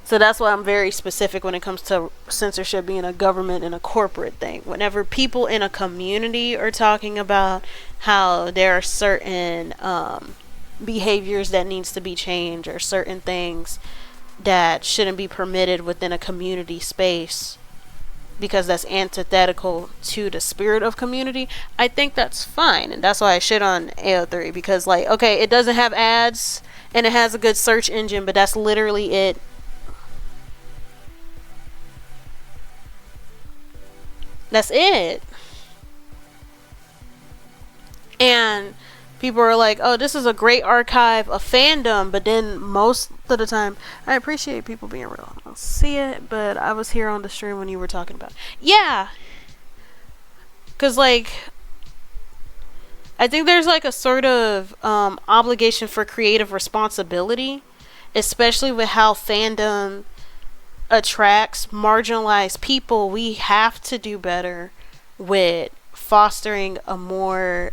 So that's why I'm very specific when it comes to censorship being a government and a corporate thing. Whenever people in a community are talking about how there are certain behaviors that needs to be changed or certain things that shouldn't be permitted within a community space because that's antithetical to the spirit of community, I think that's fine. And that's why I shit on AO3, because like, okay, it doesn't have ads and it has a good search engine, but that's literally it. That's it. And people are like, oh, this is a great archive of fandom, but then most of the time, I appreciate people being real. I'll see it, but I was here on the stream when you were talking about it. Yeah. Because, like, I think there's, like, a sort of obligation for creative responsibility, especially with how fandom attracts marginalized people. We have to do better with fostering a more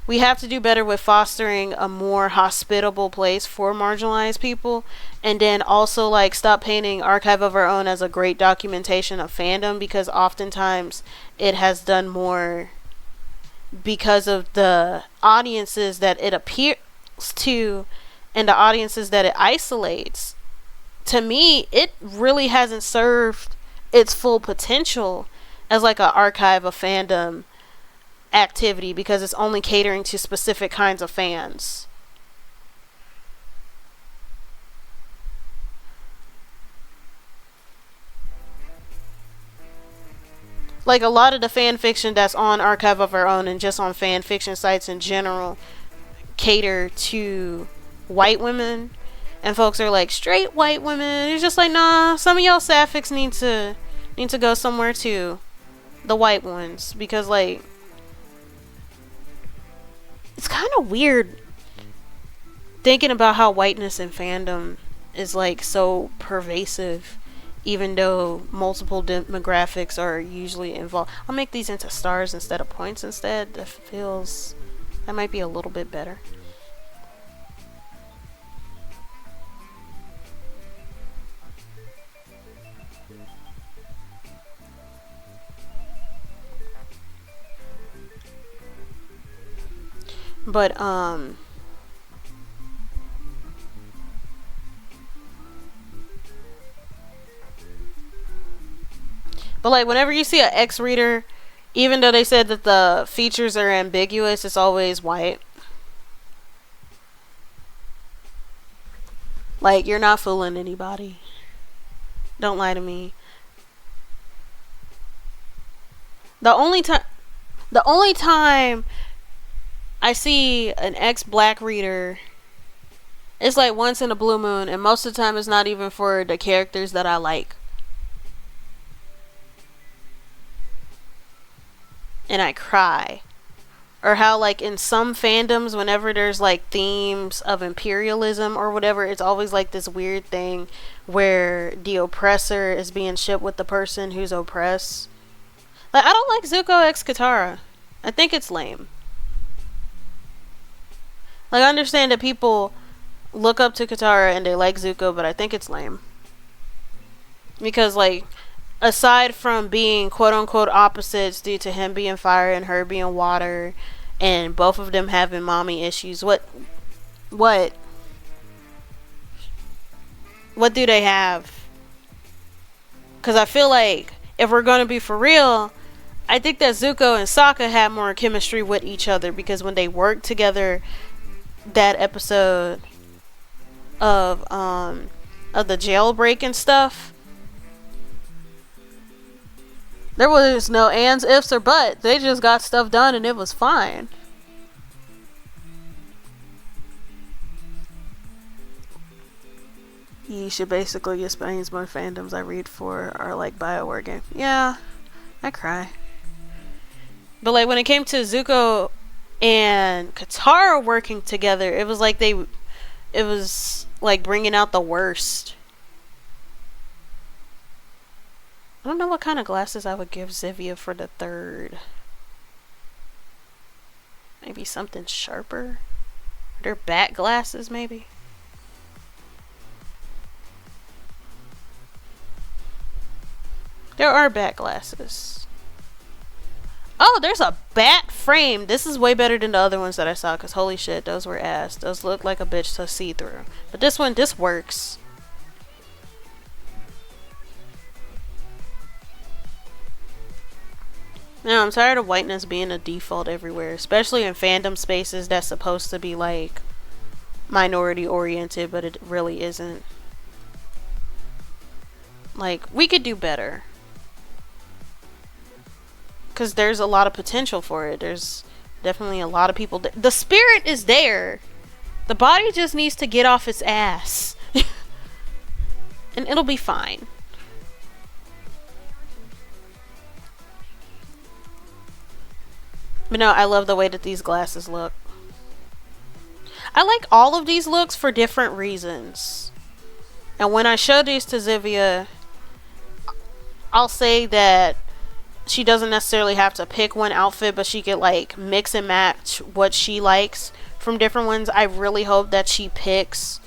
we have to do better with fostering a more hospitable place for marginalized people, and then also like stop painting Archive of Our Own as a great documentation of fandom, because oftentimes it has done more because of the audiences that it appeals to and the audiences that it isolates. To me, it really hasn't served its full potential as like an archive of fandom activity, because it's only catering to specific kinds of fans. Like a lot of the fan fiction that's on Archive of Our Own and just on fan fiction sites in general cater to white women, and folks are like, straight white women. It's just like, nah, some of y'all sapphics need to go somewhere too, the white ones, because like it's kind of weird thinking about how whiteness in fandom is like so pervasive, even though multiple demographics are usually involved. I'll make these into stars instead of points instead. That might be a little bit better. But like whenever you see an X reader, even though they said that the features are ambiguous, it's always white. Like, you're not fooling anybody. Don't lie to me. The only time I see an ex-black reader, it's like once in a blue moon, and most of the time it's not even for the characters that I like. And I cry. Or how like in some fandoms, whenever there's like themes of imperialism or whatever, it's always like this weird thing where the oppressor is being shipped with the person who's oppressed. Like, I don't like Zuko x Katara. I think it's lame. Like, I understand that people look up to Katara and they like Zuko, but I think it's lame. Because, like, aside from being quote-unquote opposites due to him being fire and her being water, and both of them having mommy issues, what do they have? Because I feel like, if we're going to be for real, I think that Zuko and Sokka had more chemistry with each other, because when they worked together, that episode of the jailbreak and stuff, there was no ands, ifs, or buts. They just got stuff done and it was fine. You should basically explain more fandoms I read for are like BioWare games. Yeah, I cry. But like when it came to Zuko and Katara working together, it was like bringing out the worst. I don't know what kind of glasses I would give Zivia for the third. Maybe something sharper? They're bat glasses, maybe? There are bat glasses. Oh, there's a bat frame. This is way better than the other ones that I saw, because holy shit, those were ass. Those look like a bitch to see through. But this one, this works. No, I'm tired of whiteness being a default everywhere, especially in fandom spaces that's supposed to be like minority oriented, but it really isn't. Like, we could do better. Because there's a lot of potential for it. There's definitely a lot of people. The spirit is there. The body just needs to get off its ass. And it'll be fine. But no, I love the way that these glasses look. I like all of these looks for different reasons. And when I show these to Zivia, I'll say that she doesn't necessarily have to pick one outfit, but she could like mix and match what she likes from different ones. I really hope that she picks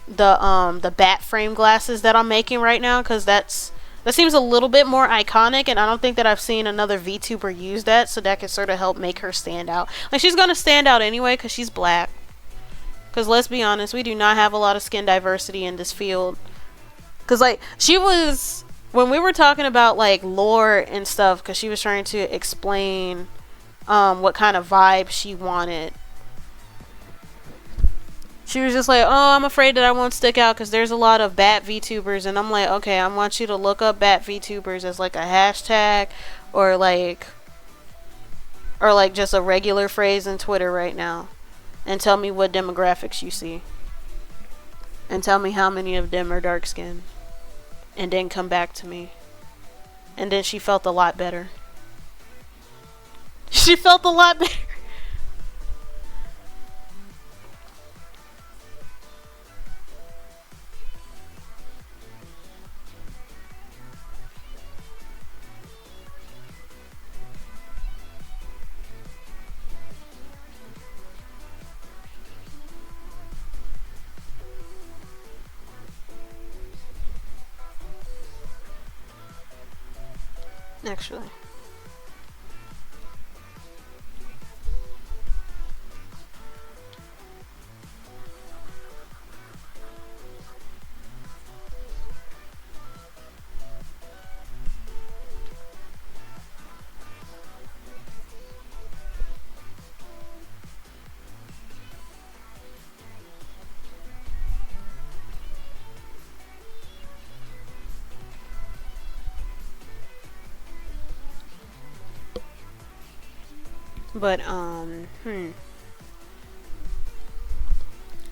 the bat frame glasses that I'm making right now, because that seems a little bit more iconic, and I don't think that I've seen another VTuber use that, so that could sort of help make her stand out. Like, she's gonna stand out anyway because she's black. Because let's be honest, we do not have a lot of skin diversity in this field. Because, like, she was, when we were talking about, like, lore and stuff, because she was trying to explain what kind of vibe she wanted. She was just like, oh, I'm afraid that I won't stick out because there's a lot of bat VTubers. And I'm like, okay, I want you to look up bat VTubers as, like, a hashtag or, like just a regular phrase in Twitter right now. And tell me what demographics you see. And tell me how many of them are dark skinned. And then come back to me. And then she felt a lot better. She felt a lot better. Actually. But,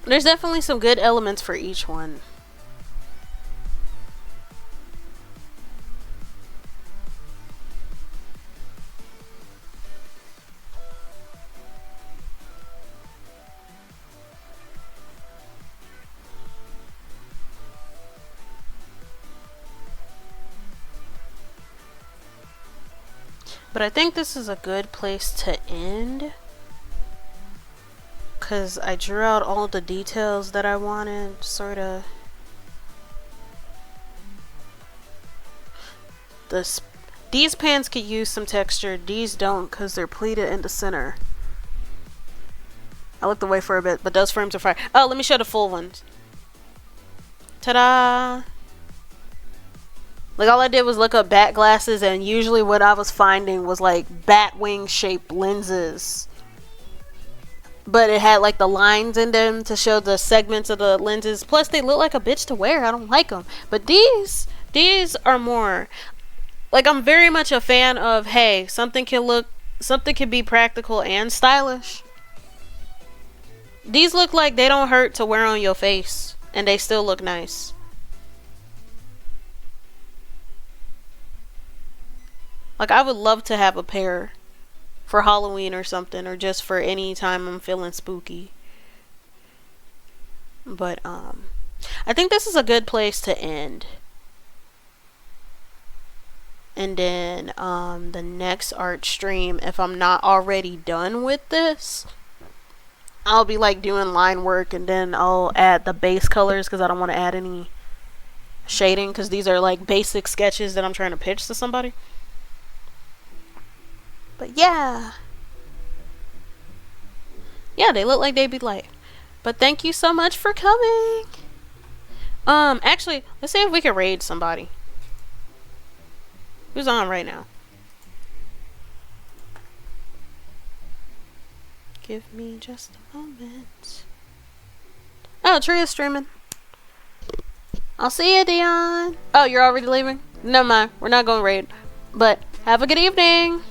there's definitely some good elements for each one. But I think this is a good place to end, because I drew out all the details that I wanted, sort of. These pants could use some texture, these don't because they're pleated in the center. I looked away for a bit, but those frames are fire. Oh, let me show the full ones. Ta-da! Like, all I did was look up bat glasses, and usually what I was finding was, like, bat wing shaped lenses. But it had, like, the lines in them to show the segments of the lenses. Plus, they look like a bitch to wear. I don't like them. But these are more... Like, I'm very much a fan of, hey, something can be practical and stylish. These look like they don't hurt to wear on your face, and they still look nice. Like, I would love to have a pair for Halloween or something, or just for any time I'm feeling spooky. But, I think this is a good place to end. And then, the next art stream, if I'm not already done with this, I'll be, like, doing line work, and then I'll add the base colors, because I don't want to add any shading because these are like basic sketches that I'm trying to pitch to somebody. But yeah, they look like they'd be light. But thank you so much for coming. Actually, let's see if we can raid somebody. Who's on right now? Give me just a moment. Oh, Tree is streaming. I'll see you, Dion. Oh, you're already leaving? Never mind. We're not going to raid. But have a good evening.